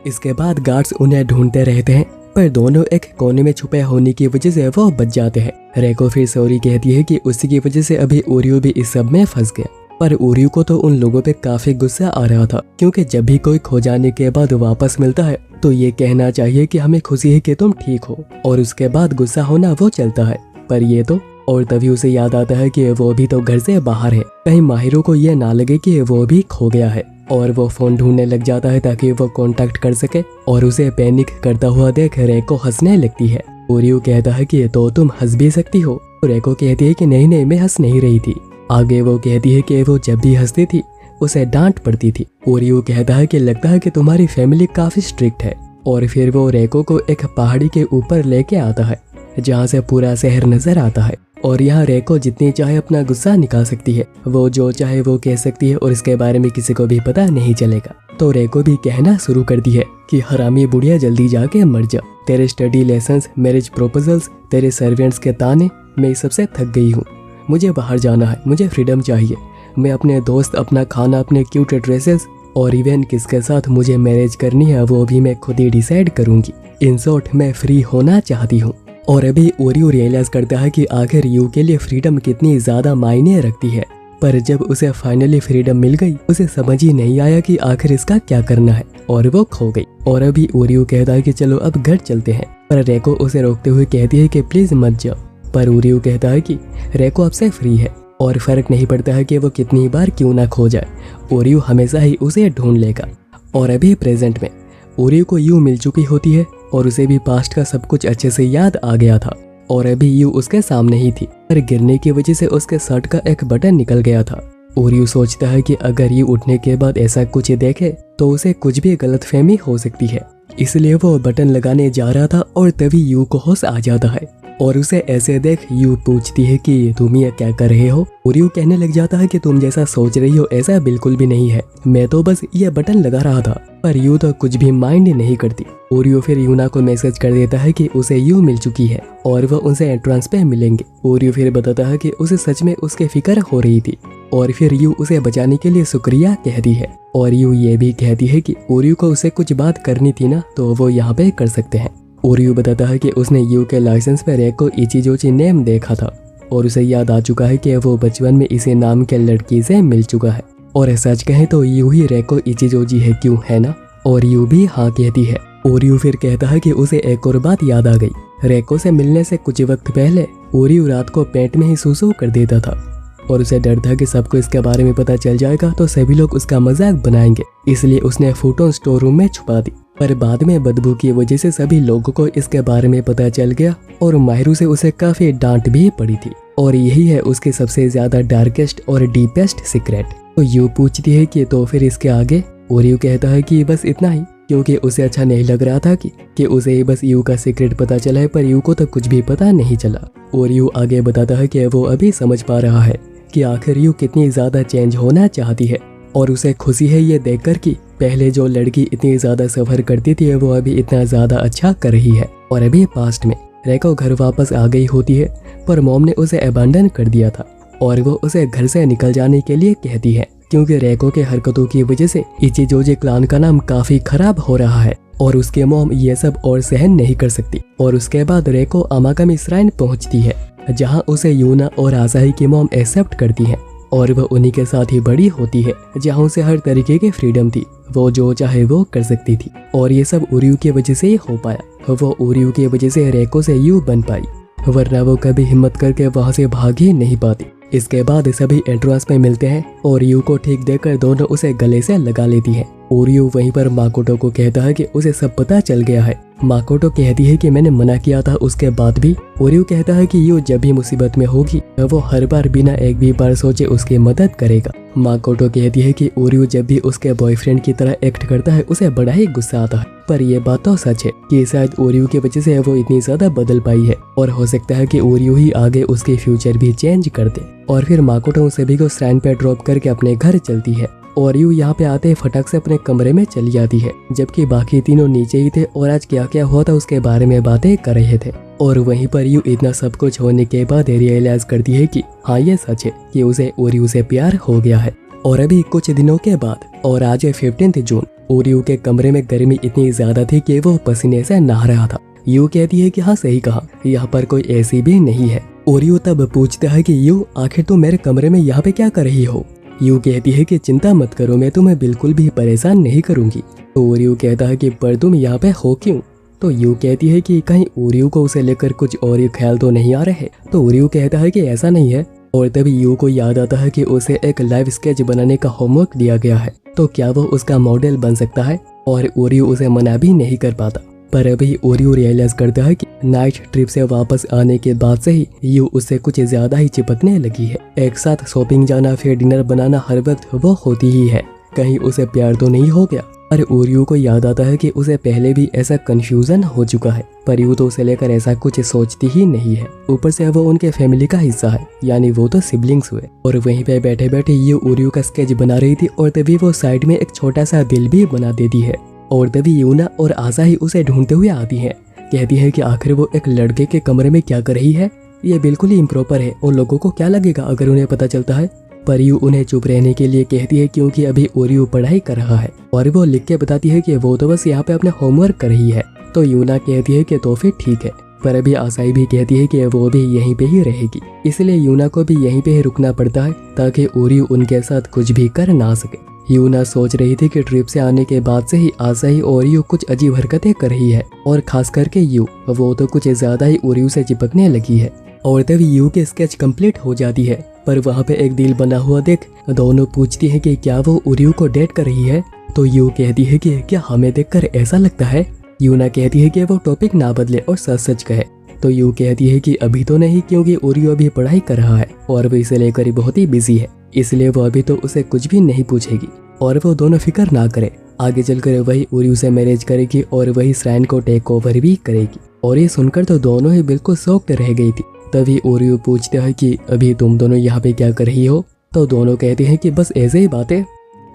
इसके बाद गार्ड्स उन्हें ढूंढते रहते हैं, पर दोनों एक कोने में छुपे होने की वजह से वो बच जाते हैं। रेको फिर सॉरी कहती है कि उसी की वजह से अभी ओरियो भी इस सब में फंस गया। पर ओरियो को तो उन लोगों पे काफी गुस्सा आ रहा था, क्योंकि जब भी कोई खो जाने के बाद वापस मिलता है तो ये कहना चाहिए कि हमें खुशी है कि तुम ठीक हो, और उसके बाद गुस्सा होना वो चलता है। पर ये तो, और तभी उसे याद आता है कि वो भी तो घर से बाहर है, कहीं माहिरो को ये ना लगे कि वो भी खो गया है। और वो फोन ढूंढने लग जाता है ताकि वो कांटेक्ट कर सके, और उसे पैनिक करता हुआ देख रेको हंसने लगती है। ओरियो कहता है कि तो तुम हंस भी सकती हो। रेको कहती है कि नहीं नहीं, मैं हंस नहीं रही थी। आगे वो कहती है कि वो जब भी हंसती थी उसे डांट पड़ती थी। ओरियो कहता है कि लगता है कि तुम्हारी फैमिली काफी स्ट्रिक्ट है। और फिर वो रेको को एक पहाड़ी के ऊपर लेके आता है जहाँ से पूरा शहर नजर आता है, और यहाँ रेको जितनी चाहे अपना गुस्सा निकाल सकती है, वो जो चाहे वो कह सकती है और इसके बारे में किसी को भी पता नहीं चलेगा। तो रेको भी कहना शुरू करती है कि हरामी बुढ़िया जल्दी जाके मर जा, तेरे स्टडी लेसन्स, मैरिज प्रपोजल्स, तेरे सर्वेंट्स के ताने, मैं इस सबसे थक गई हूँ। मुझे बाहर जाना है, मुझे फ्रीडम चाहिए। मैं अपने दोस्त, अपना खाना, अपने क्यूट ड्रेसेस और इवन किसके साथ मुझे मैरिज करनी है वो भी मैं खुद ही डिसाइड करूंगी। इन शॉर्ट, मैं फ्री होना चाहती हूँ। और अभी ओरियो रियलाइज करता है कि आखिर यू के लिए फ्रीडम कितनी ज्यादा मायने रखती है। पर जब उसे फाइनली फ्रीडम मिल गई, उसे समझ ही नहीं आया कि आखिर इसका क्या करना है, और वो खो गई। और अभी ओरियो कहता है कि चलो अब घर चलते हैं, पर रेको उसे रोकते हुए कहती है कि प्लीज मत जाओ। पर ओरियो कहता है कि रेको अब से फ्री है और फर्क नहीं पड़ता है कि वो कितनी बार क्यों ना खो जाए, ओरियो हमेशा ही उसे ढूंढ लेगा। और अभी प्रेजेंट में ओरियो को यू मिल चुकी होती है और उसे भी पास्ट का सब कुछ अच्छे से याद आ गया था, और अभी यू उसके सामने ही थी, पर गिरने की वजह से उसके शर्ट का एक बटन निकल गया था। ओरियो सोचता है कि अगर यू उठने के बाद ऐसा कुछ देखे तो उसे कुछ भी गलतफहमी हो सकती है, इसलिए वो बटन लगाने जा रहा था। और तभी यू को होश आ जाता है और उसे ऐसे देख यू पूछती है कि तुम ये क्या कर रहे हो। ओरियो कहने लग जाता है कि तुम जैसा सोच रही हो ऐसा बिल्कुल भी नहीं है, मैं तो बस ये बटन लगा रहा था। पर यू तो कुछ भी माइंड नहीं करती। ओरियो फिर यूना को मैसेज कर देता है कि उसे यू मिल चुकी है और वो उनसे एंट्रेंस पे मिलेंगे। ओरियो फिर बताता है कि उसे सच में उसके फिक्र हो रही थी, और फिर यू उसे बचाने के लिए शुक्रिया कहती है। और यू ये भी कहती है कि ओरियो को उसे कुछ बात करनी थी ना, तो वो यहाँ पे कर सकते हैं। ओरियो बताता है कि उसने यू के लाइसेंस पे रेको इचिजोची नेम देखा था, और उसे याद आ चुका है कि वो बचपन में इसी नाम के लड़की से मिल चुका है। और सच कहें तो यू ही रेको इचिजोजी है, क्यों है ना। और यू भी हाँ कहती है। ओरियो फिर कहता है कि उसे एक और बात याद आ गई। रेको से मिलने से कुछ वक्त पहले ओरियो रात को पेट में ही सूसू कर देता था, और उसे डर था कि सबको इसके बारे में पता चल जाएगा तो सभी लोग उसका मजाक बनाएंगे, इसलिए उसने फोटो स्टोर रूम में छुपा दी। पर बाद में बदबू की वजह से सभी लोगों को इसके बारे में पता चल गया, और माहिरू से उसे काफी डांट भी पड़ी थी। और यही है उसकी सबसे ज्यादा डार्केस्ट और डीपेस्ट सीक्रेट। तो यू पूछती है कि तो फिर इसके आगे। ओरियो कहता है कि बस इतना ही, क्योंकि उसे अच्छा नहीं लग रहा था कि उसे ही बस यू का सीक्रेट पता चला है, पर यू को तो कुछ भी पता नहीं चला। और यू आगे बताता है कि वो अभी समझ पा रहा है कि आखिर यू कितनी ज्यादा चेंज होना चाहती है, और उसे खुशी है ये देखकर कि पहले जो लड़की इतनी ज्यादा सफर करती थी वो अभी इतना ज्यादा अच्छा कर रही है। और अभी पास्ट में रेको घर वापस आ गई होती है, पर मॉम ने उसे अबैंडन कर दिया था, और वो उसे घर से निकल जाने के लिए कहती है, क्योंकि रेको के हरकतों की वजह से इचिजोजी क्लान का नाम काफी खराब हो रहा है, और उसके मॉम ये सब और सहन नहीं कर सकती। और उसके बाद रेको अमाकामी श्राइन पहुंचती है, जहां उसे यूना और आसाही की मॉम एक्सेप्ट करती हैं, और वह उन्हीं के साथ ही बड़ी होती है, जहां उसे हर तरीके की फ्रीडम थी, वो जो चाहे वो कर सकती थी। और ये सब ओरियो की वजह से ही हो पाया। वो ओरियो की वजह से रेको से यू बन पाई, वरना वो कभी हिम्मत करके वहां से भाग ही नहीं पाती। इसके बाद सभी एंट्रेंस में मिलते हैं, और यू को ठीक देखकर दोनों उसे गले से लगा लेती हैं। ओरियो वहीं पर माकोटो को कहता है कि उसे सब पता चल गया है। माकोटो कहती है कि मैंने मना किया था, उसके बाद भी। ओरियो कहता है कि यू जब भी मुसीबत में होगी वो हर बार बिना एक भी बार सोचे उसकी मदद करेगा। माकोटो कहती है कि ओरियो जब भी उसके बॉयफ्रेंड की तरह एक्ट करता है उसे बड़ा ही गुस्सा आता है, पर यह बात तो सच है कि शायद ओरियो की वजह से वो इतनी ज्यादा बदल पाई है, और हो सकता है कि ओरियो ही आगे उसके फ्यूचर भी चेंज कर दे। और फिर माकोटो उन सभी को श्राइन पे ड्रॉप करके अपने घर चलती है, और यू यहाँ पे आते फटक से अपने कमरे में चली जाती है, जबकि बाकी तीनों नीचे ही थे और आज क्या क्या हुआ था उसके बारे में बातें कर रहे थे। और वहीं पर यू इतना सब कुछ होने के बाद रियलाइज करती है कि हाँ ये सच है कि उसे ओरियो से प्यार हो गया है। और अभी कुछ दिनों के बाद, और आज है 15 जून, ओरियो के कमरे में गर्मी इतनी ज्यादा थी कि वो पसीने से नहा रहा था। यू कहती है कि हाँ सही कहा, यहाँ पर कोई एसी भी नहीं है। ओरियो तब पूछता है कि यू आखिर तुम मेरे कमरे में यहाँ पे क्या कर रही हो। यू कहती है कि चिंता मत करो, मैं तुम्हें बिल्कुल भी परेशान नहीं करूंगी। तो ओरियो कहता है कि पर तुम यहाँ पे हो क्यों। तो यू कहती है कि कहीं ओरियो को उसे लेकर कुछ और ही ख्याल तो नहीं आ रहे। तो ओरियो कहता है कि ऐसा नहीं है। और तभी यू को याद आता है कि उसे एक लाइव स्केच बनाने का होमवर्क दिया गया है, तो क्या वो उसका मॉडल बन सकता है। और ओरियो उसे मना भी नहीं कर पाता। पर अभी ओरियो रियलाइज करता है कि नाइट ट्रिप से वापस आने के बाद से ही यू उससे कुछ ज्यादा ही चिपकने लगी है। एक साथ शॉपिंग जाना, फिर डिनर बनाना हर वक्त वो होती ही है। कहीं उसे प्यार तो नहीं हो गया। पर ओरियो को याद आता है कि उसे पहले भी ऐसा कंफ्यूजन हो चुका है, पर यू तो उसे लेकर ऐसा कुछ सोचती ही नहीं है। ऊपर से वो उनके फैमिली का हिस्सा है, यानी वो तो सिबलिंग्स हुए। और वहीं पे बैठे बैठे यू ओरियो का स्केच बना रही थी और तभी वो साइड में एक छोटा सा दिल भी बना देती है। और तभी यूना और आसाही उसे ढूंढते हुए आती है। कहती है कि आखिर वो एक लड़के के कमरे में क्या कर रही है, ये बिल्कुल ही इम्प्रॉपर है और लोगों को क्या लगेगा अगर उन्हें पता चलता है। पर यू उन्हें चुप रहने के लिए कहती है क्योंकि अभी ओरियो पढ़ाई कर रहा है और वो लिख के बताती है कि वो तो बस यहाँ पे अपना होमवर्क कर रही है। तो यूना कहती है कि तो फिर ठीक है। पर अभी आसाई भी कहती है कि वो भी यहीं पे ही रहेगी, इसलिए यूना को भी यहीं पे ही रुकना पड़ता है ताकि ओरियो उनके साथ कुछ भी कर ना सके। यूना सोच रही थी कि ट्रिप से आने के बाद से ही आसाई ओरियो कुछ अजीब हरकतें कर रही है और खास करके यू, वो तो कुछ ज्यादा ही ओरियो से चिपकने लगी है। और तभी यू की स्केच कंप्लीट हो जाती है, पर वहाँ पे एक दिल बना हुआ देख दोनों पूछती है कि क्या वो ओरियो को डेट कर रही है। तो यू कहती है कि क्या हमें देखकर ऐसा लगता है। यूना कहती है कि वो टॉपिक ना बदले और सच सच कहे। तो यू कहती है कि अभी तो नहीं, क्योंकि ओरियो अभी पढ़ाई कर रहा है और वो इसे लेकर बहुत ही बिजी है, इसलिए वो अभी तो उसे कुछ भी नहीं पूछेगी। और वो दोनों फिक्र ना करे, आगे चलकर वही ओरियो से मैरिज करेगी और वही श्राइन को टेक ओवर भी करेगी। और ये सुनकर तो दोनों ही बिल्कुल शॉक्ड रह गई थी। तभी ओरियो पूछता है कि अभी तुम दोनों यहाँ पे क्या कर रही हो। तो दोनों कहते हैं कि बस ऐसे ही बातें।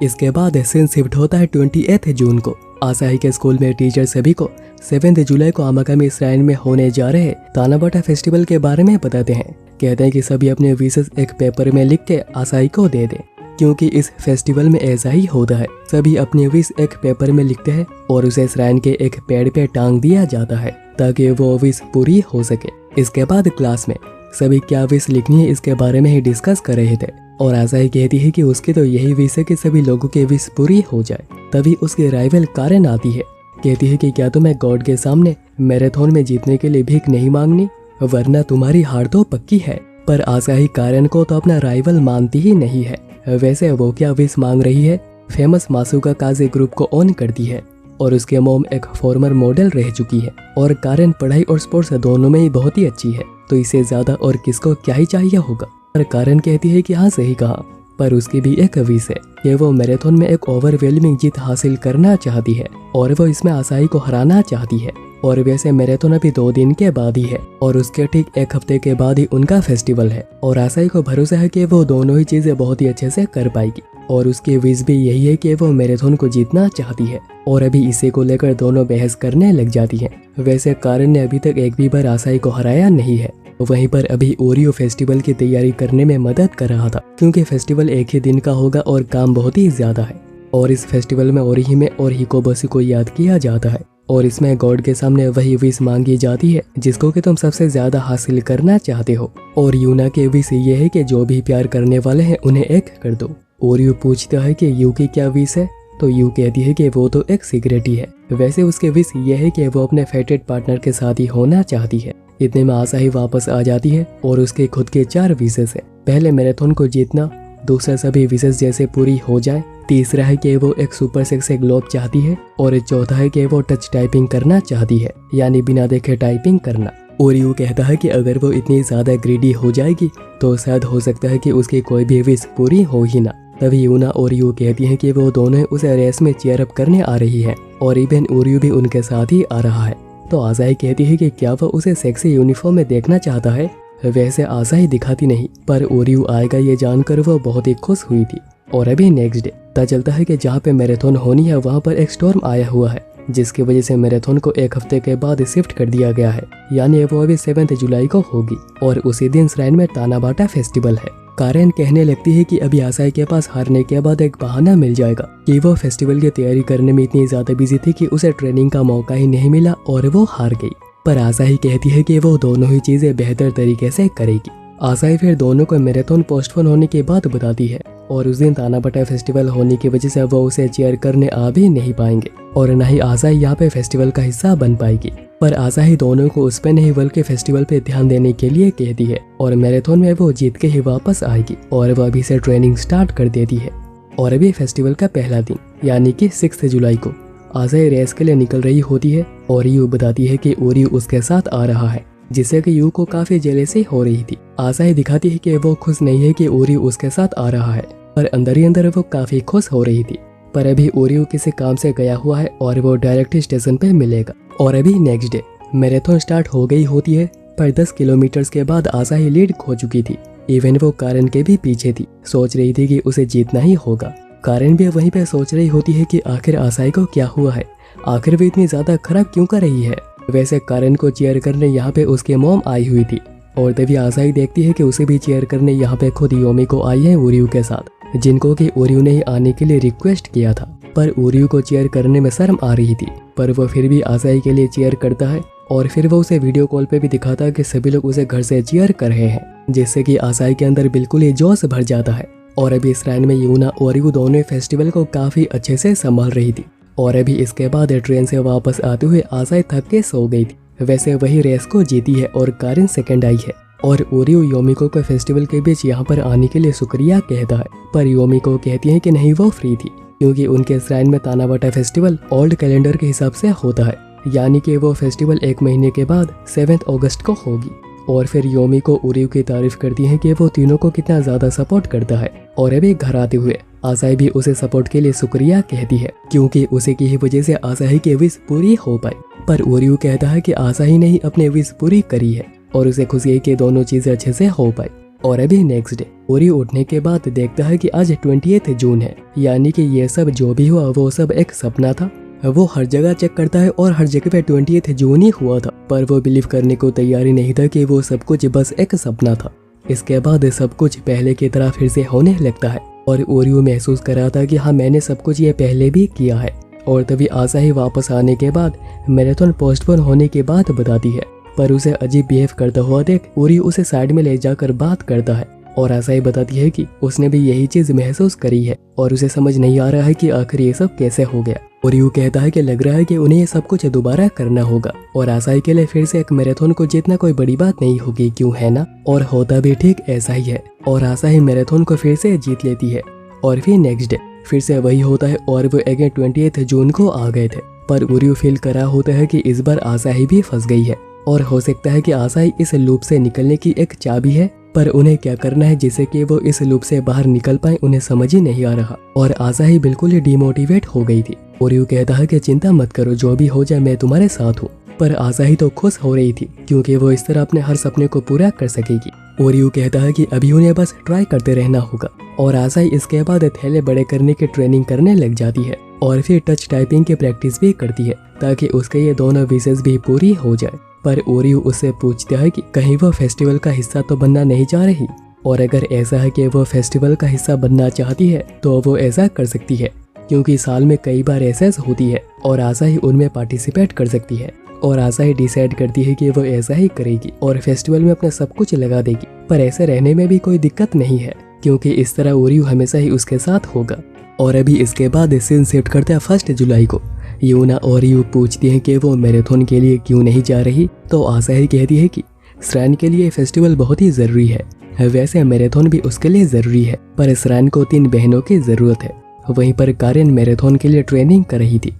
इसके बाद सीन शिफ्ट होता है 28 जून को। आसाही के स्कूल में टीचर सभी को 7 जुलाई को आमाकामी श्राइन में होने जा रहे तानाबाटा फेस्टिवल के बारे में बताते हैं। कहते हैं कि सभी अपने विशेष एक पेपर में लिख के आसाही को दे दें, क्योंकि इस फेस्टिवल में ऐसा ही होता है। सभी अपने विश एक पेपर में लिखते हैं और उसे श्राइन के एक पेड़ पे टांग दिया जाता है ताकि वो विश पूरी हो सके। इसके बाद क्लास में सभी क्या विश लिखनी है इसके बारे में ही डिस्कस कर रहे थे और आसाही कहती है कि उसकी तो यही विश है कि सभी लोगों के विश पूरी हो जाए। तभी उसकी राइवल कारेन आती है। कहती है कि क्या तुम्हें गॉड के सामने मैराथन में जीतने के लिए भीख नहीं मांगनी, वरना तुम्हारी हार तो पक्की है। पर आसाही कारेन को तो अपना राइवल मानती ही नहीं है। वैसे वो क्या विश मांग रही है, फेमस मासूका काजे ग्रुप को ऑन करती है और उसके मॉम एक फॉर्मर मॉडल रह चुकी है और कारेन पढ़ाई और स्पोर्ट्स दोनों में ही बहुत ही अच्छी है, तो इससे ज्यादा और किसको क्या ही चाहिए होगा। पर कारेन कहती है कि हाँ सही कहा, पर उसकी भी एक विश है कि वो मैराथन में एक ओवरवेलमिंग जीत हासिल करना चाहती है और वो इसमें आसाही को हराना चाहती है। और वैसे मैराथन अभी 2 दिन के बाद ही है और उसके ठीक 1 हफ्ते के बाद ही उनका फेस्टिवल है और आसाही को भरोसा है कि वो दोनों ही चीजें बहुत ही अच्छे से कर पाएगी। और उसकी विश भी यही है कि वो मैराथन को जीतना चाहती है और अभी इसे को लेकर दोनों बहस करने लग जाती हैं। वैसे कारेन ने अभी तक एक भी बार आसाही को हराया नहीं है। वहीं पर अभी ओरियो फेस्टिवल की तैयारी करने में मदद कर रहा था, क्योंकि फेस्टिवल एक ही दिन का होगा और काम बहुत ही ज्यादा है। और इस फेस्टिवल में ओरिहिमे और हिकोबोशी को याद किया जाता है और इसमें गॉड के सामने वही विश मांगी जाती है जिसको कि तुम सबसे ज्यादा हासिल करना चाहते हो। और यूना के विश ये है कि जो भी प्यार करने वाले हैं उन्हें एक कर दो। ओरियो पूछता है कि यू की क्या विश है। तो यू कहती है कि वो तो एक सिगरेट ही है। वैसे उसके विश ये है कि वो अपने फेवरेट पार्टनर के साथ ही होना चाहती है। इतने में आसाही वापस आ जाती है और उसके खुद के 4 विशेष है। पहले मैराथन को जीतना, दूसरा सभी विशेष जैसे पूरी हो जाए, तीसरा है कि वो एक सुपर सेक्सी ग्लोब चाहती है और चौथा है कि वो टच टाइपिंग करना चाहती है, यानी बिना देखे टाइपिंग करना। ओरियो कहता है कि अगर वो इतनी ज्यादा ग्रीडी हो जाएगी तो शायद हो सकता है कि उसकी कोई भी विश पूरी हो ही ना। तभी यूना ओरियो कहती है कि वो दोनों उसे रेस में चीयर अप करने आ रही है और इवन ओरियो भी उनके साथ ही आ रहा है। तो आसाही कहती है कि क्या वो उसे सेक्सी यूनिफॉर्म में देखना चाहता है। वैसे आसाही दिखाती नहीं, पर ओरियो आएगा ये जानकर वो बहुत ही खुश हुई थी। और अभी नेक्स्ट डे पता चलता है कि जहाँ पे मैराथन होनी है वहाँ पर एक स्टॉर्म आया हुआ है, जिसकी वजह से मैराथन को 1 हफ्ते के बाद शिफ्ट कर दिया गया है, यानी वो अभी 7 जुलाई को होगी और उसी दिन श्राइन में तानाबाटा फेस्टिवल है। कारेन कहने लगती है कि अभी आसाई के पास हारने के बाद एक बहाना मिल जाएगा कि वो फेस्टिवल की तैयारी करने में इतनी ज्यादा बिजी थी कि उसे ट्रेनिंग का मौका ही नहीं मिला और वो हार गई। पर आसाई कहती है कि वो दोनों ही चीजें बेहतर तरीके से करेगी। आसाई फिर दोनों को मैराथन पोस्टपोन होने की बात बताती है और उस दिन तानाबटा फेस्टिवल होने की वजह से वो उसे चीयर करने आ भी नहीं पाएंगे और न ही आसाई यहाँ पे फेस्टिवल का हिस्सा बन पाएगी। पर आसाई दोनों को उस पे नहीं बल्कि फेस्टिवल पे ध्यान देने के लिए कहती है और मैराथन में वो जीत के ही वापस आएगी और वो अभी से ट्रेनिंग स्टार्ट कर देती है। और अभी फेस्टिवल का पहला दिन यानी कि 6 जुलाई को आसाई रेस के लिए निकल रही होती है और यू बताती है कि ओरियो उसके साथ आ रहा है, जिससे कि यू को काफी जेलसी हो रही थी। आसाई दिखाती है कि वो खुश नहीं है कि ओरियो उसके साथ आ रहा है, पर अंदर ही अंदर वो काफी खुश हो रही थी। पर अभी ओरियो किसी काम से गया हुआ है और वो डायरेक्ट स्टेशन पे मिलेगा। और अभी नेक्स्ट डे मैराथन स्टार्ट हो गई होती है, पर 10 किलोमीटर के बाद आसाई लीड खो चुकी थी। इवन वो कारेन के भी पीछे थी, सोच रही थी कि उसे जीतना ही होगा। कारेन भी वहीं पे सोच रही होती है कि आखिर आसाई को क्या हुआ है, आखिर वो इतनी ज्यादा खराब क्यों कर रही है। वैसे कारेन को चीयर करने यहाँ पे उसके मॉम आई हुई थी और तभी आसाई देखती है कि उसे भी चीयर करने यहाँ पे खुद योमी को आई है ओरियो के साथ, जिनको कि ओरियो ने ही आने के लिए रिक्वेस्ट किया था। पर ओरियो को चीयर करने में शर्म आ रही थी, पर वो फिर भी आसाई के लिए चीयर करता है और फिर वो उसे वीडियो कॉल पे भी दिखाता है कि सभी लोग उसे घर से चीयर कर रहे हैं, जिससे कि आसाई के अंदर बिल्कुल ही जोश भर जाता है। और अभी इस राइन में यूना और यू दोनों फेस्टिवल को काफी अच्छे से संभाल रही थी। और अभी इसके बाद ट्रेन से वापस आते हुए आसाई थक के सो गई थी। वैसे वही रेस को जीती है और कारेन सेकंड आई है और ओरियो योमिको को फेस्टिवल के बीच यहाँ पर आने के लिए शुक्रिया कहता है। पर योमिको कहती है कि नहीं, वो फ्री थी क्योंकि उनके श्राइन में तानाबटा फेस्टिवल ओल्ड कैलेंडर के हिसाब से होता है, यानी कि वो फेस्टिवल 1 महीने के बाद 7 अगस्त को होगी। और फिर योमिको ओरियो की तारीफ करती है कि वो तीनों को कितना ज्यादा सपोर्ट करता है। और अभी घर आते हुए आसाई भी उसे सपोर्ट के लिए शुक्रिया कहती है क्योंकि उसी की ही वजह से आसाई की विश पूरी हो पाई। पर ओरियो कहता है कि आसाई ने ही अपनी विश पूरी करी है और उसे खुशी है कि दोनों चीजें अच्छे से हो पाई। और अभी नेक्स्ट डे ओरियो उठने के बाद देखता है कि आज 28 जून है, यानी कि ये सब जो भी हुआ वो सब एक सपना था। वो हर जगह चेक करता है और हर जगह पे 28 जून ही हुआ था, पर वो बिलीव करने को तैयारी नहीं था कि वो सब कुछ बस एक सपना था। इसके बाद सब कुछ पहले की तरह फिर से होने लगता है और ओरियो महसूस कर रहा था कि हाँ, मैंने सब कुछ ये पहले भी किया है। और तभी आसाई वापस आने के बाद मैराथन पोस्टपोन होने की बात बताती है, पर उसे अजीब बिहेव करता हुआ देख ओरियो उसे साइड में ले जाकर बात करता है और आसाई बताती है कि उसने भी यही चीज महसूस करी है और उसे समझ नहीं आ रहा है कि आखिर ये सब कैसे हो गया। ओरियो कहता है कि लग रहा है कि उन्हें ये सब कुछ दोबारा करना होगा और आसाई के लिए फिर से एक मैराथन को जीतना कोई बड़ी बात नहीं होगी, क्यों है ना। और होता भी ठीक ऐसा ही है और आसाई मैराथन को फिर से जीत लेती है। और फिर नेक्स्ट डे फिर से वही होता है और वो अगेन 28 जून को आ गए थे, पर ओरियो फील करा होता है कि इस बार आसाई भी फंस गई है और हो सकता है कि आसाई इस लूप से निकलने की एक चाबी है, पर उन्हें क्या करना है जिससे कि वो इस लूप से बाहर निकल पाए उन्हें समझ ही नहीं आ रहा। और आसाई बिल्कुल ही डिमोटिवेट हो गई थी। ओरियो कहता है कि चिंता मत करो, जो भी हो जाए मैं तुम्हारे साथ हूँ। पर आसाई तो खुश हो रही थी क्योंकि वो इस तरह अपने हर सपने को पूरा कर सकेगी। ओरियो कहता है कि अभी उन्हें बस ट्राई करते रहना होगा और आसाई इसके बाद थैले बड़े करने की ट्रेनिंग करने लग जाती है और फिर टच टाइपिंग की प्रैक्टिस भी करती है ताकि उसके ये दोनों विशेष भी पूरी हो जाए। पर ओरियो उससे पूछता है कि कहीं वो फेस्टिवल का हिस्सा तो बनना नहीं चाह रही, और अगर ऐसा है कि वो फेस्टिवल का हिस्सा बनना चाहती है तो वो ऐसा कर सकती है क्योंकि साल में कई बार रेसेस होती है और आसाई उनमें पार्टिसिपेट कर सकती है। और आसाई डिसाइड करती है कि वो ऐसा ही करेगी और फेस्टिवल में अपना सब कुछ लगा देगी। पर ऐसे रहने में भी कोई दिक्कत नहीं है क्योंकि इस तरह ओरियो हमेशा ही उसके साथ होगा। और अभी इसके बाद सीन शिफ्ट करते हैं 1 जुलाई को। यूना और यू पूछती है कि वो मैराथन के लिए क्यों नहीं जा रही, तो आसाई कहती है कि श्राइन के लिए फेस्टिवल बहुत ही जरूरी है। वैसे मैराथन भी उसके लिए जरूरी है, पर श्राइन को 3 बहनों की जरूरत है। वहीं पर कारेन मैराथन के लिए ट्रेनिंग कर रही थी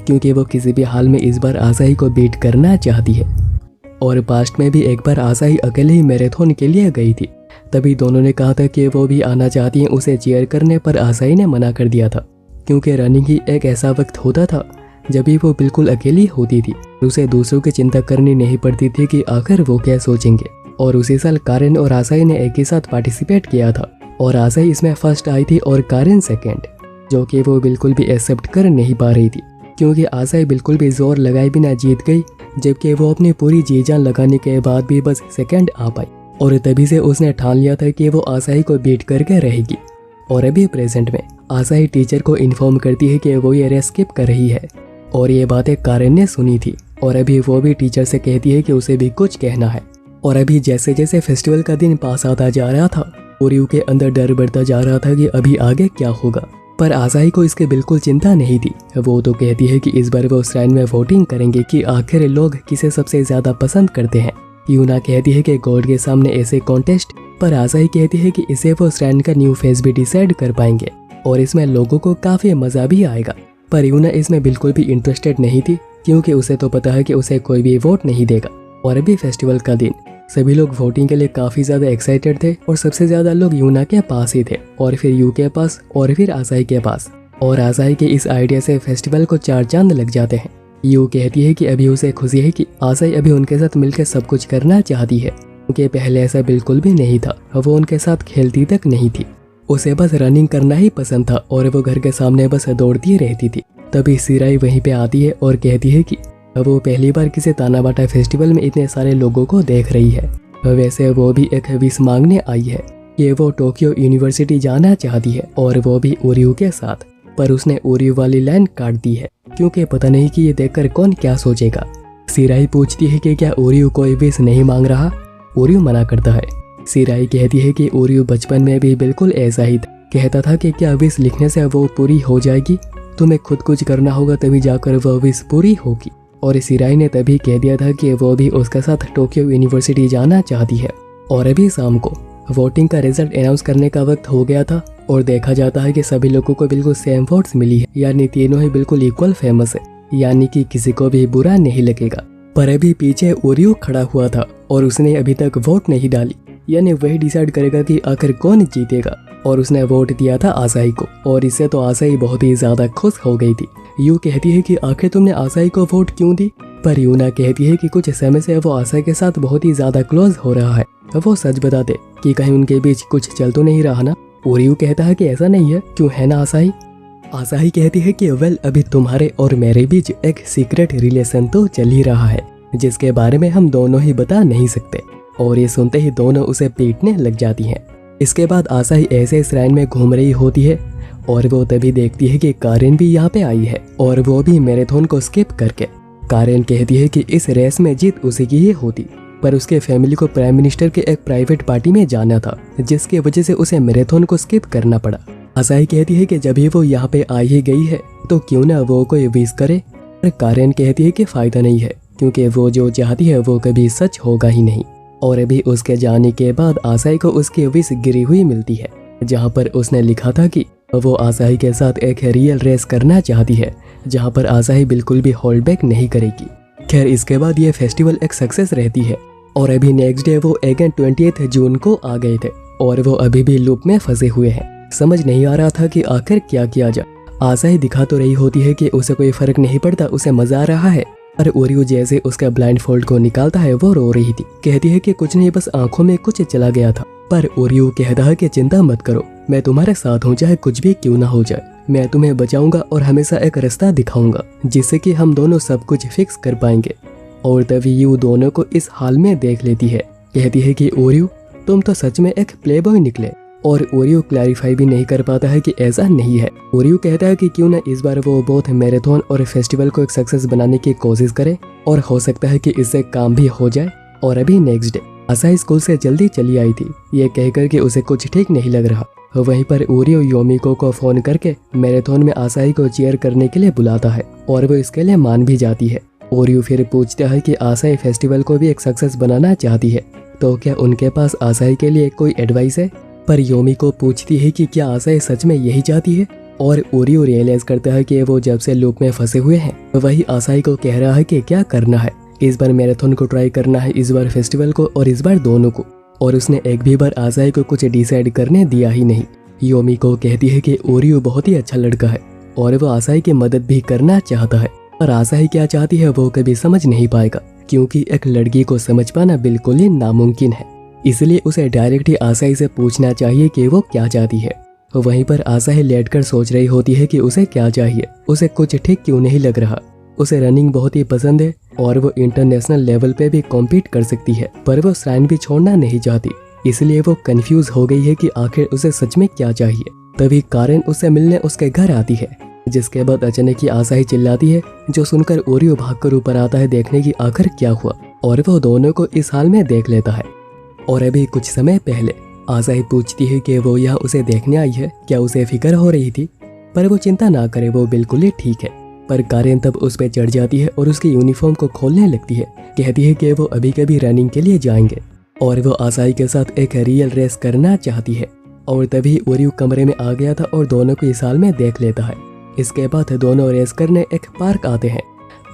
क्योंकि वो किसी भी हाल में इस बार आसाई को बीट करना चाहती है। और पास्ट में भी एक बार आसाई अकेले ही मैराथन के लिए गई थी, तभी दोनों ने कहा था कि वो भी आना चाहती हैं उसे चीयर करने, पर आसाई ने मना कर दिया था क्योंकि रनिंग ही एक ऐसा वक्त होता था जब भी वो बिल्कुल अकेली होती थी, उसे दूसरों की चिंता करनी नहीं पड़ती थी कि आखिर वो क्या सोचेंगे। और उसी साल कारेन और आसाई ने एक ही साथ पार्टिसिपेट किया था और आसाई इसमें फर्स्ट आई थी और कारेन सेकेंड, जो कि वो बिल्कुल भी एक्सेप्ट कर नहीं पा रही थी क्योंकि आसाई बिल्कुल भी जोर लगाए बिना जीत गई, जबकि वो अपनी पूरी जी जान लगाने के बाद भी बस सेकंड आ पाई। और तभी से उसने ठान लिया था कि वो आसाही को बीट करके रहेगी। और अभी प्रेजेंट में आसाही टीचर को इन्फॉर्म करती है कि वो ये रेस स्किप कर रही है और ये बातें कारेन ने सुनी थी और अभी वो भी टीचर से कहती है कि उसे भी कुछ कहना है। और अभी जैसे जैसे फेस्टिवल का दिन पास आता जा रहा था, ओरियो के अंदर डर बढ़ता जा रहा था कि अभी आगे क्या होगा। पर आसाही को इसकी बिल्कुल चिंता नहीं थी। वो तो कहती है कि इस बार वो श्राइन में वोटिंग करेंगे कि आखिर लोग किसे सबसे ज्यादा पसंद करते हैं। यूना कहती है कि गॉड के सामने ऐसे कॉन्टेस्ट, पर आसाही कहती है कि इसे वो श्राइन का न्यू फेस भी डिसाइड कर पाएंगे और इसमें लोगों को काफी मजा भी आएगा। पर यूना इसमें बिल्कुल भी इंटरेस्टेड नहीं थी क्योंकि उसे तो पता है कि उसे कोई भी वोट नहीं देगा। और अभी फेस्टिवल का दिन, सभी लोग वोटिंग के लिए काफी ज्यादा एक्साइटेड थे और सबसे ज्यादा लोग यूना के पास ही थे और फिर यू के पास और फिर आसाही के पास। और आसाही के इस आइडिया से फेस्टिवल को 4 चांद लग जाते हैं। यू कहती है कि अभी उसे खुशी है कि आसाही अभी उनके साथ मिलकर सब कुछ करना चाहती है क्योंकि पहले ऐसा बिल्कुल भी नहीं था। वो उनके साथ खेलती तक नहीं थी, उसे बस रनिंग करना ही पसंद था और वो घर के सामने बस दौड़ती रहती थी। तभी सिराई वहीं पे आती है और कहती है कि वो पहली बार किसी तानाबाटा फेस्टिवल में इतने सारे लोगों को देख रही है। वैसे वो भी एक विश मांगने आई है कि वो टोक्यो यूनिवर्सिटी जाना चाहती है और वो भी ओरियो के साथ। पर उसने ओरियो वाली लाइन काट दी है क्योंकि पता नहीं कि ये देखकर कौन क्या सोचेगा। सिराई पूछती है कि क्या ओरियो कोई विश नहीं मांग रहा। ओरियो मना करता है। सिराई कहती है कि ओरियो बचपन में भी बिल्कुल ऐसा ही था, कहता था कि क्या विश लिखने से वो पूरी हो जाएगी, तुम्हें खुद कुछ करना होगा तभी जाकर वो विश पूरी होगी। और सिराई ने तभी कह दिया था कि वो भी उसके साथ टोक्यो यूनिवर्सिटी जाना चाहती है। और अभी शाम को वोटिंग का रिजल्ट अनाउंस करने का वक्त हो गया था और देखा जाता है कि सभी लोगों को बिल्कुल सेम वोट्स मिली है, यानी तीनों ही बिल्कुल इक्वल फेमस है, यानी कि किसी को भी बुरा नहीं लगेगा। पर अभी पीछे ओरियो खड़ा हुआ था और उसने अभी तक वोट नहीं डाली, यानी वही डिसाइड करेगा कि आखिर कौन जीतेगा। और उसने वोट दिया था आसाही को और इससे तो आसाही बहुत ही ज्यादा खुश हो गई थी। यू कहती है कि आखिर तुमने आसाही को वोट क्यों दी। पर यूना कहती है कि कुछ समय से वो आसाही के साथ बहुत ही ज्यादा क्लोज हो रहा है, वो सच बता दे कि कहीं उनके बीच कुछ चल तो नहीं रहा ना। और यू कहता है कि ऐसा नहीं है, क्यों है ना आसाही। आसाही कहती है कि वेल अभी तुम्हारे और मेरे बीच एक सीक्रेट रिलेशन तो चल ही रहा है जिसके बारे में हम दोनों ही बता नहीं सकते। और ये सुनते ही दोनों उसे पीटने लग जाती हैं। इसके बाद आसाही ऐसे श्राइन में घूम रही होती है और वो तभी देखती है कि कारेन भी यहाँ पे आई है और वो भी मैराथन को स्किप करके। कारेन कहती है कि इस रेस में जीत उसी की ही होती, पर उसके फैमिली को प्राइम मिनिस्टर के एक प्राइवेट पार्टी में जाना था जिसकी वजह से उसे मैराथन को स्किप करना पड़ा। आसाही कहती है कि जब भी वो यहाँ पे आ ही गई है तो क्यों ना वो कोई विश करे। पर कारेन कहती है कि फायदा नहीं है क्योंकि वो जो चाहती है वो कभी सच होगा ही नहीं। और अभी उसके जाने के बाद आसाही को उसकी विश गिरी हुई मिलती है जहाँ पर उसने लिखा था कि वो आसाही के साथ एक रियल रेस करना चाहती है जहाँ पर आसाही बिल्कुल भी होल्ड बैक नहीं करेगी। खैर इसके बाद ये फेस्टिवल एक सक्सेस रहती है और अभी नेक्स्ट डे वो अगेन 28 जून को आ गए थे और वो अभी भी लूप में फंसे हुए हैं। समझ नहीं आ रहा था कि आखिर क्या किया जाए। आसाही दिखा तो रही होती है कि उसे कोई फर्क नहीं पड़ता, उसे मजा आ रहा है, पर ओरियो जैसे उसका ब्लाइंड फोल्ड को निकालता है वो रो रही थी। कहती है कि कुछ नहीं, बस आंखों में कुछ चला गया था। पर ओरियो कहता है कि चिंता मत करो, मैं तुम्हारे साथ हूँ चाहे कुछ भी क्यों ना हो जाए। मैं तुम्हें बचाऊंगा और हमेशा एक रास्ता दिखाऊंगा जिससे कि हम दोनों सब कुछ फिक्स कर पाएंगे। और तभी यू दोनों को इस हाल में देख लेती है। कहती है कि ओरियो तुम तो सच में एक प्लेबॉय निकले। और ओरियो क्लैरिफाई भी नहीं कर पाता है कि ऐसा नहीं है। ओरियो कहता है कि क्यों ना इस बार वो बोथ मैराथन और फेस्टिवल को एक सक्सेस बनाने की कोशिश करे और हो सकता है कि इससे काम भी हो जाए। और अभी नेक्स्ट डे आसाही स्कूल से जल्दी चली आई थी, ये कहकर कि उसे कुछ ठीक नहीं लग रहा। वहीं पर ओरियो योमिको को फोन करके मैराथन में आसाही को चीयर करने के लिए बुलाता है और वो इसके लिए मान भी जाती है। ओरियो फिर पूछता है कि आसाही फेस्टिवल को भी एक सक्सेस बनाना चाहती है तो क्या उनके पास आसाही के लिए कोई एडवाइस है। पर योमिको पूछती है कि क्या आसाही सच में यही चाहती है। और ओरियो रियलाइज करता है कि वो जब से लूप में फंसे हुए हैं वही आसाही को कह रहा है कि क्या करना है। इस बार मैराथन को ट्राई करना है, इस बार फेस्टिवल को और इस बार दोनों को। और उसने एक भी बार आसाही को कुछ डिसाइड करने दिया ही नहीं। योमिको कहती है कि ओरियो बहुत ही अच्छा लड़का है और वो आसाही की मदद भी करना चाहता है, पर आसाही क्या चाहती है वो कभी समझ नहीं पाएगा क्योंकि एक लड़की को समझ पाना बिल्कुल ही नामुमकिन है। इसलिए उसे डायरेक्ट ही आसाही से पूछना चाहिए कि वो क्या चाहती है। वहीं पर आसाही लेटकर सोच रही होती है कि उसे क्या चाहिए, उसे कुछ ठीक क्यों नहीं लग रहा। उसे रनिंग बहुत ही पसंद है और वो इंटरनेशनल लेवल पे भी कॉम्पीट कर सकती है, पर वो श्राइन भी छोड़ना नहीं चाहती। इसलिए वो कंफ्यूज हो गई है कि आखिर उसे सच में क्या चाहिए। तभी कारेन उससे मिलने उसके घर आती है, जिसके बाद अचानक ही आसाही चिल्लाती है, जो सुनकर ओरियो भागकर ऊपर आता है देखने की आखिर क्या हुआ, और वो दोनों को इस हाल में देख लेता है। और अभी कुछ समय पहले आसाही पूछती है कि वो यहाँ उसे देखने आई है, क्या उसे फिक्र हो रही थी, पर वो चिंता ना करे, वो बिल्कुल ही ठीक है। पर कारेन तब उस पर चढ़ जाती है और उसकी यूनिफॉर्म को खोलने लगती है, कहती है कि वो अभी कभी रनिंग के लिए जाएंगे और वो आसाही के साथ एक रियल रेस करना चाहती है। और तभी ओरियो कमरे में आ गया था और दोनों को इस हाल में देख लेता है। इसके बाद दोनों रेस करने एक पार्क आते हैं।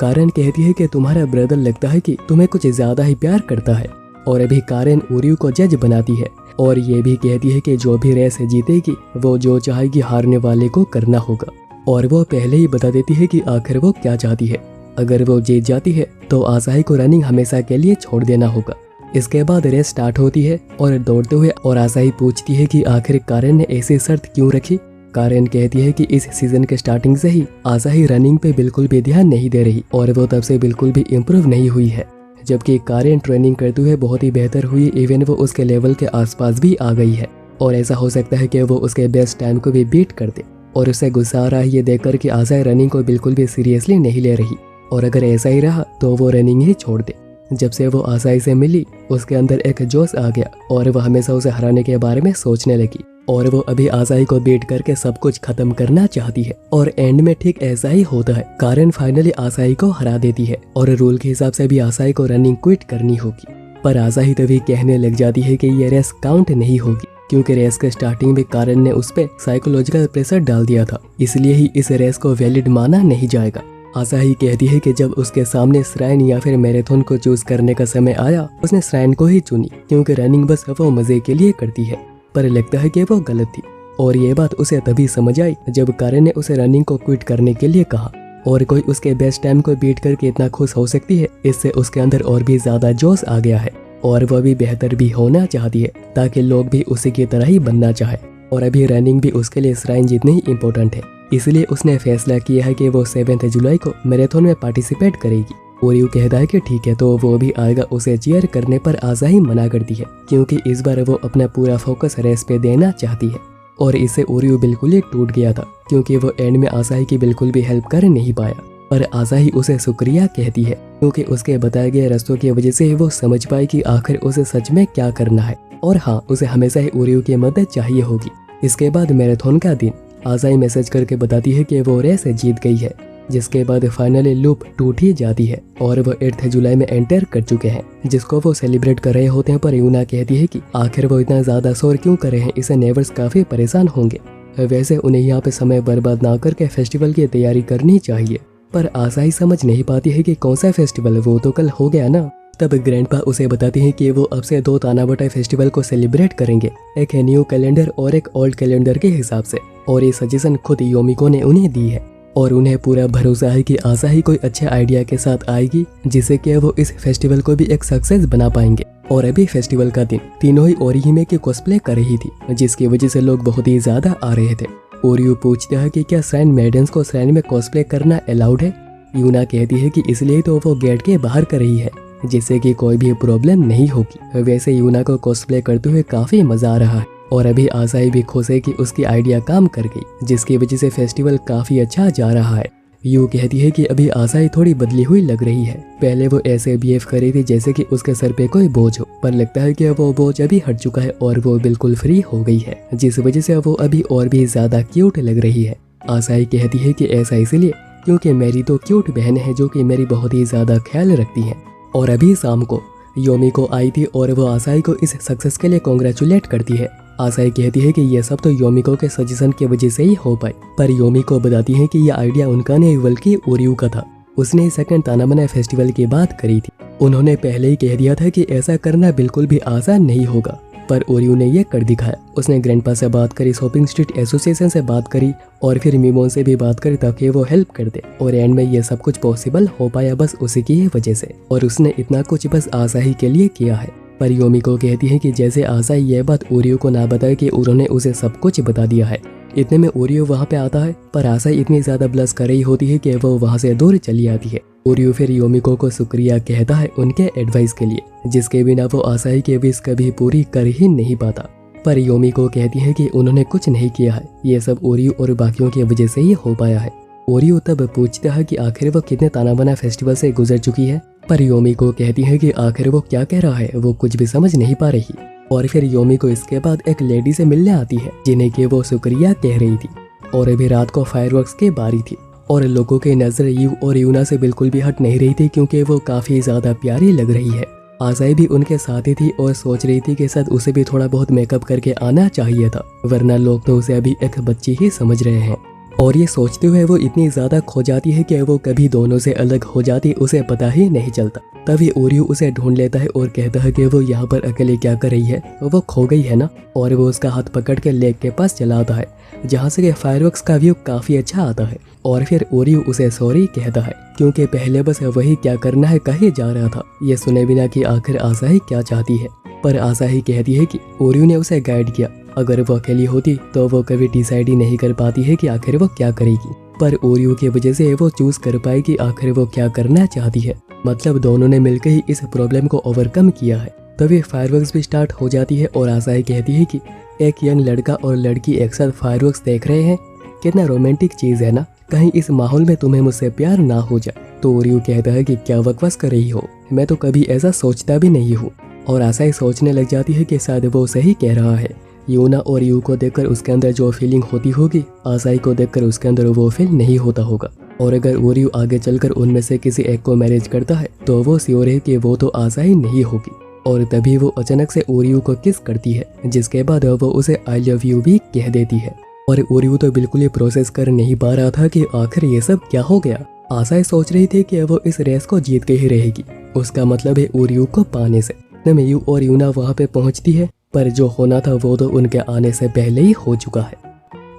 कारेन कहती है कि तुम्हारा ब्रदर लगता है कि तुम्हें कुछ ज्यादा ही प्यार करता है, और अभी कारेन ओरियो को जज बनाती है और ये भी कहती है कि जो भी रेस जीतेगी वो जो चाहेगी हारने वाले को करना होगा। और वो पहले ही बता देती है कि आखिर वो क्या चाहती है। अगर वो जीत जाती है तो आसाही को रनिंग हमेशा के लिए छोड़ देना होगा। इसके बाद रेस स्टार्ट होती है और दौड़ते हुए और आसाही पूछती है कि आखिर कारेन ने ऐसी शर्त क्यों रखी। कारेन कहती है कि इस सीजन के स्टार्टिंग से ही आसाही रनिंग पे बिल्कुल भी ध्यान नहीं दे रही और वो तब से बिल्कुल भी इम्प्रूव नहीं हुई है, जबकि कारेन ट्रेनिंग करते हुए बहुत ही बेहतर हुई, इवन वो उसके लेवल के आसपास भी आ गई है। और ऐसा हो सकता है कि वो उसके बेस्ट टाइम को भी बीट कर दे। और उसे गुस्सा आ रहा है ये देखकर कि आसाही रनिंग को बिल्कुल भी सीरियसली नहीं ले रही, और अगर ऐसा ही रहा तो वो रनिंग ही छोड़ दे। जब से वो आसाही से मिली उसके अंदर एक जोश आ गया और वो हमेशा उसे हराने के बारे में सोचने लगी, और वो अभी आसाही को बीट करके सब कुछ खत्म करना चाहती है। और एंड में ठीक ऐसा ही होता है, कारेन फाइनली आसाही को हरा देती है और रूल के हिसाब से भी आसाही को रनिंग क्विट करनी होगी। पर आसाही तभी कहने लग जाती है कि ये रेस काउंट नहीं होगी, क्योंकि रेस के स्टार्टिंग में कारेन ने उस पर साइकोलॉजिकल प्रेशर डाल दिया था, इसलिए ही इस रेस को वैलिड माना नहीं जाएगा। आसाही कहती है कि जब उसके सामने श्राइन या फिर मैराथन को चूज करने का समय आया, उसने श्राइन को ही चुनी, क्योंकि रनिंग बस वो मजे के लिए करती है। पर लगता है कि वो गलत थी, और ये बात उसे तभी समझ आई जब कारेन ने उसे रनिंग को क्विट करने के लिए कहा। और कोई उसके बेस्ट टाइम को बीट करके इतना खुश हो सकती है, इससे उसके अंदर और भी ज्यादा जोश आ गया है और वह भी बेहतर भी होना चाहती है, ताकि लोग भी उसी की तरह ही बनना चाहे। और अभी रनिंग भी उसके लिए श्राइन जितनी ही इम्पोर्टेंट है, इसलिए उसने फैसला किया है कि वो 7 जुलाई को मैराथन में पार्टिसिपेट करेगी। ओरियो कहता है कि ठीक है, तो वो भी आएगा। उसे चीयर करने पर आसाही मना करती है, क्योंकि इस बार वो अपना पूरा फोकस रेस पे देना चाहती है। और इससे ओरियो बिल्कुल ही टूट गया था, क्योंकि वो एंड में आसाही की बिल्कुल भी हेल्प कर नहीं पाया। पर आसाही उसे शुक्रिया कहती है, क्योंकि उसके बताए गए रास्तों की वजह से वो समझ पाई कि आखिर उसे सच में क्या करना है। और हाँ, उसे हमेशा ही ओरियो की मदद चाहिए होगी। इसके बाद मैराथन का दिन, आसाही मैसेज करके बताती है कि वो रेस जीत गई है, जिसके बाद फाइनली लूप टूट ही जाती है और वो 8 जुलाई में एंटर कर चुके हैं, जिसको वो सेलिब्रेट कर रहे होते हैं। पर यूना कहती है कि आखिर वो इतना ज्यादा शोर क्यों कर रहे हैं, इससे नेबर्स काफी परेशान होंगे। वैसे उन्हें यहाँ पे समय बर्बाद ना करके फेस्टिवल की तैयारी करनी चाहिए। पर आसाही समझ नहीं पाती है कि कौन सा फेस्टिवल, वो तो कल हो गया ना। तब ग्रैंडपा उसे बताते हैं कि वो अब से 2 तानाबटाई फेस्टिवल को सेलिब्रेट करेंगे, एक है न्यू कैलेंडर और एक ओल्ड कैलेंडर के हिसाब से। और ये सजेशन खुद योमिको ने उन्हें दी है और उन्हें पूरा भरोसा है कि आसाही कोई अच्छे आइडिया के साथ आएगी, जिससे कि वो इस फेस्टिवल को भी एक सक्सेस बना पाएंगे। और अभी फेस्टिवल का दिन तीनों ही ओरिहिमे की कॉस्प्ले कर रही थी, जिसकी वजह से लोग बहुत ही ज्यादा आ रहे थे। ओरियो पूछता है कि क्या श्राइन मेडन्स को श्राइन में कॉस्प्ले करना अलाउड है। यूना कहती है कि इसलिए तो वो गेट के बाहर कर रही है, जिससे कि कोई भी प्रॉब्लम नहीं होगी। वैसे यूना को कॉस्प्ले करते हुए काफी मजा आ रहा है और अभी आसाही भी खुश है कि उसकी आइडिया काम कर गई, जिसकी वजह से फेस्टिवल काफी अच्छा जा रहा है। यू कहती है कि अभी आसाही थोड़ी बदली हुई लग रही है। पहले वो ऐसे बिहेव कर रही थी जैसे कि उसके सर पे कोई बोझ हो, पर लगता है कि वो बोझ अभी हट चुका है और वो बिल्कुल फ्री हो गई है, जिस वजह से वो अभी और भी ज्यादा क्यूट लग रही है। आसाही कहती है कि ऐसा इसलिए क्योंकि मेरी तो क्यूट बहन है जो कि मेरी बहुत ही ज्यादा ख्याल रखती है। और अभी शाम को योमिको आई थी और वो आसाही को इस सक्सेस के लिए कॉन्ग्रेचुलेट करती है। आसाही कहती है कि ये सब तो योमिको के सजेशन की वजह से ही हो पाई, पर योमिको बताती है कि यह आइडिया उनका नहीं बल्कि ओरियो का था। उसने सेकंड तानाबना फेस्टिवल की बात करी थी। उन्होंने पहले ही कह दिया था कि ऐसा करना बिल्कुल भी आसान नहीं होगा, पर ओरियो ने ये कर दिखाया। उसने ग्रैंडपा से बात करी, शॉपिंग स्ट्रीट एसोसिएशन से बात करी और फिर मिमोन से भी बात करी ताकि वो हेल्प कर दे। और एंड में ये सब कुछ पॉसिबल हो पाया बस उसी की वजह से, और उसने इतना कुछ बस आसाही के लिए किया है। पर योमिको कहती है कि जैसे आसाही ये बात ओरियो को ना बताए कि उन्होंने उसे सब कुछ बता दिया है। इतने में ओरियो वहाँ पे आता है, पर आसाई इतनी ज्यादा ब्लश कर रही होती है कि वो वहाँ से दूर चली आती है। ओरियो फिर योमिको को शुक्रिया कहता है उनके एडवाइस के लिए, जिसके बिना वो आसाई की विश कभी पूरी कर ही नहीं पाता। पर योमिको कहती है कि उन्होंने कुछ नहीं किया है, ये सब ओरियो और बाकियों की वजह से ही हो पाया है। ओरियो तब पूछता है कि आखिर वो कितने ताना बाना फेस्टिवल से गुजर चुकी है, पर योमिको कहती है कि आखिर वो क्या कह रहा है, वो कुछ भी समझ नहीं पा रही। और फिर योमिको इसके बाद एक लेडी से मिलने आती है जिन्हें कि वो शुक्रिया कह रही थी। और अभी रात को फायरवर्क्स की बारी थी और लोगों की नजर यू और यूना से बिल्कुल भी हट नहीं रही थी, क्योंकि वो काफी ज्यादा प्यारी लग रही है। आसाई भी उनके साथ ही थी और सोच रही थी कि शायद उसे भी थोड़ा बहुत मेकअप करके आना चाहिए था, वरना लोग तो उसे अभी एक बच्ची ही समझ रहे हैं। और ये सोचते हुए वो इतनी ज्यादा खो जाती है कि वो कभी दोनों से अलग हो जाती उसे पता ही नहीं चलता। तभी ओरियो उसे ढूंढ लेता है और कहता है कि वो यहाँ पर अकेले क्या कर रही है, वो खो गई है ना। और वो उसका हाथ पकड़ के लेक के पास चला आता है, जहाँ से कि फायरवर्क्स का व्यू काफी अच्छा आता है। और फिर ओरियो उसे सॉरी कहता है, क्योंकि पहले बस वही क्या करना है कहे जा रहा था, ये सुने बिना कि आखिर आसाही क्या चाहती है। पर आसाही कहती है कि ओरियो ने उसे गाइड किया, अगर वो अकेली होती तो वो कभी डिसाइड ही नहीं कर पाती है कि आखिर वो क्या करेगी। पर ओरियो की वजह से वो चूज कर पाई कि आखिर वो क्या करना चाहती है। मतलब दोनों ने मिलकर ही इस प्रॉब्लम को ओवरकम किया है। तभी फायरवर्क्स भी स्टार्ट हो जाती है और आसाही कहती है कि एक यंग लड़का और लड़की एक साथ फायरवर्क्स देख रहे हैं, कितना रोमांटिक चीज है ना, कहीं इस माहौल में तुम्हें मुझसे प्यार ना हो जाए। तो ओरियो कहता है कि क्या बकवास कर रही हो, मैं तो कभी ऐसा सोचता भी नहीं हूँ। और आसाही सोचने लग जाती है कि शायद वो सही कह रहा है। यूना और यू को देखकर उसके अंदर जो फीलिंग होती होगी, आसाही को देखकर उसके अंदर वो फील नहीं होता होगा। और अगर ओरियो आगे चलकर उनमें से किसी एक को मैरिज करता है तो वो श्योर है कि वो तो आसाही नहीं होगी। और तभी वो अचानक से ओरियो को किस करती है, जिसके बाद वो उसे आई लव यू भी कह देती है। और ओरियो तो बिल्कुल ही प्रोसेस कर नहीं पा रहा था कि आखिर ये सब क्या हो गया। आसाही सोच रही थी कि वो इस रेस को जीत के ही रहेगी, उसका मतलब है ओरियो को पाने से। तब यू और यूना वहाँ पे पहुँचती है, पर जो होना था वो तो उनके आने से पहले ही हो चुका है।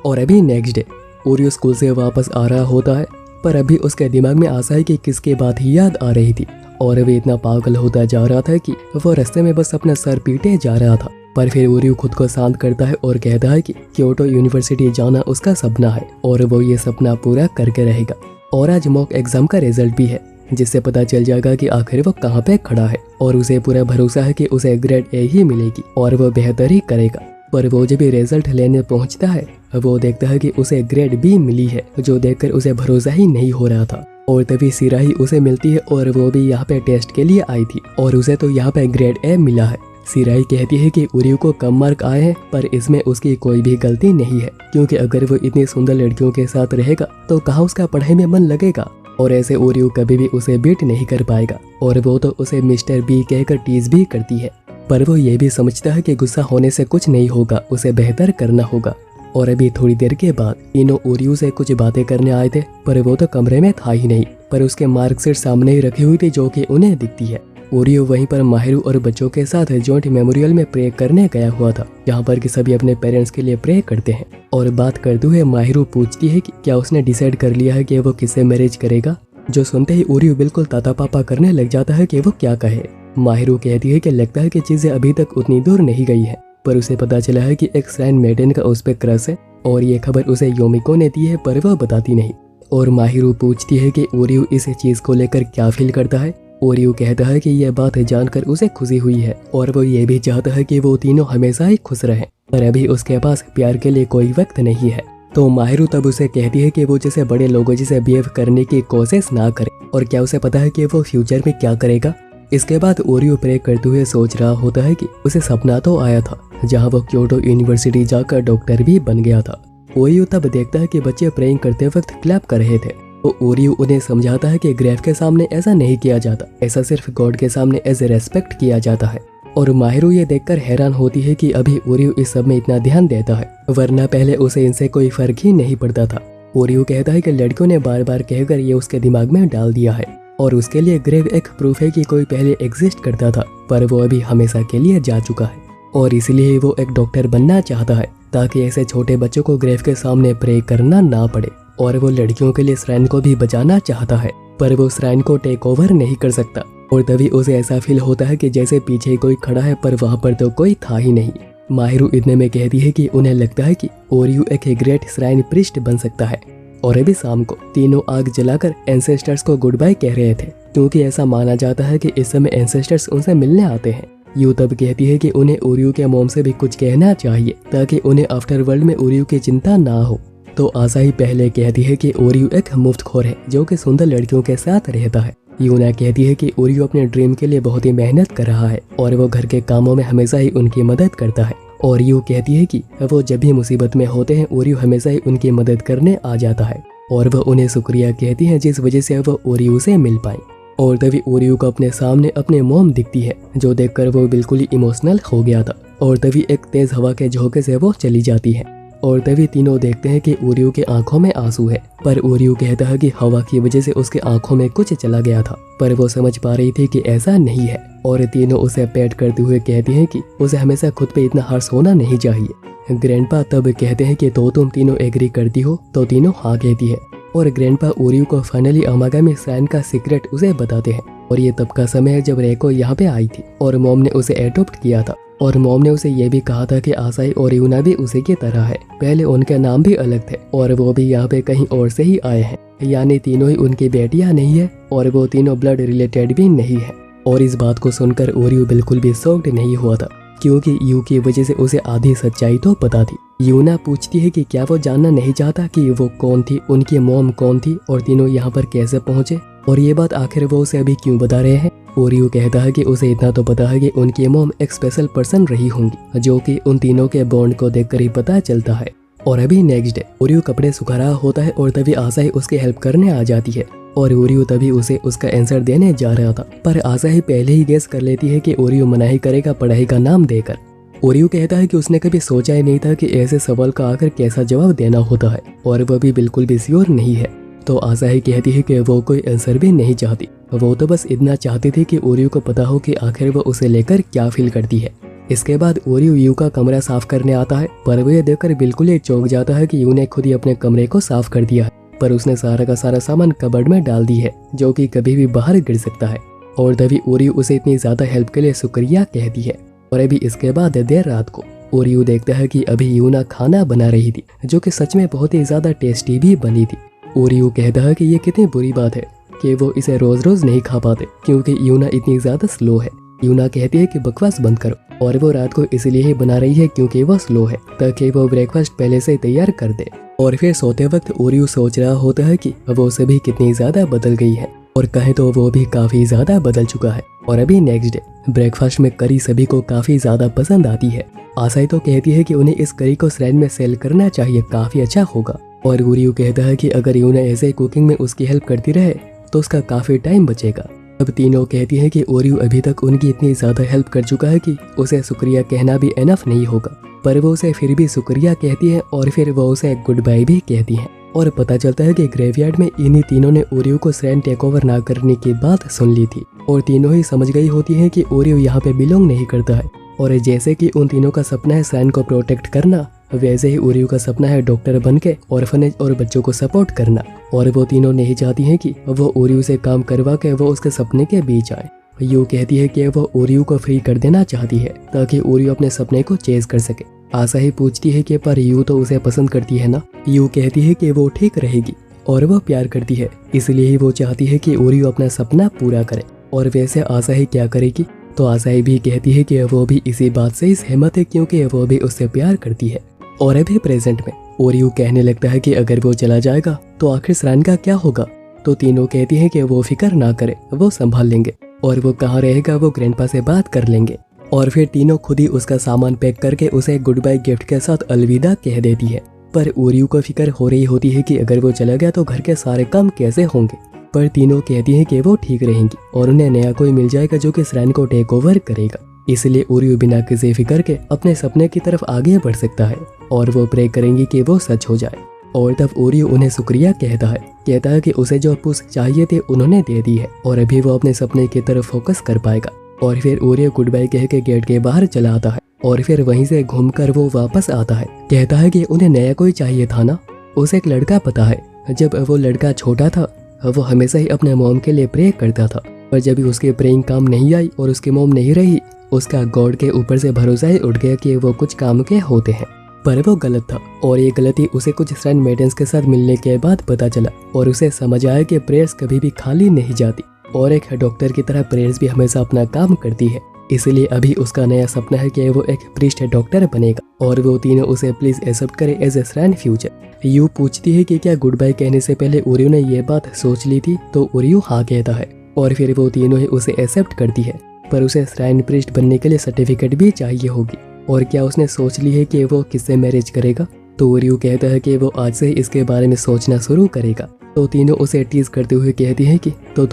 और अभी नेक्स्ट डे ओरियो स्कूल से वापस आ रहा होता है, पर अभी उसके दिमाग में आसाही की किसकी बात ही याद आ रही थी। और अभी इतना पागल होता जा रहा था कि वो रास्ते में बस अपना सर पीटे जा रहा था। पर फिर ओरियो खुद को शांत करता है और कहता है कि क्योटो यूनिवर्सिटी जाना उसका सपना है और वो ये सपना पूरा करके रहेगा। और आज मॉक एग्जाम का रिजल्ट भी है, जिससे पता चल जाएगा कि आखिर वो कहाँ पे खड़ा है। और उसे पूरा भरोसा है कि उसे ग्रेड ए ही मिलेगी और वो बेहतर ही करेगा। पर वो जब भी रिजल्ट लेने पहुंचता है, वो देखता है कि उसे ग्रेड बी मिली है, जो देखकर उसे भरोसा ही नहीं हो रहा था। और तभी सिराही उसे मिलती है और वो भी यहाँ पे टेस्ट के लिए आई थी और उसे तो यहाँ पे ग्रेड ए मिला है। सिराही कहती है कि ओरियो को कम मार्क आए हैं, पर इसमें उसकी कोई भी गलती नहीं है, क्योंकि अगर वो इतनी सुंदर लड़कियों के साथ रहेगा तो कहाँ उसका पढ़ाई में मन लगेगा। और ऐसे ओरियो कभी भी उसे बीट नहीं कर पाएगा और वो तो उसे मिस्टर बी कहकर टीज भी करती है। पर वो ये भी समझता है कि गुस्सा होने से कुछ नहीं होगा, उसे बेहतर करना होगा। और अभी थोड़ी देर के बाद इनो ओरियो से कुछ बातें करने आए थे, पर वो तो कमरे में था ही नहीं, पर उसके मार्कशीट सामने ही रखी हुई थी जो कि उन्हें दिखती है। ओरियो वहीं पर माहिरू और बच्चों के साथ जॉइंट मेमोरियल में प्रे करने गया हुआ था, जहाँ पर कि सभी अपने पेरेंट्स के लिए प्रे करते हैं। और बात करते हुए माहिरू पूछती है कि क्या उसने डिसाइड कर लिया है कि वो किससे मैरिज करेगा। जो सुनते ही ओरियो बिल्कुल ताता पापा करने लग जाता है कि वो क्या कहे। माहिरू कहती है कि लगता है कि चीजें अभी तक उतनी दूर नहीं गई है, पर उसे पता चला है कि एक श्राइन मेडन का उस पर क्रश है और ये खबर उसे योमिको ने दी है, पर वह बताती नहीं। और माहिरू पूछती है कि ओरियो इस चीज को लेकर क्या फील करता है। ओरियो कहता है कि यह बात जानकर उसे खुशी हुई है और वो ये भी चाहता है कि वो तीनों हमेशा ही खुश रहें, पर अभी उसके पास प्यार के लिए कोई वक्त नहीं है। तो माहिरू तब उसे कहती है कि वो जैसे बड़े लोगों जैसे बिहेव करने की कोशिश ना करे, और क्या उसे पता है कि वो फ्यूचर में क्या करेगा। इसके बाद ओरियो प्रे करते हुए सोच रहा होता है कि उसे सपना तो आया था जहाँ वो क्योटो यूनिवर्सिटी जाकर डॉक्टर भी बन गया था। ओरियो तब देखता है कि बच्चे प्रेइंग करते वक्त क्लैप कर रहे थे, तो ओरियो उन्हें समझाता है कि ग्रेव के सामने ऐसा नहीं किया जाता, ऐसा सिर्फ गॉड के सामने एज ए रेस्पेक्ट किया जाता है। और माहिरू ये देखकर हैरान होती है कि अभी ओरियो इस सब में इतना ध्यान देता है, वरना पहले उसे इनसे कोई फर्क ही नहीं पड़ता था। ओरियो कहता है कि लड़कियों ने बार बार कहकर ये उसके दिमाग में डाल दिया है और उसके लिए ग्रेव एक प्रूफ है कि कोई पहले एग्जिस्ट करता था, पर वो अभी हमेशा के लिए जा चुका है। और इसलिए वो एक डॉक्टर बनना चाहता है ताकि ऐसे छोटे बच्चों को ग्रेव के सामने प्रे करना ना पड़े। और वो लड़कियों के लिए श्राइन को भी बचाना चाहता है, पर वो श्राइन को टेक ओवर नहीं कर सकता। और तभी उसे ऐसा फील होता है कि जैसे पीछे कोई खड़ा है, पर वहाँ पर तो कोई था ही नहीं। माहिरू इतने में कहती है कि उन्हें लगता है कि ओरियो एक ग्रेट श्राइन प्रीस्ट बन सकता है। और अभी शाम को तीनों आग जलाकर एंसेस्टर्स को गुड बाय कह रहे थे, क्योंकि ऐसा माना जाता है कि इस समय एंसेस्टर्स उनसे मिलने आते हैं। यू तब कहती है कि उन्हें ओरियो के मॉम से भी कुछ कहना चाहिए ताकि उन्हें आफ्टर वर्ल्ड में ओरियो की चिंता ना हो। तो आसाही पहले कहती है कि ओरियो एक मुफ्तखोर है जो कि सुंदर लड़कियों के साथ रहता है। यूना कहती है कि ओरियो अपने ड्रीम के लिए बहुत ही मेहनत कर रहा है और वो घर के कामों में हमेशा ही उनकी मदद करता है। और यू कहती है कि वो जब भी मुसीबत में होते हैं ओरियो हमेशा ही उनकी मदद करने आ जाता है और वह उन्हें शुक्रिया कहती है जिस वजह से वो ओरियो से मिल पाए। और तभी ओरियो को अपने सामने अपने मॉम दिखती है, जो देखकर वो बिल्कुल ही इमोशनल हो गया था। और तभी एक तेज हवा के झोंके से वो चली जाती है। और तभी तीनों देखते हैं कि ओरियो के आंखों में आंसू है, पर ओरियो कहता है कि हवा की वजह से उसके आंखों में कुछ चला गया था, पर वो समझ पा रही थी कि ऐसा नहीं है। और तीनों उसे पैट करते हुए कहते हैं कि उसे हमेशा खुद पे इतना हर्ष होना नहीं चाहिए। ग्रैंडपा तब कहते हैं कि तो तुम तीनों एग्री करती हो? तो तीनों हाँ कहती है। और ग्रैंडपा ओरियो को फाइनली अमागामी श्राइन का सीक्रेट उसे बताते हैं। और ये तब का समय है जब रेको यहाँ पे आई थी और मॉम ने उसे एडॉप्ट किया था। और मॉम ने उसे ये भी कहा था कि आसाई और यूना भी उसी की तरह है। पहले उनके नाम भी अलग थे और वो भी यहाँ पे कहीं और से ही आए हैं, यानी तीनों ही उनकी बेटियां नहीं है और वो तीनों ब्लड रिलेटेड भी नहीं है। और इस बात को सुनकर ओरियो बिल्कुल भी शॉक्ड नहीं हुआ था, क्योंकि यू की वजह से उसे आधी सच्चाई तो पता थी। यूना पूछती है कि क्या वो जानना नहीं चाहता कि वो कौन थी, उनकी मॉम कौन थी और तीनों यहाँ पर कैसे पहुँचे, और ये बात आखिर वो उसे अभी क्यों बता रहे हैं। ओरियो कहता है कि उसे इतना तो पता है कि उनकी मॉम एक स्पेशल पर्सन रही होंगी, जो कि उन तीनों के बॉन्ड को देखकर ही पता चलता है। और अभी नेक्स्ट डे ओरियो कपड़े सुखा रहा होता है और तभी आसाही उसकी हेल्प करने आ जाती है। और ओरियो तभी उसे उसका आंसर देने जा रहा था, पर आसाही पहले ही गेस कर लेती है कि ओरियो मनाही करेगा पढ़ाई का नाम देकर। ओरियो कहता है कि उसने कभी सोचा ही नहीं था कि ऐसे सवाल का आकर कैसा जवाब देना होता है, और वह भी बिल्कुल भी श्योर नहीं है। तो आसाही कहती है कि वो कोई आंसर भी नहीं चाहती, वो तो बस इतना चाहती थी कि ओरियो को पता हो कि आखिर वो उसे लेकर क्या फील करती है। इसके बाद ओरियो यू का कमरा साफ करने आता है, पर वो ये देखकर बिल्कुल ही चौंक जाता है कि यू ने खुद ही अपने कमरे को साफ कर दिया है, पर उसने सारा का सारा सामान कबर्ड में डाल दी है, जो कि कभी भी बाहर गिर सकता है। और तभी ओरियो उसे इतनी ज्यादा हेल्प के लिए शुक्रिया कहती है। और अभी इसके बाद देर रात को ओरियो देखता है कि अभी यूना खाना बना रही थी, जो कि सच में बहुत ही ज्यादा टेस्टी भी बनी थी। ओरियो कहता है कि ये कितनी बुरी बात है कि वो इसे रोज रोज नहीं खा पाते, क्योंकि यूना इतनी ज्यादा स्लो है। यूना कहती है कि बकवास बंद करो, और वो रात को इसलिए ही बना रही है क्योंकि वो स्लो है, ताकि वो ब्रेकफास्ट पहले से तैयार कर दे। और फिर सोते वक्त ओरियो सोच रहा होता है कि वो सभी कितनी ज्यादा बदल गई है, और कहे तो वो भी काफी ज्यादा बदल चुका है। और अभी नेक्स्ट डे ब्रेकफास्ट में करी सभी को काफी ज्यादा पसंद आती है। आसाई तो कहती है कि उन्हें इस करी को श्राइन में सेल करना चाहिए, काफी अच्छा होगा। और ओरियो कहता है कि अगर यूना ऐसे कुकिंग में उसकी हेल्प करती रहे तो उसका काफी टाइम बचेगा। अब तीनों कहती है कि ओरियो अभी तक उनकी इतनी ज्यादा हेल्प कर चुका है कि उसे शुक्रिया कहना भी एनफ नहीं होगा, पर वो उसे फिर भी शुक्रिया कहती है और फिर वो उसे गुड बाय भी कहती है। और पता चलता है कि ग्रेवयार्ड में इन्हीं तीनों ने ओरियो को श्राइन टेक ओवर ना करने की बात सुन ली थी, और तीनों ही समझ गई होती है कि ओरियो यहाँ पे बिलोंग नहीं करता है। और जैसे कि उन तीनों का सपना है श्राइन को प्रोटेक्ट करना, वैसे ही ओरियो का सपना है डॉक्टर बनके ऑर्फनेज और बच्चों को सपोर्ट करना। और वो तीनों नहीं चाहती हैं कि वो ओरियो से काम करवा के वो उसके सपने के बीच आए। यू कहती है कि वो ओरियो को फ्री कर देना चाहती है ताकि ओरियो अपने सपने को चेज कर सके। आसाही पूछती है कि पर यू तो उसे पसंद करती है ना। यू कहती है कि वो ठीक रहेगी और वो प्यार करती है, इसलिए ही वो चाहती है कि ओरियो अपना सपना पूरा करे। और वैसे आसाही क्या करेगी? तो आसाही भी कहती है कि वो भी इसी बात से सहमत है, क्योंकि वो भी उससे प्यार करती है। और अभी प्रेजेंट में ओरियो कहने लगता है कि अगर वो चला जाएगा तो आखिर श्राइन का क्या होगा। तो तीनों कहती हैं कि वो फिक्र ना करे, वो संभाल लेंगे, और वो कहाँ रहेगा वो ग्रैंडपा से बात कर लेंगे। और फिर तीनों खुद ही उसका सामान पैक करके उसे गुड बाय गिफ्ट के साथ अलविदा कह देती है। पर ओरियो को फिक्र हो रही होती है कि अगर वो चला गया तो घर के सारे काम कैसे होंगे। पर तीनों कहती हैं कि वो ठीक रहेंगी और उन्हें नया कोई मिल जाएगा जो कि श्राइन को टेक ओवर करेगा। इसलिए ओरियो बिना किसी फिक्र के अपने सपने की तरफ आगे बढ़ सकता है, और वो प्रे करेंगी कि वो सच हो जाए। और तब ओरियो उन्हें शुक्रिया कहता है कि उसे जो पुश चाहिए थे उन्होंने दे दी है, और अभी वो अपने सपने की तरफ फोकस कर पाएगा। और फिर ओरियो गुड बाय कह के गेट के बाहर चला आता है, और फिर वहीं से घूमकर वो वापस आता है। कहता है कि उन्हें नया कोई चाहिए था ना। उसे एक लड़का पता है, जब वो लड़का छोटा था वो हमेशा ही अपने मॉम के लिए प्रे करता था, पर जब भी उसकी प्रेइंग काम नहीं आई और उसकी मोम नहीं रही, उसका गॉड के ऊपर से भरोसा ही उठ गया कि वो कुछ काम के होते हैं। पर वो गलत था और ये गलती उसे कुछ श्राइन मेडेंस के साथ मिलने के बाद पता चला और उसे समझ आया कि प्रेयर्स कभी भी खाली नहीं जाती और एक डॉक्टर की तरह प्रेयर्स भी हमेशा अपना काम करती है। इसलिए अभी उसका नया सपना है कि वो एक प्रीस्ट डॉक्टर बनेगा और वो तीनों उसे प्लीज एक्सेप्ट करे एज ए श्राइन फ्यूचर। यू पूछती है कि क्या गुड बाय कहने से पहले ओरियो ने ये बात सोच ली थी, तो ओरियो हाँ कहता है और फिर वो तीनों ही उसे एक्सेप्ट करती है। पर उसे श्राइन प्रीस्ट बनने के लिए सर्टिफिकेट भी चाहिए होगी और क्या उसने सोच ली है कि वो किससे मैरिज करेगा, तो ओरियो कहता है कि वो आज से ही इसके बारे में सोचना शुरू करेगा। तो तीनों उसे टीज करते हुए कहती हैं कि तो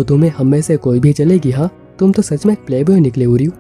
तुम्हें हम में से कोई भी चलेगी, हाँ तुम तो सच में प्लेबॉय निकले ओरियो।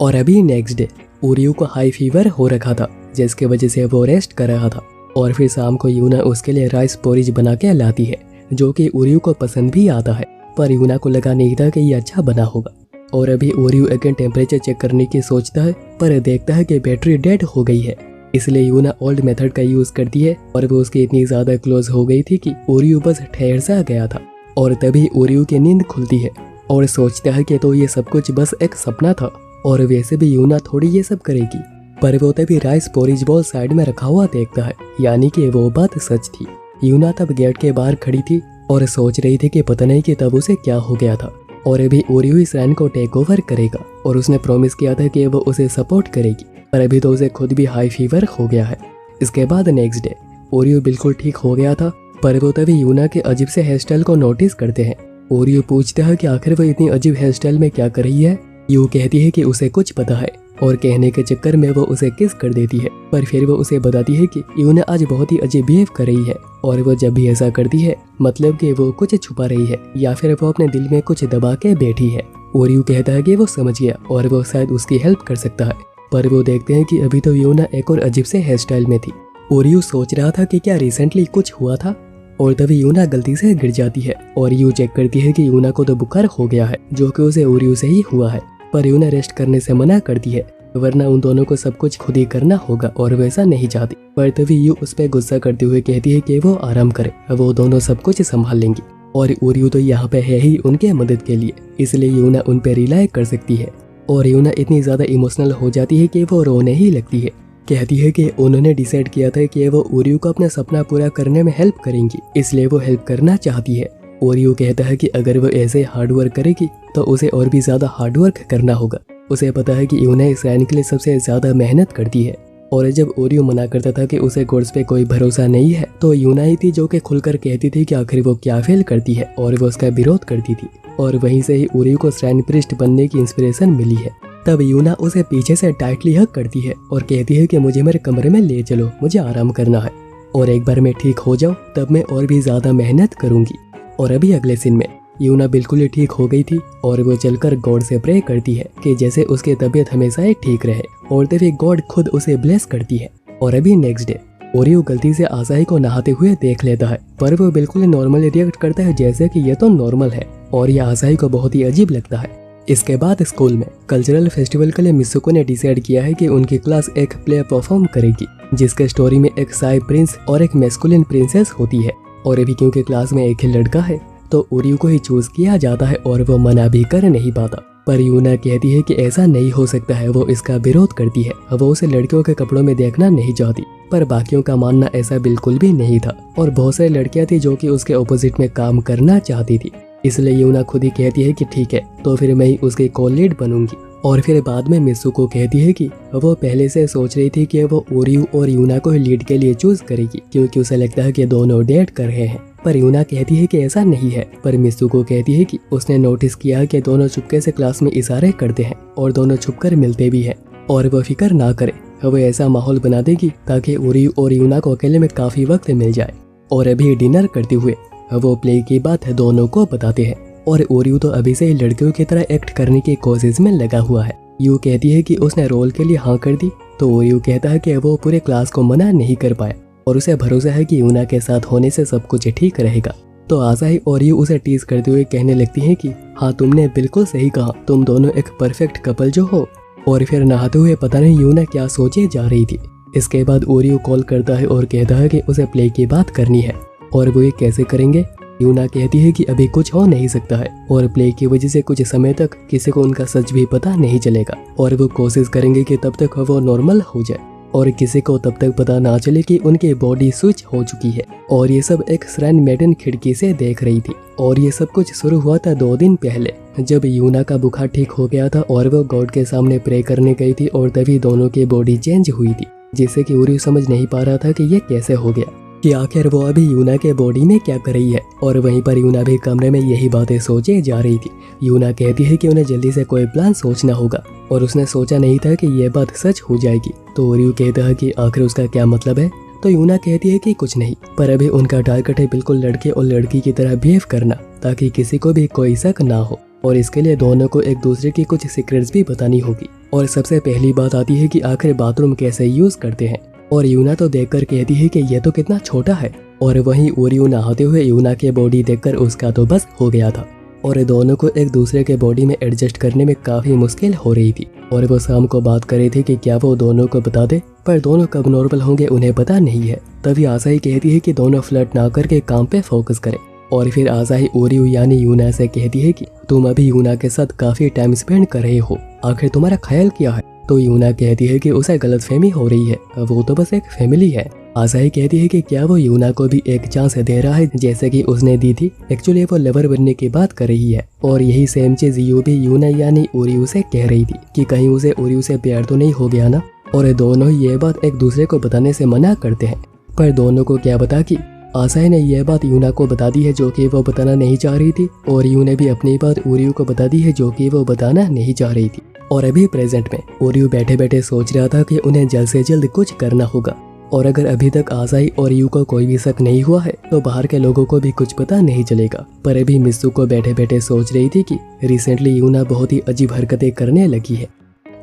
और अभी नेक्स्ट डे ओरियो को हाई फीवर हो रखा था जिसके वजह से वो रेस्ट कर रहा था और फिर शाम को यूना उसके लिए राइस पोरिज बना के लाती है जो कि ओरियो को पसंद भी आता है। पर यूना को लगा नहीं था कि ये अच्छा बना होगा और अभी ओरियो अगेन टेम्परेचर चेक करने की सोचता है पर देखता है कि बैटरी डेड हो गई है। इसलिए यूना ओल्ड मेथड का यूज करती है और वो उसकी इतनी ज्यादा क्लोज हो गई थी कि ओरियो बस ठहर सा गया था। और तभी ओरियो की नींद खुलती है और सोचता है कि तो ये सब कुछ बस एक सपना था और वैसे भी यूना थोड़ी ये सब करेगी। पर वो तभी राइस पोरिज बॉल साइड में रखा हुआ देखता है, यानी कि वो बात सच थी। यूना तब गेट के बाहर खड़ी थी और सोच रही थी कि पता नहीं कि तब उसे क्या हो गया था और अभी ओरियो इस रैन को टेक ओवर करेगा और उसने प्रॉमिस किया था कि वो उसे सपोर्ट करेगी। पर अभी तो उसे खुद भी हाई फीवर हो गया है। इसके बाद नेक्स्ट डे ओरियो बिल्कुल ठीक हो गया था पर वो तभी यूना के अजीब से हेयर स्टाइल को नोटिस करते हैं। ओरियो पूछता है कि आखिर वो इतनी अजीब हेयर स्टाइल में क्या कर रही है। यू कहती है कि उसे कुछ पता है और कहने के चक्कर में वो उसे किस कर देती है। पर फिर वो उसे बताती है कि यूना आज बहुत ही अजीब बिहेव कर रही है और वो जब भी ऐसा करती है मतलब कि वो कुछ छुपा रही है या फिर वो अपने दिल में कुछ दबा के बैठी है। ओरियो कहता है कि वो समझ गया और वो शायद उसकी हेल्प कर सकता है। पर वो देखते हैं कि अभी तो यूना एक और अजीब से हेयर स्टाइल में थी। ओरियो सोच रहा था कि क्या रिसेंटली कुछ हुआ था और तभी यूना गलती से गिर जाती है और यू चेक करती है कि यूना को तो बुखार हो गया है जो कि उसे ओरियो से ही हुआ है। पर यूना रेस्ट करने से मना करती है वरना उन दोनों को सब कुछ खुद ही करना होगा और वैसा नहीं चाहती। पर तभी यू उस पर गुस्सा करते हुए कहती है कि वो आराम करे, वो दोनों सब कुछ संभाल लेंगी और ओरियो तो यहाँ पे है ही उनके मदद के लिए, इसलिए यूना उन पे रिलाई कर सकती है। और यूना इतनी ज्यादा इमोशनल हो जाती है कि वो रोने ही लगती है। कहती है कि उन्होंने डिसाइड किया था कि वो ओरियो को अपना सपना पूरा करने में हेल्प करेंगी, इसलिए वो हेल्प करना चाहती है। ओरियो कहता है कि अगर वो ऐसे हार्ड वर्क करेगी तो उसे और भी ज्यादा हार्ड वर्क करना होगा। उसे पता है कि यूना इस रैन के लिए सबसे ज्यादा मेहनत करती है और जब ओरियो मना करता था कि उसे गॉड्स पे कोई भरोसा नहीं है तो यूना ही थी जो कि खुलकर कहती थी कि आखिर वो क्या फेल करती है और वो उसका विरोध करती थी। और वहीं से ही ओरियो को श्राइन प्रीस्ट बनने की इंस्पिरेशन मिली है। तब यूना उसे पीछे से टाइटली हग करती है और कहती है कि मुझे मेरे कमरे में ले चलो, मुझे आराम करना है और एक बार मैं ठीक हो जाऊं तब मैं और भी ज्यादा मेहनत करूंगी। और अभी अगले सीन में यूना बिल्कुल ही ठीक हो गई थी और वो चलकर गॉड से प्रे करती है कि जैसे उसकी तबीयत हमेशा ही ठीक रहे और तभी गॉड खुद उसे ब्लेस करती है। और अभी नेक्स्ट डे ओरियो गलती से आसाही को नहाते हुए देख लेता है पर वो बिल्कुल नॉर्मली रिएक्ट करता है जैसे कि ये तो नॉर्मल है और ये आसाही को बहुत ही अजीब लगता है। इसके बाद स्कूल में कल्चरल फेस्टिवल के लिए मिसुको ने डिसाइड किया है कि उनकी क्लास एक प्ले परफॉर्म करेगी जिसके स्टोरी में एक साई प्रिंस और एक मैस्कुलिन प्रिंसेस होती है। और अभी क्योंकि क्लास में एक ही लड़का है तो ओरियो को ही चूज किया जाता है और वो मना भी कर नहीं पाता। पर यूना कहती है कि ऐसा नहीं हो सकता है, वो इसका विरोध करती है, वो उसे लड़कियों के कपड़ों में देखना नहीं चाहती। पर बाकियों का मानना ऐसा बिल्कुल भी नहीं था और बहुत सारी लड़कियां थी जो कि उसके ऑपोजिट में काम करना चाहती थी। इसलिए यूना खुद ही कहती है कि ठीक है तो फिर मैं ही उसकी कॉल लीड बनूंगी। और फिर बाद में मिसुको कहती है कि वो पहले से सोच रही थी कि वो ओरियो और यूना को ही लीड के लिए चूज करेगी क्योंकि उसे लगता है कि दोनों डेट कर रहे हैं। पर यूना कहती है कि ऐसा नहीं है। पर मिसुको कहती है कि उसने नोटिस किया कि दोनों चुपके से क्लास में इशारे करते हैं और दोनों छुपकर मिलते भी हैं और वो फिक्र ना करे, वो ऐसा माहौल बना देगी ताकि ओरियो और यूना को अकेले में काफी वक्त मिल जाए। और अभी डिनर करते हुए वो प्ले की बात दोनों को बताते हैं और ओरियो तो अभी से ही लड़कियों की तरह एक्ट करने की कोशिश में लगा हुआ है। यू कहती है कि उसने रोल के लिए हाँ कर दी तो ओरियो कहता है कि वो पूरे क्लास को मना नहीं कर पाया और उसे भरोसा है कि यूना के साथ होने से सब कुछ ठीक रहेगा। तो आसाही ओरियो उसे टीज करते हुए कहने लगती है कि हाँ तुमने बिल्कुल सही कहा, तुम दोनों एक परफेक्ट कपल जो हो। और फिर नहाते हुए पता नहीं यूना क्या सोचे जा रही थी। इसके बाद ओरियो कॉल करता है और कहता है कि उसे प्ले की बात करनी है और वो ये कैसे करेंगे। यूना कहती है कि अभी कुछ हो नहीं सकता है और प्लेग की वजह से कुछ समय तक किसी को उनका सच भी पता नहीं चलेगा और वो कोशिश करेंगे कि तब तक वो नॉर्मल हो जाए और किसी को तब तक पता ना चले कि उनकी बॉडी स्विच हो चुकी है। और ये सब एक श्राइन मेडन खिड़की से देख रही थी और ये सब कुछ शुरू हुआ था 2 दिन पहले, जब यूना का बुखार ठीक हो गया था और वो गॉड के सामने प्रे करने गई थी और तभी दोनों की बॉडी चेंज हुई थी, जिससे कि ओरियो समझ नहीं पा रहा था कि ये कैसे हो गया, कि आखिर वो अभी यूना के बॉडी में क्या कर रही है। और वहीं पर यूना भी कमरे में यही बातें सोचे जा रही थी। यूना कहती है कि उन्हें जल्दी से कोई प्लान सोचना होगा और उसने सोचा नहीं था कि ये बात सच हो जाएगी। तो ओरियो कहता है कि आखिर उसका क्या मतलब है। तो यूना कहती है कि कुछ नहीं, पर अभी उनका टारगेट है बिल्कुल लड़के और लड़की की तरह बिहेव करना, ताकि किसी को भी कोई शक ना हो। और इसके लिए दोनों को एक दूसरे की कुछ सीक्रेट्स भी बतानी होगी। और सबसे पहली बात आती है कि आखिर बाथरूम कैसे यूज करते हैं। और यूना तो देखकर कहती है कि ये तो कितना छोटा है। और वहीं ओरियो नहाते हुए यूना के बॉडी देखकर उसका तो बस हो गया था और दोनों को एक दूसरे के बॉडी में एडजस्ट करने में काफी मुश्किल हो रही थी। और वो शाम को बात कर रही थी कि क्या वो दोनों को बता दे, पर दोनों कब नॉर्मल होंगे उन्हें पता नहीं है। तभी आसाही कहती है कि दोनों फ्लर्ट ना करके काम पे फोकस करें। और फिर आसाही ओरियो यानी यूना से कहती है कि तुम अभी यूना के साथ काफी टाइम स्पेंड कर रहे हो, आखिर तुम्हारा ख्याल क्या है। तो यूना कहती है कि उसे गलतफहमी हो रही है, वो तो बस एक फैमिली है। आसाही कहती है कि क्या वो यूना को भी एक चांस दे रहा है जैसे कि उसने दी थी। एक्चुअली वो लवर बनने की बात कर रही है और यही सेम चीज यू भी यूना यानी ओरियो से कह रही थी कि कहीं उसे ओरियो से प्यार तो नहीं हो गया ना। और दोनों ये बात एक दूसरे को बताने से मना करते हैं, पर दोनों को क्या पता कि आसाही ने यह बात यूना को बता दी है जो कि वो बताना नहीं चाह रही थी और यू ने भी अपनी बात ओरियो को बता दी है जो कि वो बताना नहीं चाह रही थी। और अभी प्रेजेंट में ओरियो बैठे बैठे सोच रहा था कि उन्हें जल्द से जल्द कुछ करना होगा। और अगर अभी तक आसाही और यू को कोई भी शक नहीं हुआ है तो बाहर के लोगों को भी कुछ पता नहीं चलेगा। पर अभी मित्सु को बैठे बैठे सोच रही थी कि रिसेंटली यूना बहुत ही अजीब हरकतें करने लगी है।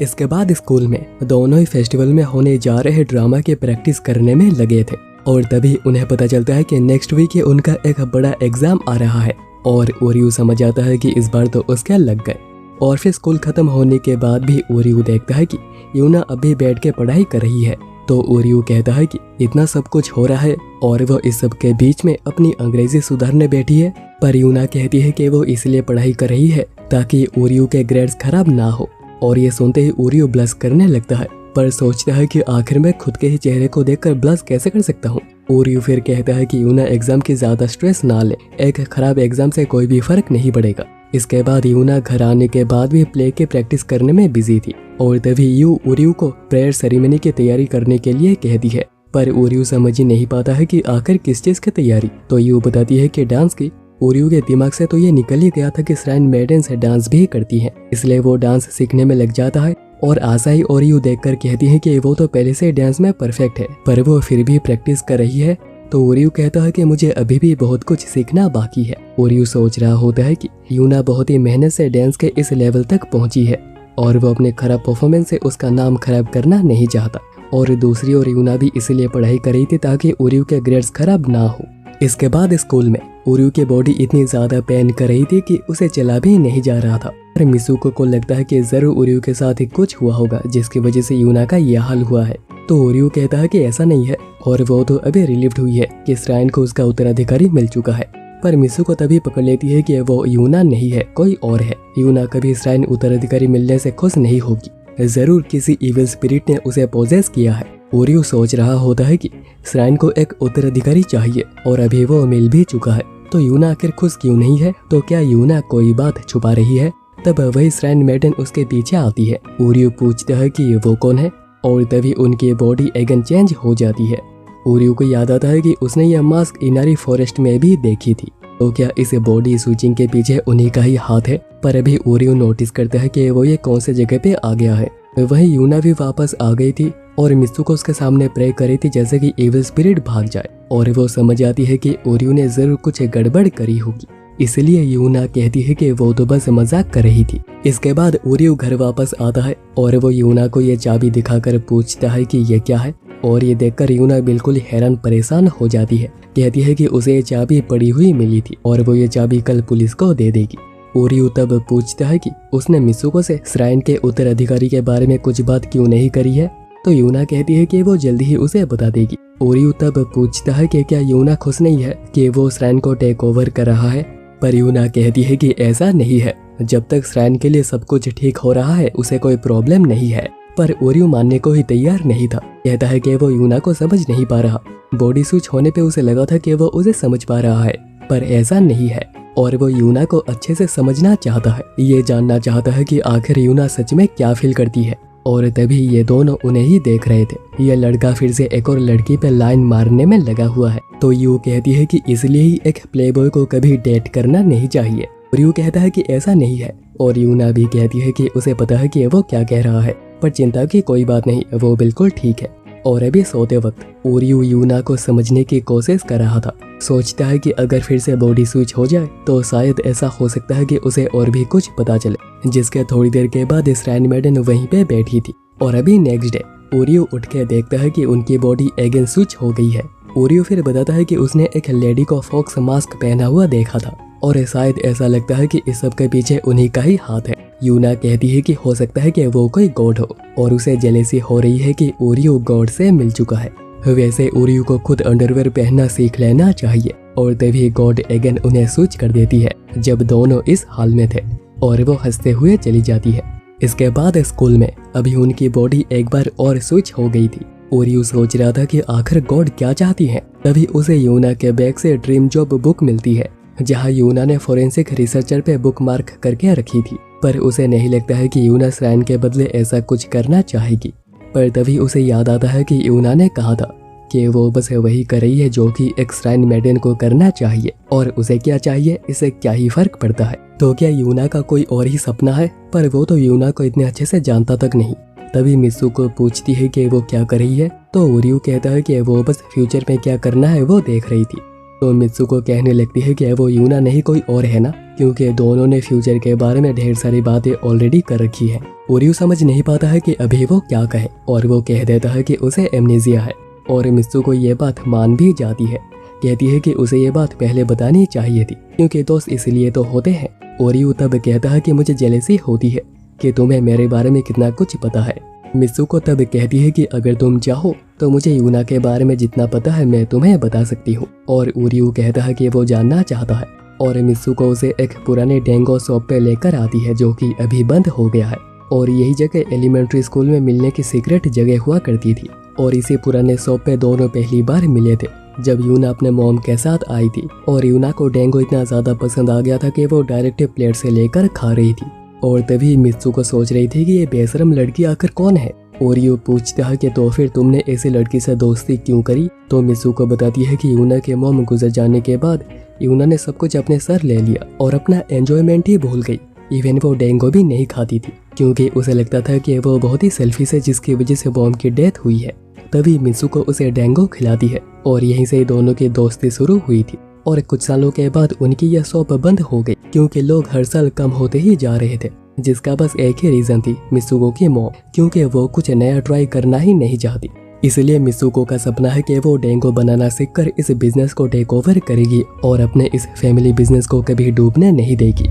इसके बाद स्कूल में दोनों ही फेस्टिवल में होने जा रहे ड्रामा की प्रैक्टिस करने में लगे थे और तभी उन्हें पता चलता है कि नेक्स्ट वीक ही उनका एक बड़ा एग्जाम आ रहा है। और ओरियो समझ आता है कि इस बार तो उसके लग गए। और फिर स्कूल खत्म होने के बाद भी ओरियो देखता है कि यूना अभी बैठ के पढ़ाई कर रही है। तो ओरियो कहता है कि इतना सब कुछ हो रहा है और वो इस सब के बीच में अपनी अंग्रेजी सुधारने बैठी है। पर यूना कहती है कि वो इसलिए पढ़ाई कर रही है ताकि ओरियो के ग्रेड्स खराब ना हो। और ये सुनते ही ओरियो ब्लश करने लगता है, पर सोचता है कि आखिर मैं खुद के ही चेहरे को देखकर ब्लश कैसे कर सकता हूँ। ओरियो फिर कहता है कि यूना एग्जाम की ज्यादा स्ट्रेस ना ले, एक खराब एग्जाम से कोई भी फर्क नहीं पड़ेगा। इसके बाद यूना घर आने के बाद भी प्ले की प्रैक्टिस करने में बिजी थी और तभी यू ओरियो को प्रेयर सेरेमनी की तैयारी करने के लिए कहती है। पर ओरियो समझ ही नहीं पाता है कि आखिर किस चीज की तैयारी। तो यू बताती है कि डांस की। ओरियो के दिमाग से तो ये निकल ही गया था कि श्राइन मेडन्स डांस भी करती हैं, इसलिए वो डांस सीखने में लग जाता है। और आसाही ओरियो देखकर कहती है कि वो तो पहले से डांस में परफेक्ट है, पर वो फिर भी प्रैक्टिस कर रही है। तो ओरियो कहता है कि मुझे अभी भी बहुत कुछ सीखना बाकी है। ओरियो सोच रहा होता है कि यूना बहुत ही मेहनत से डांस के इस लेवल तक पहुंची है और वो अपने खराब परफॉर्मेंस से उसका नाम खराब करना नहीं चाहता। और दूसरी ओर यूना भी इसलिए पढ़ाई कर रही थी ताकि ओरियो के ग्रेड्स खराब ना हो। इसके बाद स्कूल में ओरियो की बॉडी इतनी ज्यादा पेन कर रही थी कि उसे चला भी नहीं जा रहा था। पर मिसुको को लगता है कि जरूर ओरियो के साथ ही कुछ हुआ होगा जिसकी वजह से यूना का यह हाल हुआ है। तो ओरियो कहता है कि ऐसा नहीं है और वो तो अभी रिलीव्ड हुई है कि श्राइन को उसका उत्तराधिकारी मिल चुका है। पर मिसुको तभी पकड़ लेती है कि वो यूना नहीं है, कोई और है। यूना कभी श्राइन उत्तराधिकारी मिलने से खुश नहीं होगी, जरूर किसी इविल स्पिरिट ने उसे पोजेस किया है। ओरियो सोच रहा होता है कि श्राइन को एक उत्तराधिकारी चाहिए और अभी वो मिल भी चुका है। तो यूना आखिर खुश क्यों नहीं है? तो क्या यूना कोई बात छुपा रही है? तब वही श्राइन मेडन उसके पीछे आती है। ओरियो पूछता है कि वो कौन है और तभी उनकी बॉडी अगेन चेंज हो जाती है। ओरियो को याद आता है कि उसने यह मास्क इनारी फॉरेस्ट में भी देखी थी। तो क्या इस बॉडी स्विचिंग के पीछे उन्हीं का ही हाथ है? पर अभी ओरियो नोटिस करता है कि वो ये कौन से जगह पे आ गया है। वही यूना भी वापस आ गई थी और मित्सुको उसके सामने प्रे कर रही थी जैसे कि इविल स्पिरिट भाग जाए। और वो समझ आती है कि ओरियो ने जरूर कुछ गड़बड़ करी होगी, इसलिए यूना कहती है कि वो तो बस मजाक कर रही थी। इसके बाद ओरियो घर वापस आता है और वो यूना को ये चाबी दिखाकर पूछता है कि ये क्या है। और ये देखकर यूना बिल्कुल हैरान परेशान हो जाती है, कहती है कि उसे ये चाबी पड़ी हुई मिली थी और वो ये चाबी कल पुलिस को दे देगी। ओरियो तब पूछता है कि उसने मित्सुको से श्राइन के उत्तराधिकारी के बारे में कुछ बात क्यों नहीं करी है। तो यूना कहती है कि वो जल्दी ही उसे बता देगी। ओरियो तब पूछता है कि क्या यूना खुश नहीं है कि वो श्राइन को टेक ओवर कर रहा है, पर यूना कहती है कि ऐसा नहीं है, जब तक श्राइन के लिए सब कुछ ठीक हो रहा है उसे कोई प्रॉब्लम नहीं है। पर ओरियो मानने को ही तैयार नहीं था। कहता है कि वो यूना को समझ नहीं पा रहा। बॉडी स्विच होने पे उसे लगा था कि वो उसे समझ पा रहा है, पर ऐसा नहीं है और वो यूना को अच्छे से समझना चाहता है। ये जानना चाहता है कि आखिर यूना सच में क्या फील करती है। और तभी ये दोनों उन्हें ही देख रहे थे। ये लड़का फिर से एक और लड़की पे लाइन मारने में लगा हुआ है। तो यू कहती है कि इसलिए ही एक प्लेबॉय को कभी डेट करना नहीं चाहिए। और यू कहता है कि ऐसा नहीं है। और यूना भी कहती है कि उसे पता है कि वो क्या कह रहा है, पर चिंता की कोई बात नहीं, वो बिल्कुल ठीक है। और अभी सोते वक्त ओरियो यूना को समझने की कोशिश कर रहा था। सोचता है कि अगर फिर से बॉडी स्विच हो जाए तो शायद ऐसा हो सकता है कि उसे और भी कुछ पता चले। जिसके थोड़ी देर के बाद श्राइन मैडन वहीं पे बैठी थी। और अभी नेक्स्ट डे ओरियो उठ के देखता है कि उनकी बॉडी अगेन स्विच हो गई है। ओरियो फिर बताता है कि उसने एक लेडी को फॉक्स मास्क पहना हुआ देखा था और शायद ऐसा लगता है कि इस सब के पीछे उन्हीं का ही हाथ है। यूना कहती है कि हो सकता है कि वो कोई गॉड हो और उसे जेलेसी हो रही है कि ओरियो गॉड से मिल चुका है। वैसे ओरियो को खुद अंडरवेयर पहनना सीख लेना चाहिए। और तभी गॉड अगेन उन्हें स्विच कर देती है जब दोनों इस हाल में थे और वो हंसते हुए चली जाती है। इसके बाद स्कूल में अभी उनकी बॉडी एक बार और स्विच हो गई थी। ओरियो सोच रहा था कि आखिर गॉड क्या चाहती है। तभी उसे यूना के बैग से ड्रीम जॉब बुक मिलती है, जहाँ यूना ने फोरेंसिक रिसर्चर पे बुक मार्क करके रखी थी। पर उसे नहीं लगता है कि यूना श्राइन के बदले ऐसा कुछ करना चाहेगी। पर तभी उसे याद आता है कि यूना ने कहा था कि वो बस वही कर रही है जो कि एक श्राइन मैडन को करना चाहिए, और उसे क्या चाहिए इससे क्या ही फर्क पड़ता है। तो क्या यूना का कोई और ही सपना है? पर वो तो यूना को इतने अच्छे से जानता तक नहीं। तभी मित्सु को पूछती है कि वो क्या कर रही है, तो ओरियो कहता है कि वो बस फ्यूचर में क्या करना है वो देख रही थी। तो मित्सु को कहने लगती है कि वो यूना नहीं कोई और है ना, क्योंकि दोनों ने फ्यूचर के बारे में ढेर सारी बातें ऑलरेडी कर रखी है। ओरियो समझ नहीं पाता है कि अभी वो क्या कहे और वो कह देता है कि उसे एमनेसिया है। और मित्सु को ये बात मान भी जाती है। कहती है कि उसे ये बात पहले बतानी चाहिए थी, क्योंकि दोस्त इसलिए तो होते हैं। ओरियो तब कहता है कि मुझे जेलेसी होती है कि तुम्हें मेरे बारे में कितना कुछ पता है। मित्सु को तब कहती है कि अगर तुम चाहो तो मुझे यूना के बारे में जितना पता है मैं तुम्हें बता सकती हूँ। और ओरियो कहता है कि वो जानना चाहता है। और मित्सु को उसे एक पुराने डेंगो शॉप पे लेकर आती है जो कि अभी बंद हो गया है। और यही जगह एलिमेंट्री स्कूल में मिलने की सीक्रेट जगह हुआ करती थी। और इसी पुराने शॉप पे दोनों पहली बार मिले थे जब यूना अपने मॉम के साथ आई थी। और यूना को डेंगो इतना ज्यादा पसंद आ गया था कि वो डायरेक्ट प्लेट से लेकर खा रही थी। और तभी मित्सु को सोच रही थी कि ये बेशरम लड़की आखिर कौन है। ओरियो पूछता है कि तो फिर तुमने ऐसी लड़की से दोस्ती क्यों करी। तो मित्सु को बताती है कि यूना के मॉम गुजर जाने के बाद यूना ने सब कुछ अपने सर ले लिया और अपना एंजॉयमेंट ही भूल गई। इवन वो डेंगो भी नहीं खाती थी, क्योंकि उसे लगता था कि वो बहुत ही सेल्फिश है जिसकी वजह से मॉम की डेथ हुई है। तभी मित्सु को उसे डेंगो खिलाती है और यहीं से दोनों की दोस्ती शुरू हुई थी। और कुछ सालों के बाद उनकी यह शॉप बंद हो गई, क्योंकि लोग हर साल कम होते ही जा रहे थे, जिसका बस एक ही रीजन थी, मित्सुको की मॉम, क्योंकि वो कुछ नया ट्राई करना ही नहीं चाहती। इसलिए मित्सुको का सपना है कि वो डेंगो बनाना सीखकर इस बिजनेस को टेक ओवर करेगी और अपने इस फैमिली बिजनेस को कभी डूबने नहीं देगी।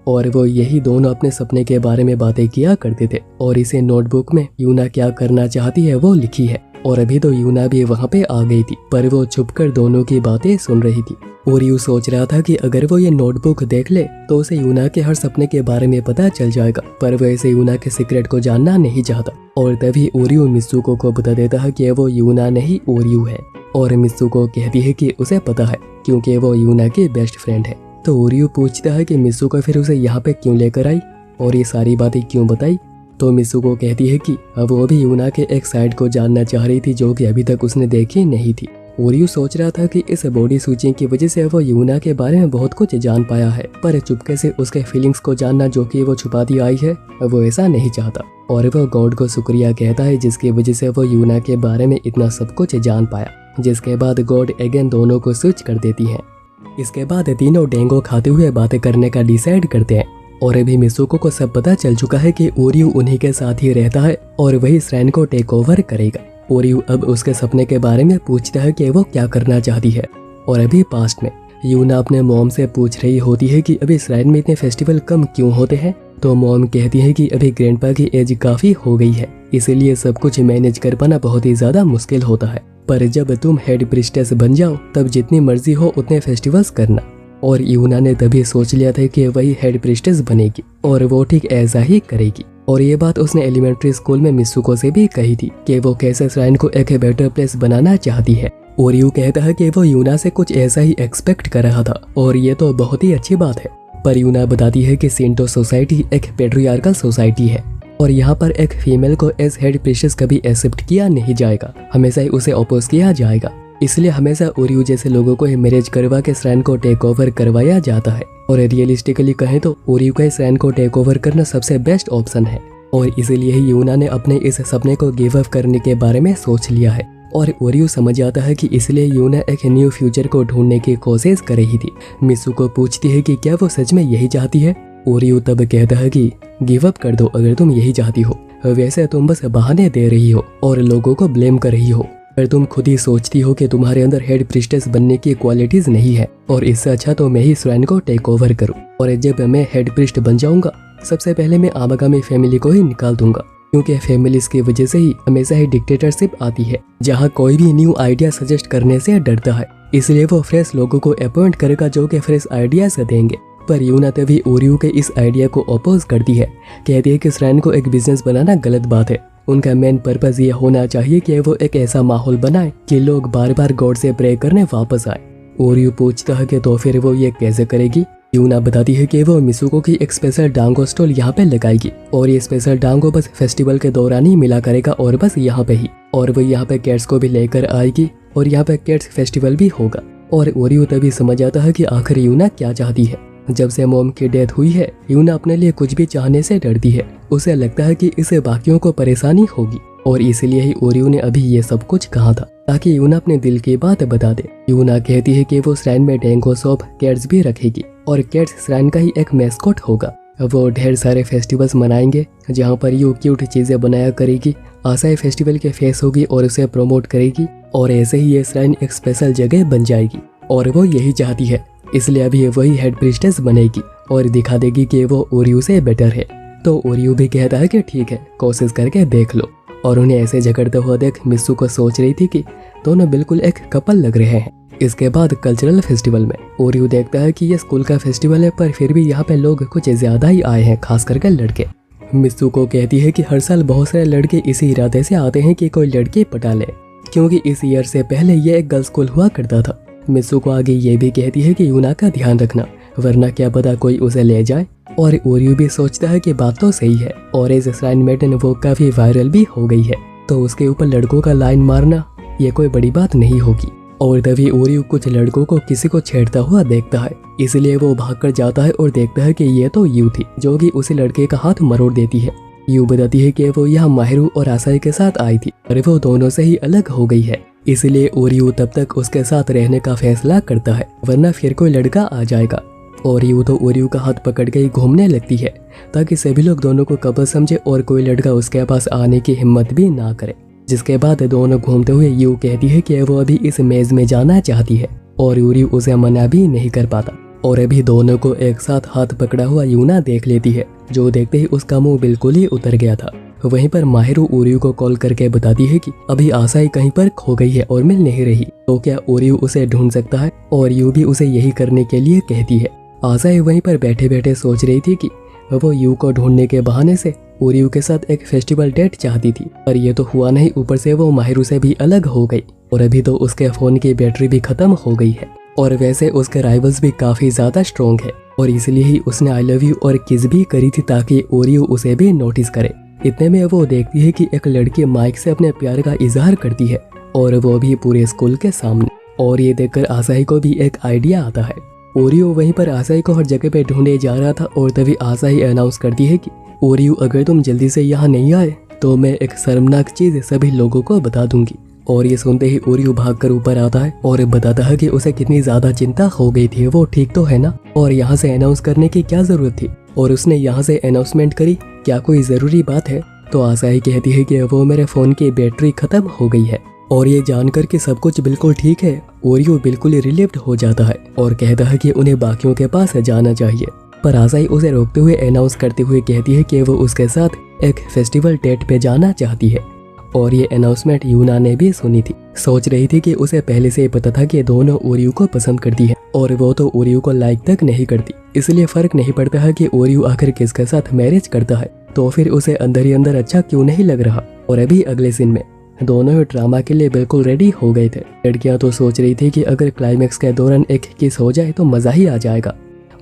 और वो यही दोनों अपने सपने के बारे में बातें किया करते थे। और इसे नोटबुक में यूना क्या करना चाहती है वो लिखी है। और अभी तो यूना भी वहाँ पे आ गई थी, पर वो छुपकर दोनों की बातें सुन रही थी। ओरियो सोच रहा था कि अगर वो ये नोटबुक देख ले तो उसे यूना के हर सपने के बारे में पता चल जाएगा, पर वो ऐसे यूना के सीक्रेट को जानना नहीं चाहता। और तभी ओरियो मित्सुको को बता देता है कि वो यूना नहीं ओरियो है। और मित्सुको कहती है कि उसे पता है, क्योंकि वो यूना की बेस्ट फ्रेंड है। तो ओरियो पूछता है कि मित्सुको फिर उसे यहाँ पे क्यों लेकर आई और ये सारी बातें क्यों बताई। तो मित्सुको कहती है कि वो भी यूना के एक साइड को जानना चाह रही थी जो कि अभी तक उसने देखी नहीं थी। ओरियो सोच रहा था कि इस बॉडी स्विचिंग की वजह से वो यूना के बारे में बहुत कुछ जान पाया है, पर चुपके से उसके फीलिंग्स को जानना जो कि वो छुपाती आई है, वो ऐसा नहीं चाहता। और वो गॉड को शुक्रिया कहता है जिसकी वजह से वो यूना के बारे में इतना सब कुछ जान पाया। जिसके बाद गॉड अगेन दोनों को स्विच कर देती है। इसके बाद तीनों डेंगो खाते हुए बातें करने का डिसाइड करते हैं। और अभी मित्सुको को सब पता चल चुका है कि ओरियो उन्हीं के साथ ही रहता है और वही श्राइन को टेक ओवर करेगा। ओरियो अब उसके सपने के बारे में पूछता है कि वो क्या करना चाहती है। और अभी पास्ट में यूना अपने मॉम से पूछ रही होती है कि अभी श्राइन में इतने फेस्टिवल कम क्यों होते हैं। तो मॉम कहती है कि अभी ग्रैंडपा की एज काफी हो गई है, इसीलिए सब कुछ मैनेज कर पाना बहुत ही ज्यादा मुश्किल होता है। पर जब तुम हेड प्रिस्टेस बन जाओ तब जितनी मर्जी हो उतने फेस्टिवल्स करना। और यूना ने तभी सोच लिया था कि वही हेड प्रिस्टेस बनेगी और वो ठीक ऐसा ही करेगी। और ये बात उसने एलिमेंट्री स्कूल में मित्सुको से भी कही थी कि वो कैसे श्राइन को एक बेटर प्लेस बनाना चाहती है। और यू कहता है कि वो यूना से कुछ ऐसा ही एक्सपेक्ट कर रहा था और ये तो बहुत ही अच्छी बात है। पर यूना बताती है कि शिंटो सोसाइटी एक पेट्रियार्कल सोसाइटी है और यहाँ पर एक फीमेल को एज हेड प्रिस्टेस कभी एक्सेप्ट किया नहीं जाएगा, हमेशा ही उसे अपोज किया जाएगा। इसलिए हमेशा ओरियो जैसे लोगों को ही मैरिज करवा के श्राइन को टेक ओवर करवाया जाता है। और रियलिस्टिकली कहें तो ओरियो का श्राइन को टेक ओवर करना सबसे बेस्ट ऑप्शन है। और इसीलिए ही यूना ने अपने इस सपने को गिव अप करने के बारे में सोच लिया है। और ओरियो समझ आता है कि इसलिए यूना एक न्यू फ्यूचर को ढूंढने की कोशिश कर रही थी। मित्सुको पूछती है कि क्या वो सच में यही चाहती है। ओरियो तब कहता है कि गिव अप कर दो अगर तुम यही चाहती हो, वैसे तुम बस बहाने दे रही हो और लोगों को ब्लेम कर रही हो। पर तुम खुद ही सोचती हो कि तुम्हारे अंदर हेड प्रिस्टेस बनने की क्वालिटीज नहीं है और इससे अच्छा तो मैं ही श्राइन को टेक ओवर करूं। और जब मैं हेड प्रिस्ट बन जाऊंगा सबसे पहले मैं आमागामी फैमिली को ही निकाल दूंगा, क्योंकि फैमिलीज की वजह से ही हमेशा ही डिक्टेटरशिप आती है जहाँ कोई भी न्यू आइडिया सजेस्ट करने से डरता है। इसलिए वो फ्रेश लोगों को अपॉइंट करेगा जो कि फ्रेश आइडियाज देंगे। पर यूना तभी ओरियो के इस आइडिया को अपोज करती है, कहती है कि श्राइन को एक बिजनेस बनाना गलत बात है। उनका मेन पर्पस ये होना चाहिए कि वो एक ऐसा माहौल बनाए कि लोग बार बार गॉड से प्रे करने वापस आए। ओरियो पूछता है कि तो फिर वो ये कैसे करेगी। यूना बताती है कि वो मित्सुको की एक स्पेशल डांगो स्टॉल यहाँ पे लगाएगी और ये स्पेशल डांगो बस फेस्टिवल के दौरान ही मिला करेगा और बस यहाँ पे ही। और वो यहाँ पे कैट्स को भी लेकर आएगी और यहाँ पे कैट्स फेस्टिवल भी होगा। और ओरियो तभी समझ आता है कि आखिर यूना क्या चाहती है। जब से मॉम की डेथ हुई है यूना अपने लिए कुछ भी चाहने से डरती है। उसे लगता है कि इससे बाकियों को परेशानी होगी और इसलिए ही ओरियो ने अभी ये सब कुछ कहा था ताकि यूना अपने दिल की बात बता दे। यूना कहती है कि वो श्राइन में डेंगो शॉप कैट्स भी रखेगी और कैट्स श्राइन का ही एक मैस्कॉट होगा। वो ढेर सारे फेस्टिवल्स मनाएंगे जहाँ पर यू क्यूट चीजें बनाया करेगी। आसाई फेस्टिवल के फेस होगी और उसे प्रमोट करेगी और ऐसे ही ये श्राइन एक स्पेशल जगह बन जाएगी। और वो यही चाहती है, इसलिए अभी वही हेड प्रिस्टेस बनेगी और दिखा देगी कि वो ओरियो से बेटर है। तो ओरियो भी कहता है कि ठीक है कोशिश करके देख लो। और उन्हें ऐसे झगड़ते हुए देख मित्सुको सोच रही थी कि दोनों बिल्कुल एक कपल लग रहे हैं। इसके बाद कल्चरल फेस्टिवल में ओरियो देखता है कि ये स्कूल का फेस्टिवल है पर फिर भी यहाँ पे लोग कुछ ज्यादा ही आए हैं, खास करके लड़के। मित्सुको कहती है कि हर साल बहुत सारे लड़के इसी इरादे से आते हैं कि कोई लड़की पटा ले, क्योंकि इस ईयर से पहले ये एक गर्ल्स स्कूल हुआ करता था। मित्सुको आगे ये भी कहती है कि यूना का ध्यान रखना वरना क्या पता कोई उसे ले जाए। और ओरियो भी सोचता है कि बात तो सही है और एज श्राइन मेडन वो काफी वायरल भी हो गई है तो उसके ऊपर लड़कों का लाइन मारना ये कोई बड़ी बात नहीं होगी। और तभी ओरियो कुछ लड़कों को किसी को छेड़ता हुआ देखता है, इसलिए वो भागकर जाता है और देखता है कि ये तो यू थी जो कि उसी लड़के का हाथ मरोड़ देती है। यू बताती है कि वो यहाँ माहिरू और आसाई के साथ आई थी और वो दोनों से ही अलग हो गई है, इसलिए ओरियो तब तक उसके साथ रहने का फैसला करता है वरना फिर कोई लड़का आ जाएगा। और यू तो ओरियो का हाथ पकड़ के ही घूमने लगती है ताकि सभी लोग दोनों को कपल समझे और कोई लड़का उसके पास आने की हिम्मत भी ना करे। जिसके बाद दोनों घूमते हुए यू कहती है कि वो अभी इस मेज में जाना चाहती है और ओरियो उसे मना भी नहीं कर पाता। और अभी दोनों को एक साथ हाथ पकड़ा हुआ यूना देख लेती है, जो देखते ही उसका मुंह बिल्कुल ही उतर गया था। वहीं पर माहिरू ओरियो को कॉल करके बताती है कि अभी आसाई कहीं पर खो गई है और मिल नहीं रही, तो क्या ओरियो उसे ढूंढ सकता है। और यू भी उसे यही करने के लिए कहती है। आसाई वहीं पर बैठे बैठे सोच रही थी कि वो यू को ढूंढने के बहाने से ओरियो के साथ एक फेस्टिवल डेट चाहती थी, पर ये तो हुआ नहीं, ऊपर से वो माहिरू से भी अलग हो गई और अभी तो उसके फोन की बैटरी भी खत्म हो गई है। और वैसे उसके राइवल्स भी काफी ज्यादा स्ट्रॉन्ग है और इसलिए ही उसने आई लव यू और किस भी करी थी ताकि ओरियो उसे भी नोटिस करे। इतने में वो देखती है कि एक लड़की माइक से अपने प्यार का इजहार करती है और वो भी पूरे स्कूल के सामने। और ये देखकर आसाई को भी एक आइडिया आता है। ओरियो वहीं पर आसाई को हर जगह पे ढूंढे जा रहा था और तभी आसाई अनाउंस करती है कि ओरियो अगर तुम जल्दी से यहाँ नहीं आए तो मैं एक शर्मनाक चीज सभी लोगों को बता दूंगी। और ये सुनते ही ओरियो भागकर ऊपर आता है और बताता है कि उसे कितनी ज्यादा चिंता हो गई थी, वो ठीक तो है ना, और यहाँ से अनाउंस करने की क्या जरूरत थी, और उसने यहाँ से अनाउंसमेंट करी, क्या कोई जरूरी बात है। तो आसाई कहती है कि वो मेरे फोन की बैटरी खत्म हो गई है। और ये जानकर कि सब कुछ बिल्कुल ठीक है ओरियो बिल्कुल ही रिलीव्ड हो जाता है और कहता है कि उन्हें बाकियों के पास जाना चाहिए। पर आसाही उसे रोकते हुए अनाउंस करते हुए कहती है कि वो उसके साथ एक फेस्टिवल डेट पे जाना चाहती है। और ये अनाउंसमेंट यूना ने भी सुनी थी। सोच रही थी कि उसे पहले से ही पता था कि दोनों ओरियो को पसंद करती है और वो तो ओरियो को लाइक तक नहीं करती, इसलिए फर्क नहीं पड़ता है कि ओरियो आखिर किसके साथ मैरिज करता है, तो फिर उसे अंदर ही अंदर अच्छा क्यों नहीं लग रहा। और अभी अगले सीन में दोनों ही ड्रामा के लिए बिल्कुल रेडी हो गए थे। लड़कियां तो सोच रही थी कि अगर क्लाइमेक्स के दौरान एक किस हो जाए तो मजा ही आ जाएगा।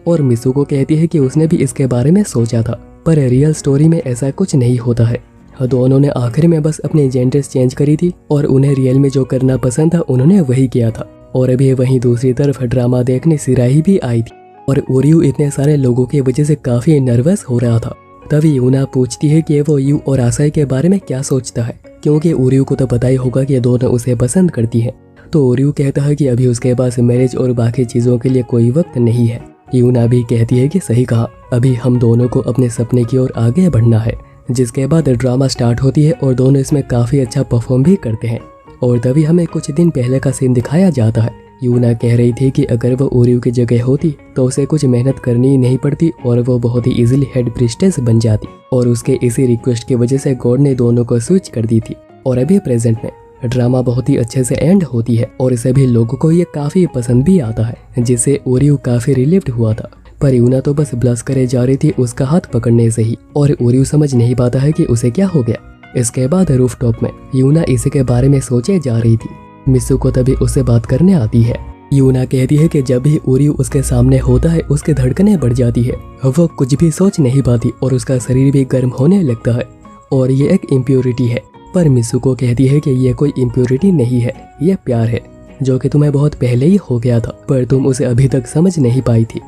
और मिसुको कहती है कि उसने भी इसके बारे में सोचा था, पर रियल स्टोरी में ऐसा कुछ नहीं होता है। दोनों ने आखिर में बस अपनी जेंडर्स चेंज करी थी और उन्हें रियल में जो करना पसंद था उन्होंने वही किया था। और अभी वहीं दूसरी तरफ ड्रामा देखने सिराही भी आई थी और ओरियो इतने सारे लोगों की वजह से काफी नर्वस हो रहा था। तभी यूना पूछती है कि वो यू और आसाई के बारे में क्या सोचता है, क्योंकि ओरियो को तो पता ही होगा कि दोनों उसे पसंद करती हैं। तो ओरियो कहता है कि अभी उसके पास मैरिज और बाकी चीजों के लिए कोई वक्त नहीं है। यूना भी कहती है कि सही कहा, अभी हम दोनों को अपने सपने की ओर आगे बढ़ना है। जिसके बाद ड्रामा स्टार्ट होती है और दोनों इसमें काफी अच्छा परफॉर्म भी करते हैं। और तभी हमें कुछ दिन पहले का सीन दिखाया जाता है। यूना कह रही थी कि अगर वो ओरियो की जगह होती तो उसे कुछ मेहनत करनी ही नहीं पड़ती और वो बहुत ही इजीली हेड प्रिस्टेस बन जाती, और उसके इसी रिक्वेस्ट की वजह से गॉड ने दोनों को स्विच कर दी थी। और अभी प्रेजेंट में ड्रामा बहुत ही अच्छे से एंड होती है और सभी लोगों को ये काफी पसंद भी आता है, जिससे ओरियो काफी रिलीव्ड हुआ था। पर यूना तो बस ब्लश करे जा रही थी उसका हाथ पकड़ने से ही, और ओरियो समझ नहीं पाता है कि उसे क्या हो गया। इसके बाद रूफटॉप में यूना इसी के बारे में सोचे जा रही थी। मिसुको तभी उससे बात करने आती है। यूना कहती है कि जब भी ओरियो उसके सामने होता है उसकी धड़कनें बढ़ जाती है, वो कुछ भी सोच नहीं पाती और उसका शरीर भी गर्म होने लगता है और ये एक इम्प्योरिटी है। पर मिसुको कहती है कि ये कोई इम्प्योरिटी नहीं है, ये प्यार है जो कि तुम्हें बहुत पहले ही हो गया था, पर तुम उसे अभी तक समझ नहीं पाई थी।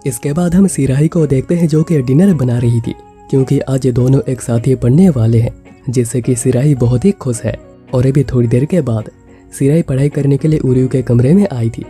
इसके बाद हम सिराही को देखते हैं जो कि डिनर बना रही थी, क्योंकि आज दोनों एक साथ ही पढ़ने वाले हैं, जिससे कि सिराही बहुत ही खुश है। और अभी थोड़ी देर के बाद सिराही पढ़ाई करने के लिए ओरियो के कमरे में आई थी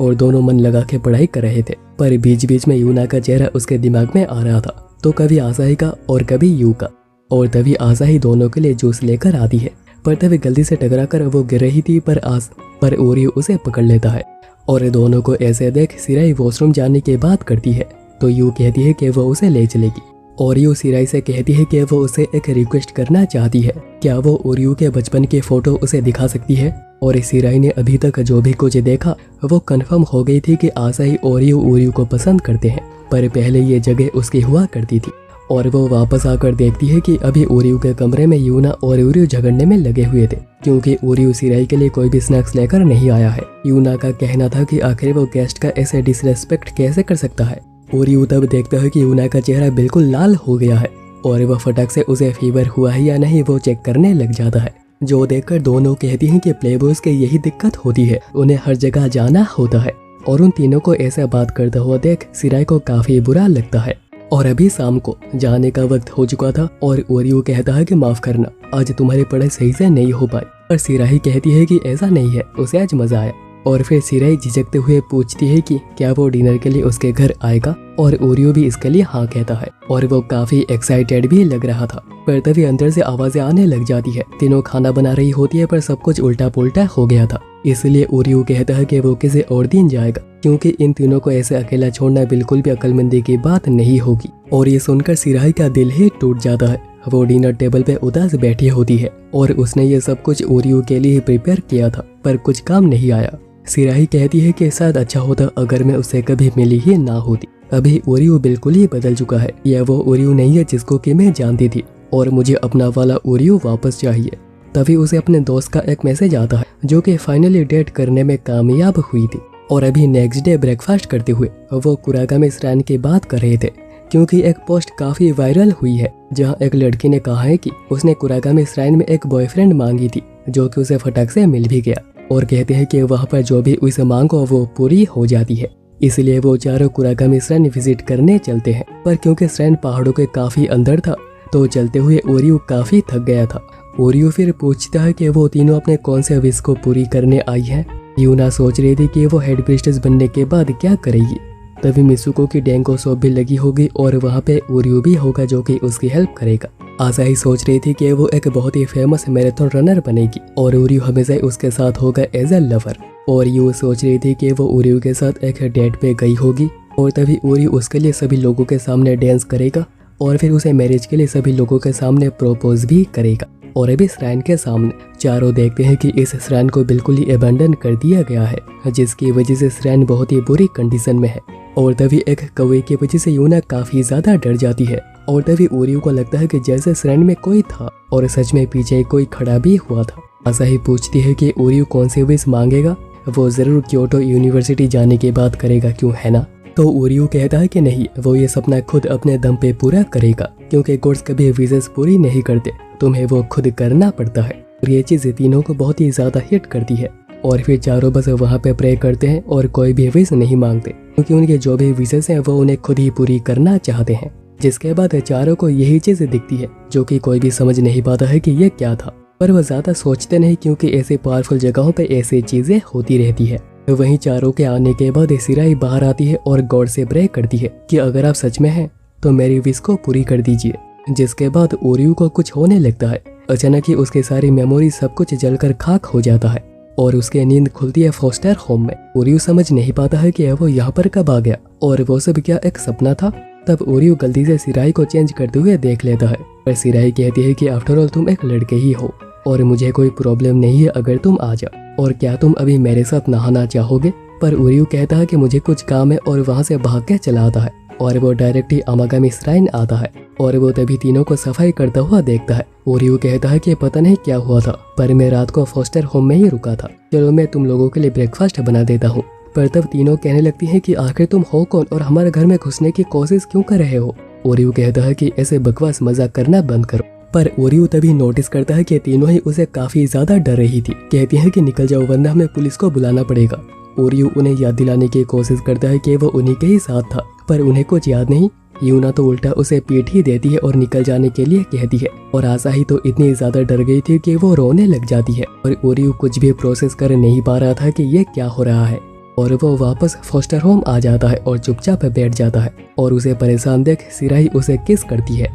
और दोनों मन लगा के पढ़ाई कर रहे थे। पर बीच बीच में यूना का चेहरा उसके दिमाग में आ रहा था, तो कभी आसाही का और कभी यू का। और तभी आसाही दोनों के लिए जूस लेकर आती है, पर तभी गलती से टकरा कर वो गिर रही थी, पर ओरियो उसे पकड़ लेता है। और दोनों को ऐसे देख सिराही वॉशरूम जाने की बात करती है, तो यू कहती है कि वो उसे ले चलेगी। और यू सिराही से कहती है कि वो उसे एक रिक्वेस्ट करना चाहती है, क्या वो ओरियो के बचपन की फोटो उसे दिखा सकती है। और सिराही ने अभी तक जो भी कुछ देखा वो कंफर्म हो गई थी कि आसाही ओरियो को पसंद करते हैं, पर पहले ये जगह उसकी हुआ करती थी। और वो वापस आकर देखती है कि अभी ओरियो के कमरे में यूना और ओरियो झगड़ने में लगे हुए थे, क्योंकि ओरियो सिराही के लिए कोई भी स्नैक्स लेकर नहीं आया है। यूना का कहना था कि आखिर वो गेस्ट का ऐसे डिसरेस्पेक्ट कैसे कर सकता है। ओरियो तब देखता है कि यूना का चेहरा बिल्कुल लाल हो गया है और वह फटक से उसे फीवर हुआ है या नहीं वो चेक करने लग जाता है, जो देखकर दोनों कहती हैं कि प्लेबॉयज की यही दिक्कत होती है, उन्हें हर जगह जाना होता है। और उन तीनों को ऐसा बात करता हुआ देख सिराही को काफी बुरा लगता है। और अभी शाम को जाने का वक्त हो चुका था और ओरियो कहता है कि माफ करना, आज तुम्हारी पढ़ाई सही से नहीं हो पाई। पर सिराही कहती है कि ऐसा नहीं है, उसे आज मजा आया। और फिर सिराही झिझकते हुए पूछती है कि क्या वो डिनर के लिए उसके घर आएगा, और ओरियो भी इसके लिए हाँ कहता है और वो काफी एक्साइटेड भी लग रहा था। पर तभी अंदर से आवाजें आने लग जाती है। तीनों खाना बना रही होती है पर सब कुछ उल्टा पुल्टा हो गया था, इसलिए ओरियो कहता है कि वो किसी और दिन जाएगा, क्योंकि इन तीनों को ऐसे अकेला छोड़ना बिल्कुल भी अक्लमंदी की बात नहीं होगी। और ये सुनकर सिराही का दिल ही टूट जाता है। वो डिनर टेबल पे उदास बैठी होती है और उसने ये सब कुछ ओरियो के लिए प्रिपेयर किया था, पर कुछ काम नहीं आया। सिराही कहती है कि शायद अच्छा होता अगर मैं उससे कभी मिली ही ना होती। अभी ओरियो बिल्कुल ही बदल चुका है, यह वो ओरियो नहीं है जिसको कि मैं जानती थी, और मुझे अपना वाला ओरियो वापस चाहिए। तभी उसे अपने दोस्त का एक मैसेज आता है जो कि फाइनली डेट करने में कामयाब हुई थी। और अभी नेक्स्ट डे ब्रेकफास्ट करते हुए वो कुरागामी श्राइन की बात कर रहे थे, क्योंकि एक पोस्ट काफी वायरल हुई है जहां एक लड़की ने कहा है कि उसने कुरागामी श्राइन में एक बॉयफ्रेंड मांगी थी जो कि उसे फटक से मिल भी गया, और कहते हैं कि वहां पर जो भी उसे मांगो वो पूरी हो जाती है। इसलिए वो चारों कुरागामी श्राइन विजिट करने चलते हैं। पर क्योंकि श्राइन पहाड़ों के काफी अंदर था तो चलते हुए ओरियो काफी थक गया था। ओरियो फिर पूछता है कि वो तीनों अपने कौन से विश को पूरी करने आई है। यूना सोच रही थी कि वो हेड प्रिस्टेस बनने के बाद क्या करेगी। तभी मिसुको की डेंगो शॉप भी लगी होगी और वहाँ पे ओरियो भी होगा जो कि उसकी हेल्प करेगा। आसाही सोच रही थी कि वो एक बहुत ही फेमस मैराथन रनर बनेगी और ओरियो हमेशा उसके साथ होगा एज ए लवर। और यू सोच रही थी कि वो ओरियो के साथ एक डेट पे गई होगी और तभी ओरियो उसके लिए सभी लोगों के सामने डांस करेगा और फिर उसे मैरिज के लिए सभी लोगों के सामने प्रपोज भी करेगा। और अभी श्राइन के सामने चारों देखते हैं कि इस श्राइन को बिल्कुल ही अबैंडन कर दिया गया है, जिसकी वजह से श्राइन बहुत ही बुरी कंडीशन में है। और तभी एक कौवे की वजह से यूना काफी ज्यादा डर जाती है और तभी ओरियो को लगता है कि जैसे श्राइन में कोई था और सच में पीछे कोई खड़ा भी हुआ था। आसाही पूछती है कि ओरियो कौन सी विश मांगेगा, वो जरूर क्योटो यूनिवर्सिटी जाने की बात करेगा क्यों, है ना। तो ओरियो कहता है कि नहीं, वो ये सपना खुद अपने दम पे पूरा करेगा, क्योंकि गॉड्स कभी विशेस पूरी नहीं करते, तुम्हें वो खुद करना पड़ता है। और ये चीज तीनों को बहुत ही ज्यादा हिट करती है और फिर चारों बस वहाँ पे प्रे करते हैं और कोई भी विश नहीं मांगते, क्योंकि उनके जो भी विशेस हैं वो उन्हें खुद ही पूरी करना चाहते हैं। जिसके बाद चारों को यही चीज दिखती है जो कि कोई भी समझ नहीं पाता है कि ये क्या था, पर वह ज्यादा सोचते नहीं क्योंकि ऐसे पावरफुल जगहों पे ऐसी चीजें होती रहती है। वहीं चारों के आने के बाद सिराई बाहर आती है और गॉड से प्रे करती है कि अगर आप सच में हैं तो मेरी विश को पूरी कर दीजिए। जिसके बाद ओरियो को कुछ होने लगता है। अचानक ही उसकी सारी मेमोरी सब कुछ जलकर खाक हो जाता है और उसकी नींद खुलती है फॉस्टर होम में। ओरियो समझ नहीं पाता है कि वो यहाँ पर कब आ गया और वो सब क्या एक सपना था। तब ओरियो गलती से सिराई को चेंज करते हुए देख लेता है, पर सिराई कहती है कि आफ्टर ऑल तुम एक लड़के ही हो और मुझे कोई प्रॉब्लम नहीं है अगर तुम आ जाओ, और क्या तुम अभी मेरे साथ नहाना चाहोगे। पर ओरियो कहता है कि मुझे कुछ काम है और वहाँ से भाग के चला आता है और वो डायरेक्ट ही अमागामी श्राइन आता है और वो तभी तीनों को सफाई करता हुआ देखता है। ओरियो कहता है कि पता नहीं क्या हुआ था, पर मैं रात को फॉस्टर होम में ही रुका था, चलो मैं तुम लोगों के लिए ब्रेकफास्ट बना देता हूँ। पर तब तीनों कहने लगती है कि आखिर तुम हो कौन और हमारे घर में घुसने की कोशिश क्यों कर रहे हो। ओरियो कहता है कि ऐसे बकवास मजाक करना बंद करो। पर ओरियो तभी नोटिस करता है कि तीनों ही उसे काफी ज्यादा डर रही थी। कहती है कि निकल जाओ वरना हमें पुलिस को बुलाना पड़ेगा। ओरियो उन्हें याद दिलाने की कोशिश करता है कि वो उन्हीं के ही साथ था, पर उन्हें कुछ याद नहीं। यूना तो उल्टा उसे पीठ ही देती है और निकल जाने के लिए कहती है। और आसाही तो इतनी ज्यादा डर गई थी कि वो रोने लग जाती है और ओरियो कुछ भी प्रोसेस कर नहीं पा रहा था कि ये क्या हो रहा है। और वो वापस फॉस्टर होम आ जाता है और चुपचाप बैठ जाता है और उसे परेशान देख सिराई उसे किस करती है।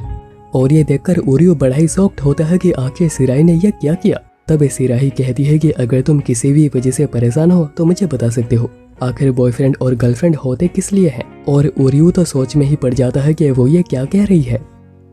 और ये देखकर ओरियो बड़ा ही शॉक्ड होता है कि आखिर सिराई ने यह क्या किया। तब सिराही कहती है कि अगर तुम किसी भी वजह से परेशान हो तो मुझे बता सकते हो, आखिर बॉयफ्रेंड और गर्लफ्रेंड होते किस लिए हैं। और ओरियो तो सोच में ही पड़ जाता है कि वो ये क्या कह रही है।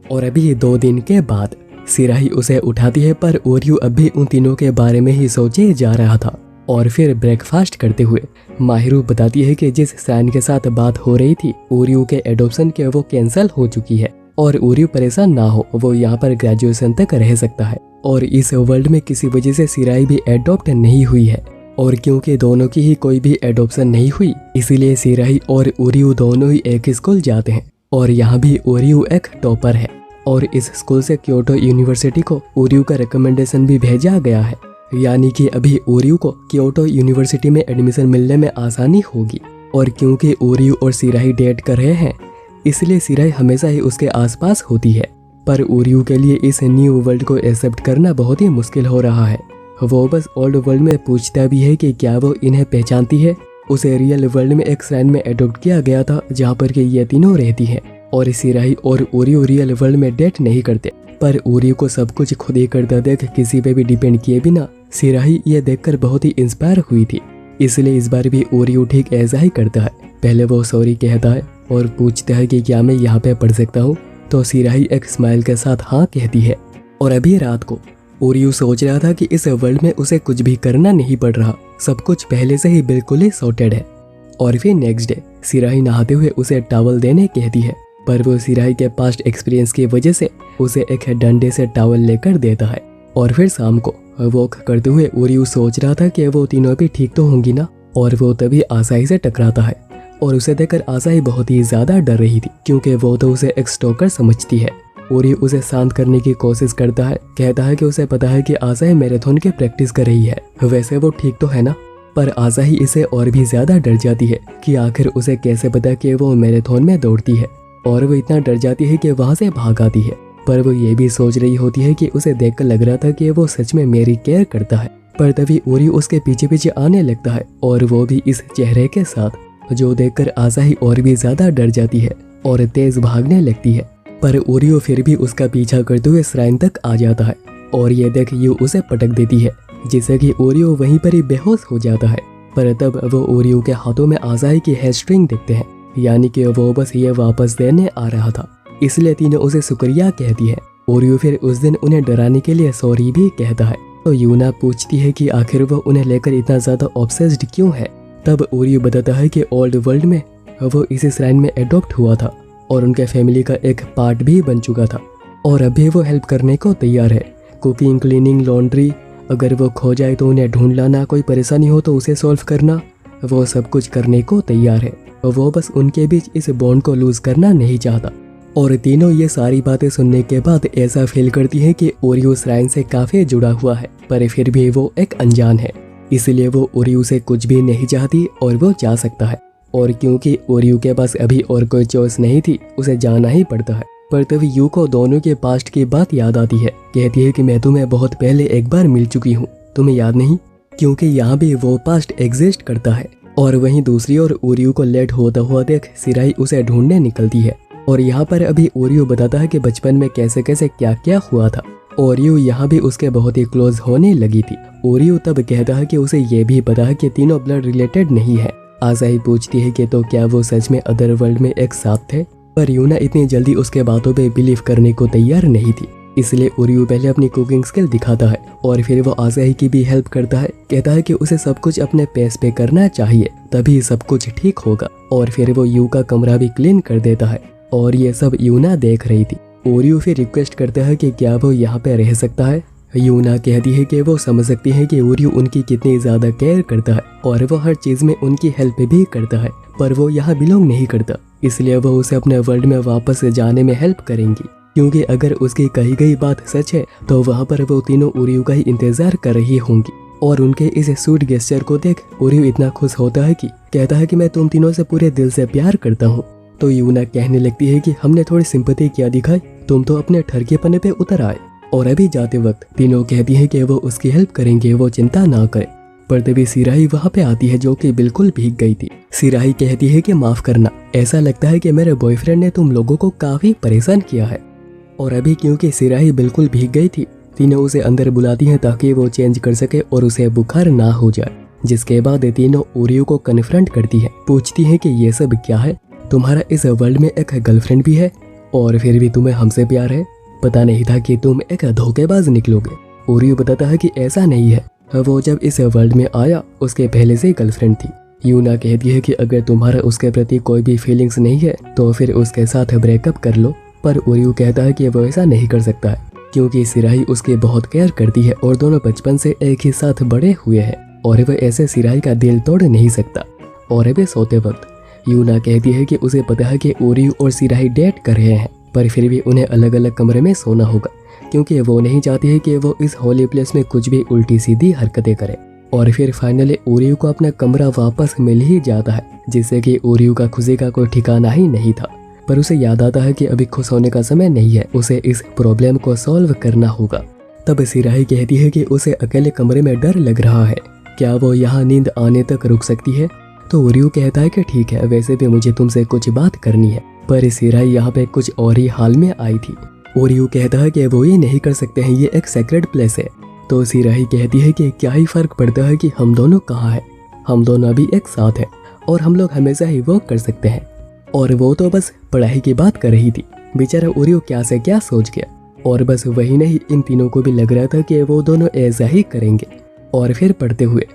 और अभी 2 दिन के बाद सिराही उसे उठाती है, पर ओरियो अभी उन तीनों के बारे में ही सोचे जा रहा था। और फिर ब्रेकफास्ट करते हुए माहिरू बताती है कि जिस श्राइन के साथ बात हो रही थी ओरियो के एडॉप्शन के, वो कैंसिल हो चुकी है और ओरियो परेशान ना हो, वो यहाँ पर ग्रेजुएशन तक रह सकता है। और इस वर्ल्ड में किसी वजह से सिराई भी एडॉप्ट नहीं हुई है, और क्योंकि दोनों की ही कोई भी एडॉप्शन नहीं हुई इसीलिए सिराई और ओरियो दोनों ही एक स्कूल जाते हैं। और यहाँ भी ओरियो एक टॉपर है और इस स्कूल से क्योटो यूनिवर्सिटी को ओरियो का रिकमेंडेशन भी भेजा गया है, यानी कि अभी ओरियो को क्योटो यूनिवर्सिटी में एडमिशन मिलने में आसानी होगी। और क्योंकि ओरियो और सिराई डेट कर रहे हैं इसलिए सिराई हमेशा ही उसके आसपास होती है। पर ओरियो के लिए इस न्यू वर्ल्ड को एक्सेप्ट करना बहुत ही मुश्किल हो रहा है। वो बस ओल्ड वर्ल्ड में पूछता भी है कि क्या वो इन्हें पहचानती है। उसे रियल वर्ल्ड में एक श्राइन में अडॉप्ट किया गया था जहाँ पर कि ये तीनों रहती हैं। और सिराई और ओरियो रियल वर्ल्ड में डेट नहीं करते, पर ओरियो को सब कुछ खुद ही करता देख किसी पे भी डिपेंड किए बिना सिराई ये देखकर बहुत ही इंस्पायर हुई थी, इसलिए इस बार भी ओरियो ठीक ऐसा ही करता है। पहले वो सॉरी कहता है और पूछता है कि क्या मैं यहाँ पे पढ़ सकता हूँ, तो सिराही एक स्माइल के साथ हाँ कहती है। और अभी रात को ओरियो सोच रहा था कि इस वर्ल्ड में उसे कुछ भी करना नहीं पड़ रहा, सब कुछ पहले से ही बिल्कुल ही सॉर्टेड है। और फिर नेक्स्ट डे सिराही नहाते हुए उसे टॉवल देने कहती है, पर वो सिराही के पास्ट एक्सपीरियंस की वजह से उसे एक डंडे से टॉवल लेकर देता है। और फिर शाम को वॉक करते हुए ओरियो सोच रहा था कि वो तीनों भी ठीक तो होंगी ना, और वो तभी आसाही से टकराता है और उसे देखकर आसाही बहुत ही ज्यादा डर रही थी क्योंकि वो तो उसे एक स्टॉकर समझती है। ओरियो उसे शांत करने की कोशिश करता है, कहता है कि उसे पता है कि आसाही मैराथन की प्रैक्टिस कर रही है, वैसे वो ठीक तो है ना। पर आसाही इसे और भी ज्यादा डर जाती है कि आखिर उसे कैसे पता कि वो मैराथन में दौड़ती है, और वो इतना डर जाती है कि वहां से भाग आती है। पर वो ये भी सोच रही होती है कि उसे देखकर लग रहा था कि वो सच में मेरी केयर करता है। पर तभी ओरियो उसके पीछे पीछे आने लगता है और वो भी इस चेहरे के साथ, जो देखकर आसाही और भी ज्यादा डर जाती है और तेज भागने लगती है। पर ओरियो फिर भी उसका पीछा करते हुए श्राइन तक आ जाता है और ये देख यू उसे पटक देती है, जिससे कि ओरियो वहीं पर ही बेहोश हो जाता है। पर तब वो ओरियो के हाथों में आसाही की हेयर स्ट्रिंग देखते हैं यानी कि वो बस ये वापस देने आ रहा था, इसलिए तीनों उसे शुक्रिया कहती है। ओरियो फिर उस दिन उन्हें डराने के लिए सॉरी भी कहता है। तो यूना पूछती है कि आखिर वो उन्हें लेकर इतना ज्यादा ऑब्सेस्ड क्यों है। तब ओरियो बताता है कि ओल्ड वर्ल्ड में वो इसी श्राइन में एडॉप्ट हुआ था और उनके फैमिली का एक पार्ट भी बन चुका था और अभी वो हेल्प करने को तैयार है। कुकिंग, क्लीनिंग, लॉन्ड्री, अगर वो खो जाए तो उन्हें ढूंढ लाना, कोई परेशानी हो तो उसे सॉल्व करना, वो सब कुछ करने को तैयार है। वो बस उनके बीच इस बॉन्ड को लूज करना नहीं चाहता। और तीनों ये सारी बातें सुनने के बाद ऐसा फील करती है कि ओरियो श्राइन से काफी जुड़ा हुआ है, पर फिर भी वो एक अनजान है, इसलिए वो ओरियो से कुछ भी नहीं चाहती और वो जा सकता है। और क्योंकि ओरियो के पास अभी और कोई चॉइस नहीं थी, उसे जाना ही पड़ता है। पर तभी यू को दोनों के पास्ट की बात याद आती है। कहती है कि मैं तुम्हें बहुत पहले एक बार मिल चुकी हूँ, तुम्हें याद नहीं? क्योंकि यहाँ भी वो पास्ट एग्जिस्ट करता है। और वहीं दूसरी ओर ओरियो को लेट होता हुआ देख सिराई उसे ढूंढने निकलती है। और यहाँ पर अभी ओरियो बताता है कि बचपन में कैसे कैसे क्या क्या हुआ था। ओरियो यहाँ भी उसके बहुत ही क्लोज होने लगी थी। ओरियो तब कहता है कि उसे ये भी पता है कि तीनों ब्लड रिलेटेड नहीं है। आसाही पूछती है कि तो क्या वो सच में अदर वर्ल्ड में एक साथ थे? पर यूना इतनी जल्दी उसके बातों पे बिलीव करने को तैयार नहीं थी, इसलिए ओरियो पहले अपनी कुकिंग स्किल दिखाता है और फिर वो आसाही की भी हेल्प करता है। कहता है कि उसे सब कुछ अपने पेस पे करना चाहिए, तभी सब कुछ ठीक होगा। और फिर वो यू का कमरा भी क्लीन कर देता है और ये सब यूना देख रही थी। ओरियो फिर रिक्वेस्ट करता है कि क्या वो यहाँ पे रह सकता है। यूना कहती है कि वो समझ सकती है कि ओरियो उनकी कितनी ज्यादा केयर करता है और वो हर चीज में उनकी हेल्प भी करता है, पर वो यहाँ बिलोंग नहीं करता, इसलिए वो उसे अपने वर्ल्ड में वापस जाने में हेल्प करेंगी। क्योंकि अगर उसकी कही गई बात सच है तो वहाँ पर वो तीनों ओरियो का ही इंतजार कर रही होंगी। और उनके इस सूट गेस्चर को देख ओरियो इतना खुश होता है कि कहता है कि मैं तुम तीनों से पूरे दिल से प्यार करता हूँ। तो यूना कहने लगती है कि हमने थोड़ी सिंपैथी क्या दिखाई, तुम तो अपने ठरकेपने पे उतर आए। और अभी जाते वक्त तीनों कहती है कि वो उसकी हेल्प करेंगे, वो चिंता ना करे। पर तभी सिराही वहाँ पे आती है जो कि बिल्कुल भीग गई थी। सिराही कहती है कि माफ करना, ऐसा लगता है कि मेरे बॉयफ्रेंड ने तुम लोगों को काफी परेशान किया है। और अभी क्योंकि सिराही बिल्कुल भीग गई थी, तीनों उसे अंदर बुलाती हैं ताकि वो चेंज कर सके और उसे बुखार ना हो जाए। जिसके बाद तीनों ओरियो को कन्फ्रंट करती है, पूछती है कि ये सब क्या है, तुम्हारा इस वर्ल्ड में एक गर्लफ्रेंड भी है और फिर भी तुम्हें हमसे प्यार है, पता नहीं था कि तुम एक धोखेबाज निकलोगे। ओरियो बताता है कि ऐसा नहीं है, वो जब इस वर्ल्ड में आया उसके पहले से गर्लफ्रेंड थी। यूना कहती है कि अगर तुम्हारा उसके प्रति कोई भी फीलिंग्स नहीं है तो फिर उसके साथ ब्रेकअप कर लो। पर ओरियो कहता है कि वो ऐसा नहीं कर सकता है क्योंकि सिराही उसकी बहुत केयर करती है और दोनों बचपन से एक ही साथ बड़े हुए हैं और वह ऐसे सिराही का दिल तोड़ नहीं सकता। और अभी सोते वक्त यूना कहती है कि उसे पता है कि ओरियो और सिराही डेट कर रहे हैं, पर फिर भी उन्हें अलग अलग कमरे में सोना होगा क्योंकि वो नहीं चाहती है कि वो इस होली प्लेस में कुछ भी उल्टी सीधी हरकतें करे। और फिर फाइनली ओरियो को अपना कमरा वापस मिल ही जाता है, जिससे कि ओरियो का खुशी का कोई ठिकाना ही नहीं था। पर उसे याद आता है कि अभी खुश होने का समय नहीं है, उसे इस प्रॉब्लम को सॉल्व करना होगा। तब सिराही कहती है कि उसे अकेले कमरे में डर लग रहा है, क्या वो यहाँ नींद आने तक रुक सकती है। तो ओरियो कहता है कि ठीक है, वैसे भी मुझे तुमसे कुछ बात करनी है। पर सिराही यहाँ पे कुछ और ही हाल में आई थी। ओरियो कहता है कि वो ये नहीं कर सकते हैं, ये एक सेक्रेड प्लेस है। तो सिराही कहती है कि क्या ही फर्क पड़ता है कि हम दोनों कहाँ हैं, हम दोनों अभी एक साथ हैं और हम लोग हमेशा ही वर्क कर सकते हैं। और वो तो बस पढ़ाई की बात कर रही थी। बेचारा ओरियो क्या से क्या सोच गया। और बस वही नहीं, इन तीनों को भी लग रहा था कि वो दोनों ऐसा ही करेंगे। और फिर पढ़ते हुए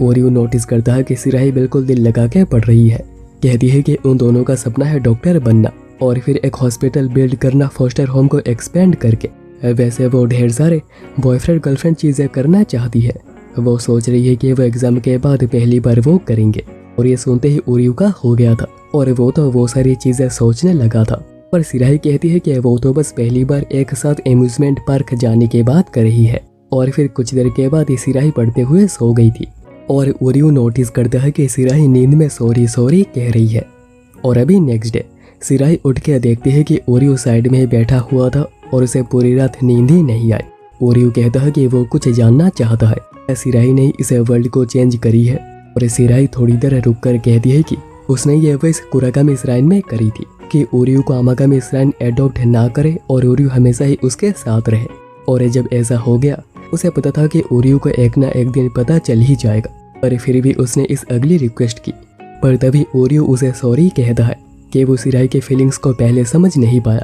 ओरियो नोटिस करता है कि सिराही बिल्कुल दिल लगा के पढ़ रही है। कहती है कि उन दोनों का सपना है डॉक्टर बनना और फिर एक हॉस्पिटल बिल्ड करना फोस्टर होम को एक्सपेंड करके। वैसे वो ढेर सारे बॉयफ्रेंड गर्लफ्रेंड चीजें करना चाहती है। वो सोच रही है कि वो एग्जाम के बाद पहली बार वो करेंगे। और ये सुनते ही ओरियो का हो गया था और वो तो वो सारी चीजें सोचने लगा था। पर सिराही कहती है कि वो तो बस पहली बार एक साथ एम्यूजमेंट पार्क जाने की बात कर रही है। और फिर कुछ देर के बाद ही सिराही पढ़ते हुए सो गई थी। और ओरियो नोटिस करता है कि सिराही नींद में सॉरी सॉरी कह रही है। और अभी नेक्स्ट डे सिराही उठ के देखती है कि ओरियो साइड में ही बैठा हुआ था और उसे पूरी रात नींद ही नहीं आई। ओरियो कहता है कि वो कुछ जानना चाहता है, सिराही ने इस वर्ल्ड को चेंज करी है। और सिराही थोड़ी देर रुक कर कहती है कि उसने ये वैस कुराकामी श्राइन में करी थी कि ओरियो को अमागामी श्राइन एडॉप्ट ना करे और ओरियो हमेशा ही उसके साथ रहे। और जब ऐसा हो गया, उसे पता था कि ओरियो को एक ना एक दिन पता चल ही जाएगा, पर फिर भी उसने इस अगली रिक्वेस्ट की। पर तभी ओरियो उसे सॉरी कहता है कि वो सिराही के फीलिंग्स को पहले समझ नहीं पाया।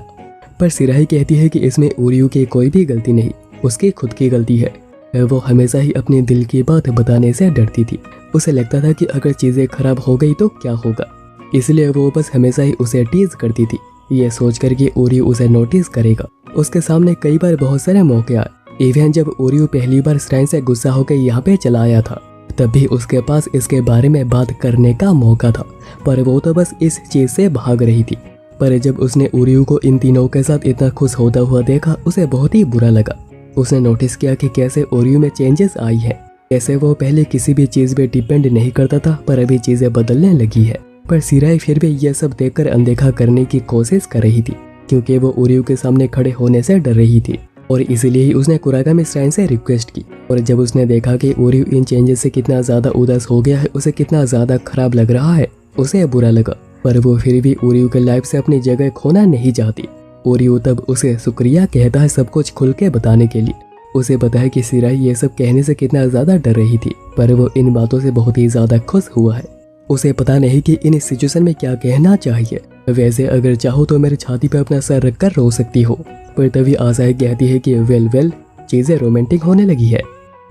पर सिराही कहती है कि इसमें ओरियो की कोई भी गलती नहीं, उसकी खुद की गलती है। वो हमेशा ही अपने दिल की बात बताने से डरती थी। उसे लगता था कि अगर चीज़ें खराब हो गई तो क्या होगा, इसलिए वो बस हमेशा ही उसे टीज करती थी, ये सोचकर कि ओरियो उसे नोटिस करेगा। उसके सामने कई बार बहुत सारे मौके आए। इवन जब ओरियो पहली बार श्राइन से गुस्सा होकर यहाँ पे चला आया था, तब भी उसके पास इसके बारे में बात करने का मौका था, पर वो तो बस इस चीज से भाग रही थी। पर जब उसने ओरियो को इन तीनों के साथ इतना खुश होता हुआ देखा, उसे बहुत ही बुरा लगा। उसने नोटिस किया कि कैसे ओरियो में चेंजेस आई है, कैसे वो पहले किसी भी चीज पे डिपेंड नहीं करता था पर अभी चीजें बदलने लगी है। पर सिराही फिर भी यह सब देखकर अनदेखा करने की कोशिश कर रही थी, क्योंकि वो ओरियो के सामने खड़े होने से डर रही थी और इसीलिए ही उसने कुरागामी श्राइन से रिक्वेस्ट की। और जब उसने देखा कि ओरियो इन चेंजेस से कितना ज्यादा उदास हो गया है, उसे कितना ज्यादा खराब लग रहा है, उसे बुरा लगा। पर वो फिर भी ओरियो के लाइफ से अपनी जगह खोना नहीं चाहती। ओरियो तब उसे शुक्रिया कहता है सब कुछ खुल के बताने के लिए। उसे पता है कि सिराही ये सब कहने से कितना ज्यादा डर रही थी, पर वो इन बातों से बहुत ही ज्यादा खुश हुआ है। उसे पता नहीं कि इन सिचुएशन में क्या कहना चाहिए। वैसे अगर चाहो तो मेरे छाती पे अपना सर रखकर रो सकती हो। पर तभी आसाई कहती है कि वेल चीजें रोमांटिक होने लगी है।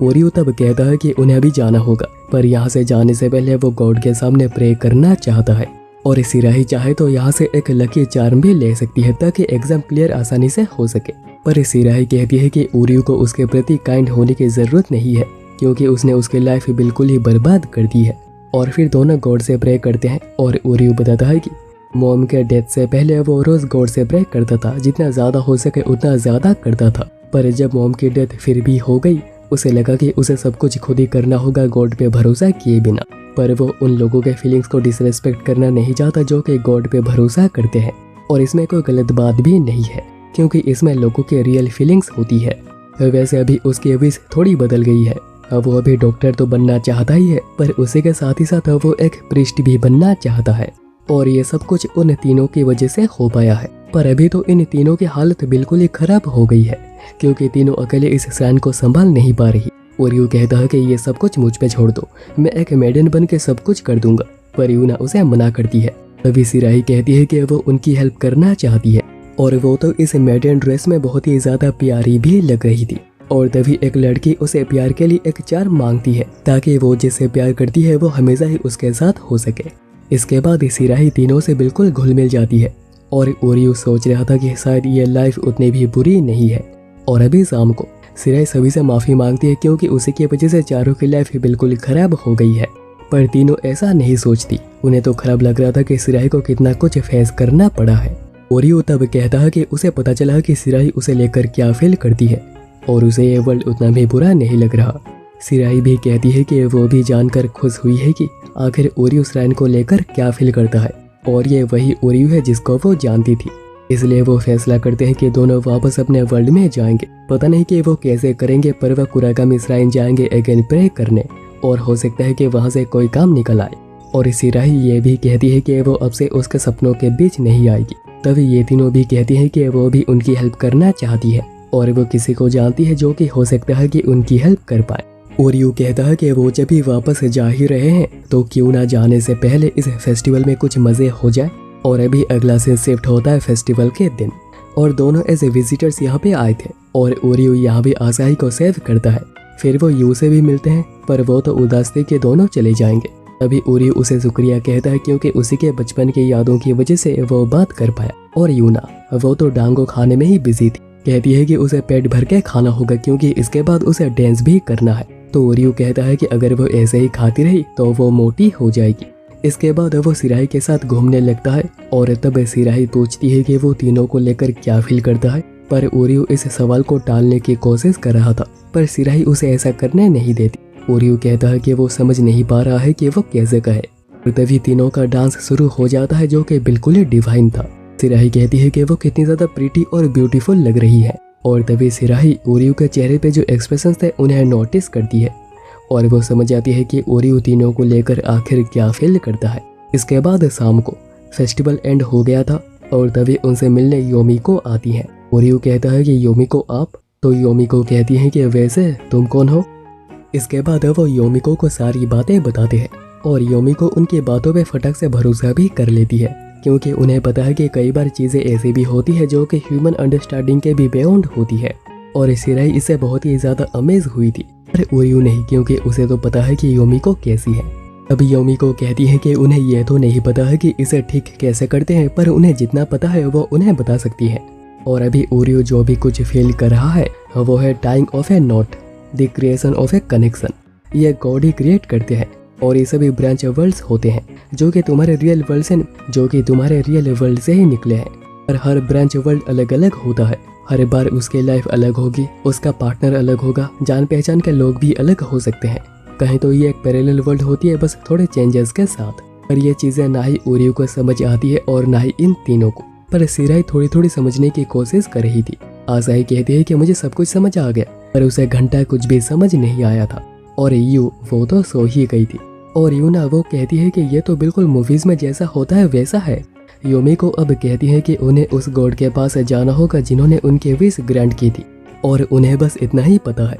ओरियो तब कहता है कि उन्हें अभी जाना होगा, पर यहाँ से जाने से पहले वो गॉड के सामने प्रे करना चाहता है। और सिराही चाहे तो यहाँ से एक लकी चार्म भी ले सकती है ताकि एग्जाम क्लियर आसानी से हो सके। पर सिराही कहती है कि ओरियो को उसके प्रति काइंड होने की जरूरत नहीं है, क्योंकि उसने उसकी लाइफ बिल्कुल ही बर्बाद कर दी है। और फिर दोनों गॉड से प्रे करते हैं और ओरियो बताता है कि मॉम के डेथ से पहले वो रोज गॉड से प्रे करता था, जितना ज्यादा हो सके उतना ज्यादा करता था। पर जब मॉम की डेथ फिर भी हो गई, उसे लगा कि उसे सब कुछ खुद ही करना होगा गॉड पे भरोसा किए बिना। पर वो उन लोगों के फीलिंग्स को डिसरेस्पेक्ट करना नहीं चाहता जो कि गॉड पे भरोसा करते हैं। और इसमें कोई गलत बात भी नहीं है, क्योंकि इसमें लोगों के रियल फीलिंग्स होती है। वैसे अभी उसकी विश थोड़ी बदल गई है। अब वो अभी डॉक्टर तो बनना चाहता ही है, पर उसी के साथ ही साथ वो एक प्रीस्ट भी बनना चाहता है। और ये सब कुछ उन तीनों की वजह से हो पाया है। पर अभी तो इन तीनों की हालत बिल्कुल ही खराब हो गई है, क्योंकि तीनों अकेले इस श्राइन को संभाल नहीं पा रही। और यूं कहता है कि ये सब कुछ मुझ पे छोड़ दो, मैं एक मेडन बन के सब कुछ कर दूंगा। पर यूना उसे मना करती है। तभी सिराही कहती है कि वो उनकी हेल्प करना चाहती है, और वो तो इस मेडन ड्रेस में बहुत ही ज्यादा प्यारी भी लग रही थी। और तभी एक लड़की उसे प्यार के लिए एक चार्म मांगती है, ताकि वो जिससे प्यार करती है वो हमेशा ही उसके साथ हो सके। इसके बाद सिराही तीनों से बिल्कुल घुल मिल जाती है। और ओरियो सोच रहा था कि शायद ये लाइफ उतनी भी बुरी नहीं है। और अभी शाम को सिराही सभी से माफी मांगती है, क्योंकि उसी की वजह से चारों की लाइफ बिल्कुल खराब हो गई है। पर तीनों ऐसा नहीं सोचती। उन्हें तो खराब लग रहा था कि सिराही को कितना कुछ फेस करना पड़ा है। ओरियो तब कहता है कि उसे पता चला कि सिराही उसे लेकर क्या फील करती है, और उसे ये वर्ल्ड उतना भी बुरा नहीं लग रहा। सिराही भी कहती है कि वो भी जानकर खुश हुई है कि आखिर ओरियो श्राइन को लेकर क्या फील करता है, और ये वही ओरियो है जिसको वो जानती थी। इसलिए वो फैसला करते हैं कि दोनों वापस अपने वर्ल्ड में जाएंगे। पता नहीं कि वो कैसे करेंगे, पर वह कुरागामी श्राइन जाएंगे अगेन प्रे करने, और हो सकता है कि वहाँ से कोई काम निकल आए। और सिराही ये भी कहती है कि वो अब से उसके सपनों के बीच नहीं आएगी। तभी ये तीनों भी कहती हैं कि वो भी उनकी हेल्प करना चाहती है, और वो किसी को जानती है जो कि हो सकता है कि उनकी हेल्प कर पाए। ओरियो कहता है कि वो जब भी वापस जा ही रहे हैं तो क्यों ना जाने से पहले इस फेस्टिवल में कुछ मजे हो जाए। और अभी अगला सीन शिफ्ट होता है फेस्टिवल के दिन, और दोनों ऐसे विजिटर्स यहाँ पे आए थे, और ओरियो यहाँ भी आसाही को सेव करता है। फिर वो यू से भी मिलते हैं, पर वो तो उदास थे कि दोनों चले जाएंगे। तभी ओरियो उसे शुक्रिया कहता है, क्योंकि उसी के बचपन की यादों की वजह से वो बात कर पाया। और यूना वो तो डांगो खाने में ही बिजी थी। कहती है कि उसे पेट भर के खाना होगा, क्योंकि इसके बाद उसे डांस भी करना है। तो ओरियो कहता है कि अगर वो ऐसे ही खाती रही तो वो मोटी हो जाएगी। इसके बाद वो सिराही के साथ घूमने लगता है, और तब सिराही पूछती है कि वो तीनों को लेकर क्या फील करता है। पर ओरियो इस सवाल को टालने की कोशिश कर रहा था, पर सिराही उसे ऐसा करने नहीं देती। ओरियो कहता है कि वो समझ नहीं पा रहा है कि वो कैसे कहे। और तभी तीनों का डांस शुरू हो जाता है, जो कि बिल्कुल ही डिवाइन था। सिराही कहती है कि वो कितनी ज्यादा प्रीटी और ब्यूटीफुल लग रही है। और तभी सिराही ओरियो के चेहरे पे जो एक्सप्रेशंस थे उन्हें नोटिस करती है, और वो समझ जाती है कि ओरियो तीनों को लेकर आखिर क्या फील करता है। इसके बाद शाम को फेस्टिवल एंड हो गया था, और तभी उनसे मिलने योमिको आती है। ओरियो कहता है कि योमिको आप? तो योमिको कहती है कि वैसे तुम कौन हो? इसके बाद वो योमिको को सारी बातें बताते हैं, और योमिको उनकी बातों पे फटक से भरोसा भी कर लेती है। क्योंकि उन्हें पता है कि कई बार चीज़ें ऐसी भी होती है जो कि ह्यूमन अंडरस्टैंडिंग के भी बियॉन्ड होती है। और सिराही इससे बहुत ही ज़्यादा अमेज हुई थी, पर ओरियो नहीं, क्योंकि उसे तो पता है कि योमिको कैसी है। अभी योमिको कहती है कि उन्हें यह तो नहीं पता है कि इसे ठीक कैसे करते हैं, पर उन्हें जितना पता है वो उन्हें बता सकती है। और अभी ओरियो जो भी कुछ फील कर रहा है वो है tying of A not, the creation of A connection. ये गॉड ही क्रिएट करते हैं और ये सभी ब्रांच वर्ल्ड्स होते हैं जो कि तुम्हारे रियल वर्ल्ड से ही निकले हैं। पर हर ब्रांच वर्ल्ड अलग अलग होता है, हर बार उसकी लाइफ अलग होगी, उसका पार्टनर अलग होगा, जान पहचान के लोग भी अलग हो सकते हैं। कहीं तो ये एक पैरेलल वर्ल्ड होती है, बस थोड़े चेंजेस के साथ। पर ये चीज़ें ना ही ओरियो को समझ आती है और ना ही इन तीनों को। पर सिराही थोड़ी थोड़ी समझने की कोशिश कर रही थी। आसाही कहती है कि मुझे सब कुछ समझ आ गया, पर उसे घंटा कुछ भी समझ नहीं आया था। और यू वो तो सो ही गई थी। और यूना वो कहती है कि ये तो बिल्कुल मूवीज में जैसा होता है वैसा है। योमिको अब कहती है कि उन्हें उस गॉड के पास जाना होगा जिन्होंने उनकी विश ग्रांट की थी, और उन्हें बस इतना ही पता है।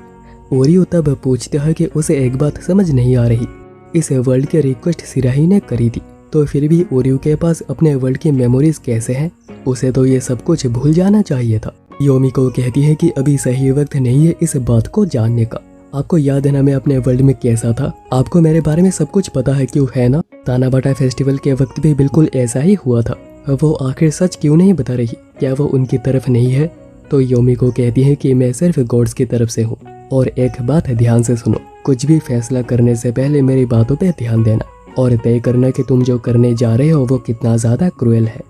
ओरियो तब पूछता है कि उसे एक बात समझ नहीं आ रही। इस वर्ल्ड की रिक्वेस्ट सिराही ने करी थी, तो फिर भी ओरियो के पास अपने वर्ल्ड की मेमोरीज कैसे हैं? उसे तो ये सब कुछ भूल जाना चाहिए था। योमिको कहती है कि अभी सही वक्त नहीं है इस बात को जानने का। आपको याद है ना मैं अपने वर्ल्ड में कैसा था? आपको मेरे बारे में सब कुछ पता है, क्यों है ना? तानाबाटा फेस्टिवल के वक्त भी बिल्कुल ऐसा ही हुआ था। वो आखिर सच क्यों नहीं बता रही? क्या वो उनकी तरफ नहीं है? तो योमिको कहती है कि मैं सिर्फ गॉड्स की तरफ से हूँ। और एक बात ध्यान से सुनो, कुछ भी फैसला करने से पहले मेरी बातों पे ध्यान देना और तय करना कि तुम जो करने जा रहे हो वो कितना ज्यादा क्रूएल है।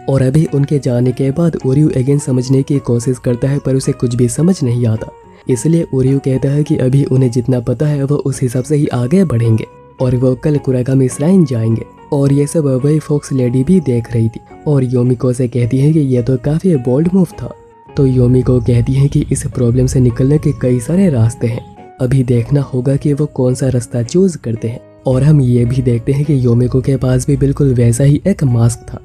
और अभी उनके जाने के बाद ओरियो अगेन समझने की कोशिश करता है, पर उसे कुछ भी समझ नहीं आता। इसलिए ओरियो कहता है कि अभी उन्हें जितना पता है वो उस हिसाब से ही आगे बढ़ेंगे, और वो कल कुरागामी श्राइन जाएंगे। और ये सब वही फॉक्स लेडी भी देख रही थी, और योमिको से कहती है कि यह तो काफी बोल्ड मूव था। तो योमिको कहती है कि इस प्रॉब्लम से निकलने के कई सारे रास्ते हैं, अभी देखना होगा कि वो कौन सा रास्ता चूज करते हैं। और हम ये भी देखते हैं कि योमिको के पास भी बिल्कुल वैसा ही एक मास्क था।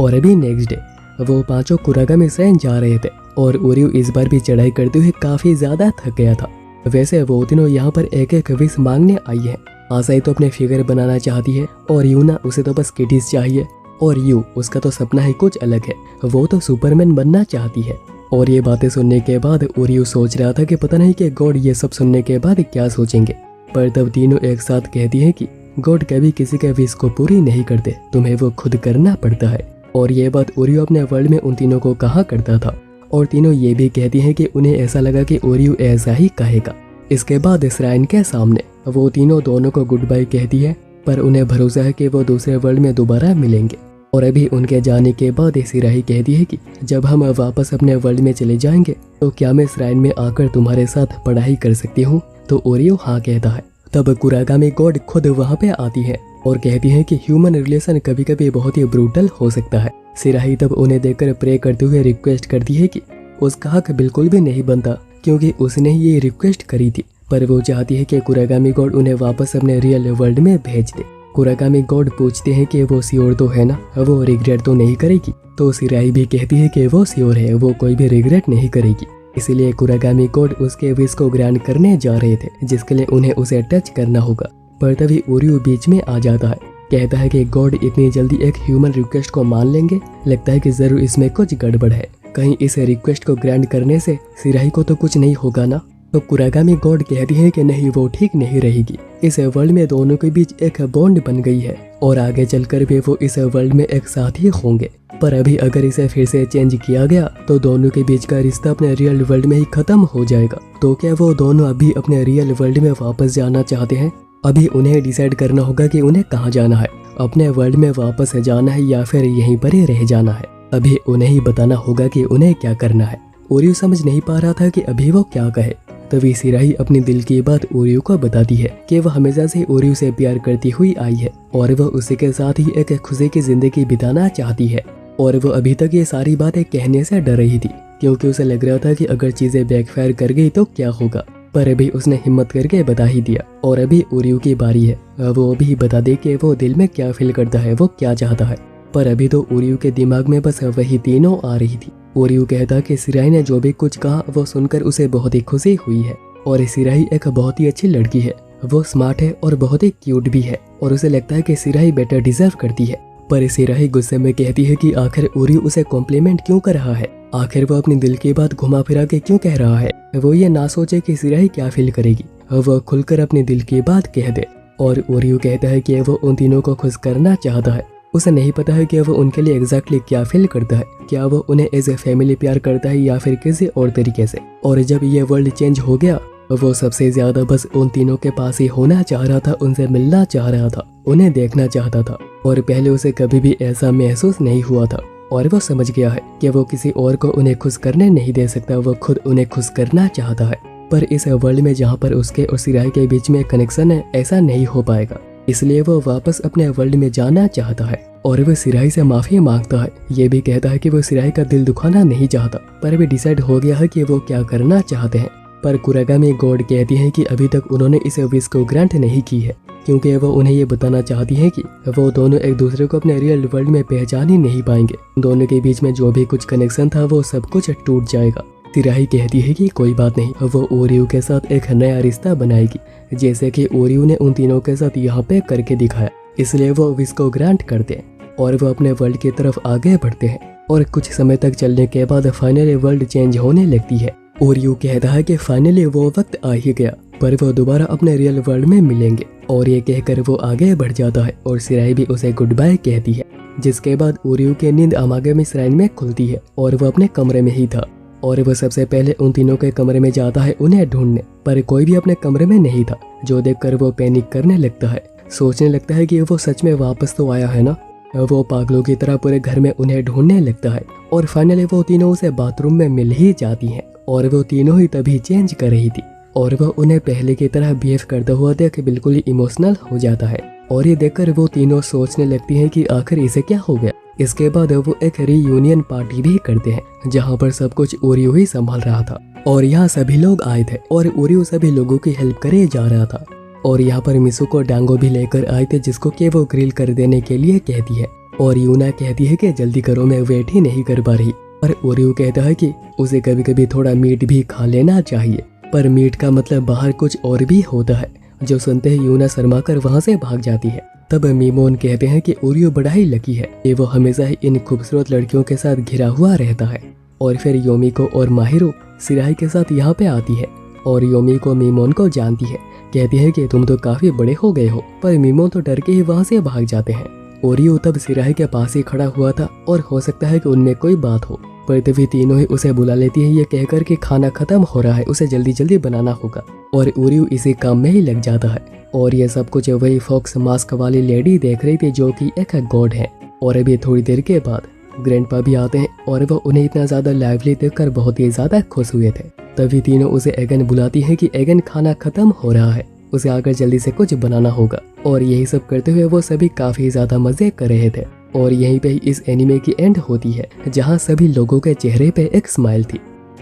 और अभी नेक्स्ट डे वो पांचों कुरागामी श्राइन जा रहे थे, और ओरियो इस बार भी चढ़ाई करते हुए काफी ज्यादा थक गया था। वैसे वो तीनों यहाँ पर एक एक विश मांगने आई है। आसाई तो अपने फिगर बनाना चाहती है, और यूना उसे तो बस किटीज चाहिए, और यू उसका तो सपना ही कुछ अलग है, वो तो सुपरमैन बनना चाहती है। और ये बातें सुनने के बाद ओरियो सोच रहा था कि पता नहीं कि गॉड ये सब सुनने के बाद क्या सोचेंगे। पर तब तीनों एक साथ कहती है कि गॉड कभी किसी के विश को पूरी नहीं करते, तुम्हें वो खुद करना पड़ता है। और ये बात ओरियो अपने वर्ल्ड में उन तीनों को कहा करता था, और तीनों ये भी कहती हैं कि उन्हें ऐसा लगा कि ओरियो ऐसा ही कहेगा। इसके बाद श्राइन के सामने वो तीनों दोनों को गुड बाय कहती है, पर उन्हें भरोसा है कि वो दूसरे वर्ल्ड में दोबारा मिलेंगे। और अभी उनके जाने के बाद सिराही कहती है कि जब हम वापस अपने वर्ल्ड में चले जाएंगे तो क्या मैं श्राइन में आकर तुम्हारे साथ पढ़ाई कर सकती हूँ? तो ओरियो हाँ कहता है। तब कुरागामी गॉड खुद वहाँ पे आती है और कहती है कि ह्यूमन रिलेशन कभी कभी बहुत ही ब्रूटल हो सकता है। सिराही तब उन्हें देखकर प्रे करते हुए रिक्वेस्ट करती है कि उसका हक बिल्कुल भी नहीं बनता, क्योंकि उसने ये रिक्वेस्ट करी थी, पर वो चाहती है कि कुरागामी गॉड उन्हें वापस अपने रियल वर्ल्ड में भेज दे। कुरागामी गॉड पूछते हैं कि वो श्योर तो है ना, वो रिग्रेट तो नहीं करेगी? तो सिराही भी कहती है कि वो श्योर है, वो कोई भी रिग्रेट नहीं करेगी। इसलिए कुरागामी गॉड उसके विश को ग्रांट करने जा रहे थे, जिसके लिए उन्हें उसे टच करना होगा। पर तभी ओरियो बीच में आ जाता है, कहता है कि गॉड इतनी जल्दी एक ह्यूमन रिक्वेस्ट को मान लेंगे? लगता है कि जरूर इसमें कुछ गड़बड़ है। कहीं इस रिक्वेस्ट को ग्रांट करने से सिराही को तो कुछ नहीं होगा ना? तो कुरागामी गॉड कहती है कि नहीं, वो ठीक नहीं रहेगी। इस वर्ल्ड में दोनों के बीच एक बॉन्ड बन गई है और आगे चलकर भी वो इस वर्ल्ड में एक साथ ही होंगे। पर अभी अगर इसे फिर से चेंज किया गया तो दोनों के बीच का रिश्ता अपने रियल वर्ल्ड में ही खत्म हो जाएगा। तो क्या वो दोनों अभी अपने रियल वर्ल्ड में वापस जाना चाहते हैं? अभी उन्हें डिसाइड करना होगा कि उन्हें कहाँ जाना है, अपने वर्ल्ड में वापस जाना है या फिर यहीं पर ही रह जाना है। अभी उन्हें ही बताना होगा कि उन्हें क्या करना है। ओरियो समझ नहीं पा रहा था कि अभी वो क्या कहे। तभी सिराही अपनी दिल की बात ओरियो को बताती है कि वह हमेशा से ओरियो से प्यार करती हुई आई है और वह उसी के साथ ही एक खुशी की जिंदगी बिताना चाहती है। और वो अभी तक ये सारी बातें कहने से डर रही थी, क्योंकि उसे लग रहा था कि अगर चीजें बैकफायर कर गई तो क्या होगा। पर अभी उसने हिम्मत करके बता ही दिया। और अभी ओरियो की बारी है, वो अभी बता दे कि वो दिल में क्या फील करता है, वो क्या चाहता है। पर अभी तो ओरियो के दिमाग में बस वही तीनों आ रही थी। ओरियो कहता कि सिराही ने जो भी कुछ कहा वो सुनकर उसे बहुत ही खुशी हुई है, और सिराही एक बहुत ही अच्छी लड़की है, वो स्मार्ट है और बहुत ही क्यूट भी है, और उसे लगता है कि सिराही बेटर डिजर्व करती है। पर सिराही गुस्से में कहती है कि आखिर ओरियो उसे कॉम्प्लीमेंट क्यों कर रहा है, आखिर वो अपने दिल की बात घुमा फिरा के क्यों कह रहा है। वो ये ना सोचे कि सिराही क्या फील करेगी, वो खुलकर अपनी दिल की बात कह दे। और ओरियो कहता है कि वो उन तीनों को खुश करना चाहता है। उसे नहीं पता है कि वो उनके लिए एग्जैक्टली क्या फील करता है, क्या वो उन्हें एज ए फैमिली प्यार करता है या फिर किसी और तरीके से। और जब ये वर्ल्ड चेंज हो गया, वो सबसे ज्यादा बस उन तीनों के पास ही होना चाह रहा था, उनसे मिलना चाह रहा था, उन्हें देखना चाहता था। और पहले उसे कभी भी ऐसा महसूस नहीं हुआ था। और वो समझ गया है कि वो किसी और को उन्हें खुश करने नहीं दे सकता, वो खुद उन्हें खुश करना चाहता है। पर इस वर्ल्ड में जहाँ पर उसके और सिराही के बीच में कनेक्शन है, ऐसा नहीं हो पाएगा। इसलिए वो वापस अपने वर्ल्ड में जाना चाहता है और वो सिराही से माफी मांगता है। ये भी कहता है कि वो सिराही का दिल दुखाना नहीं चाहता, पर भी डिसाइड हो गया है कि वो क्या करना चाहते हैं। पर कुरागामी गॉड कहती है कि अभी तक उन्होंने इस विश को ग्रांट नहीं की है, क्योंकि वो उन्हें ये बताना चाहती है कि वो दोनों एक दूसरे को अपने रियल वर्ल्ड में पहचान ही नहीं पाएंगे। दोनों के बीच में जो भी कुछ कनेक्शन था वो सब कुछ टूट जाएगा। सिराही कहती है कि कोई बात नहीं, वो ओरियो के साथ एक नया रिश्ता बनाएगी, जैसे कि ओरियो ने उन तीनों के साथ यहाँ पे करके दिखाया। इसलिए वो विश को ग्रांट करते हैं और वो अपने वर्ल्ड की तरफ आगे बढ़ते हैं। और कुछ समय तक चलने के बाद फाइनली वर्ल्ड चेंज होने लगती है। ओरियो कहता है कि फाइनली वो वक्त आ ही गया, पर वो दोबारा अपने रियल वर्ल्ड में मिलेंगे। और ये कहकर वो आगे बढ़ जाता है और सिराही भी उसे गुड बाय कहती है। जिसके बाद ओरियो की नींद अमागामी श्राइन में खुलती है और वो अपने कमरे में ही था। और वो सबसे पहले उन तीनों के कमरे में जाता है उन्हें ढूंढने, पर कोई भी अपने कमरे में नहीं था, जो देखकर वो पैनिक करने लगता है। सोचने लगता है कि वो सच में वापस तो आया है ना। वो पागलों की तरह पूरे घर में उन्हें ढूंढने लगता है और फाइनली वो तीनों उसे बाथरूम में मिल ही जाती हैं। और वो तीनों ही तभी चेंज कर रही थी और वो उन्हें पहले की तरह बिहेव करता हुआ देख बिल्कुल ही इमोशनल हो जाता है। और ये देखकर वो तीनों सोचने लगती हैं कि आखिर इसे क्या हो गया। इसके बाद वो एक रीयूनियन पार्टी भी करते हैं, जहाँ पर सब कुछ ओरियो ही संभाल रहा था। और यहाँ सभी लोग आए थे और ओरियो सभी लोगों की हेल्प करे जा रहा था। और यहाँ पर मिसुको डांगो भी लेकर आए थे, जिसको कि वो ग्रिल कर देने के लिए कहती है। और यूना कहती है कि जल्दी करो, मैं वेट ही नहीं कर पा रही। पर ओरियो कहता है कि उसे कभी कभी थोड़ा मीट भी खा लेना चाहिए, पर मीट का मतलब बाहर कुछ और भी होता है। जो सुनते ही यूना शर्मा कर वहाँ से भाग जाती है। तब मीमोन कहते हैं कि ओरियो बड़ा ही लकी है कि वो हमेशा ही इन खूबसूरत लड़कियों के साथ घिरा हुआ रहता है। और फिर योमिको और माहिरो सिराही के साथ यहाँ पे आती है और योमिको मीमोन को जानती है। कहती है कि तुम तो काफी बड़े हो गए हो, पर मीमोन तो डर के ही वहाँ से भाग जाते हैं। ओरियो तब सिराही के पास ही खड़ा हुआ था और हो सकता है कि उनमें कोई बात हो, पर तभी तीनों ही उसे बुला लेती है, ये कहकर कि खाना खत्म हो रहा है, उसे जल्दी जल्दी बनाना होगा। और ओरियो इसी काम में ही लग जाता है। और ये सब कुछ वही फॉक्स मास्क वाली लेडी देख रही थी, जो कि एक गॉड है। और अभी थोड़ी देर के बाद ग्रैंडपा भी आते हैं और वो उन्हें इतना ज्यादा लाइवली देखकर बहुत ही ज्यादा खुश हुए थे। तभी तीनों उसे एगन बुलाती है कि एगन खाना खत्म हो रहा है, उसे आकर जल्दी से कुछ बनाना होगा। और यही सब करते हुए वो सभी काफी ज्यादा मजे कर रहे थे। और यहीं पे ही इस एनिमे की एंड होती है, जहां सभी लोगों के चेहरे पे एक स्माइल थी।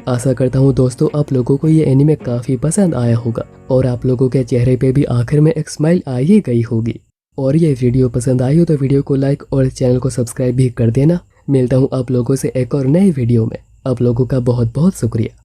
आशा करता हूँ दोस्तों आप लोगों को ये एनिमे काफी पसंद आया होगा और आप लोगों के चेहरे पे भी आखिर में एक स्माइल आ ही गई होगी। और ये वीडियो पसंद आई हो तो वीडियो को लाइक और चैनल को सब्सक्राइब भी कर देना। मिलता हूँ आप लोगों से एक और नए वीडियो में। आप लोगों का बहुत बहुत शुक्रिया।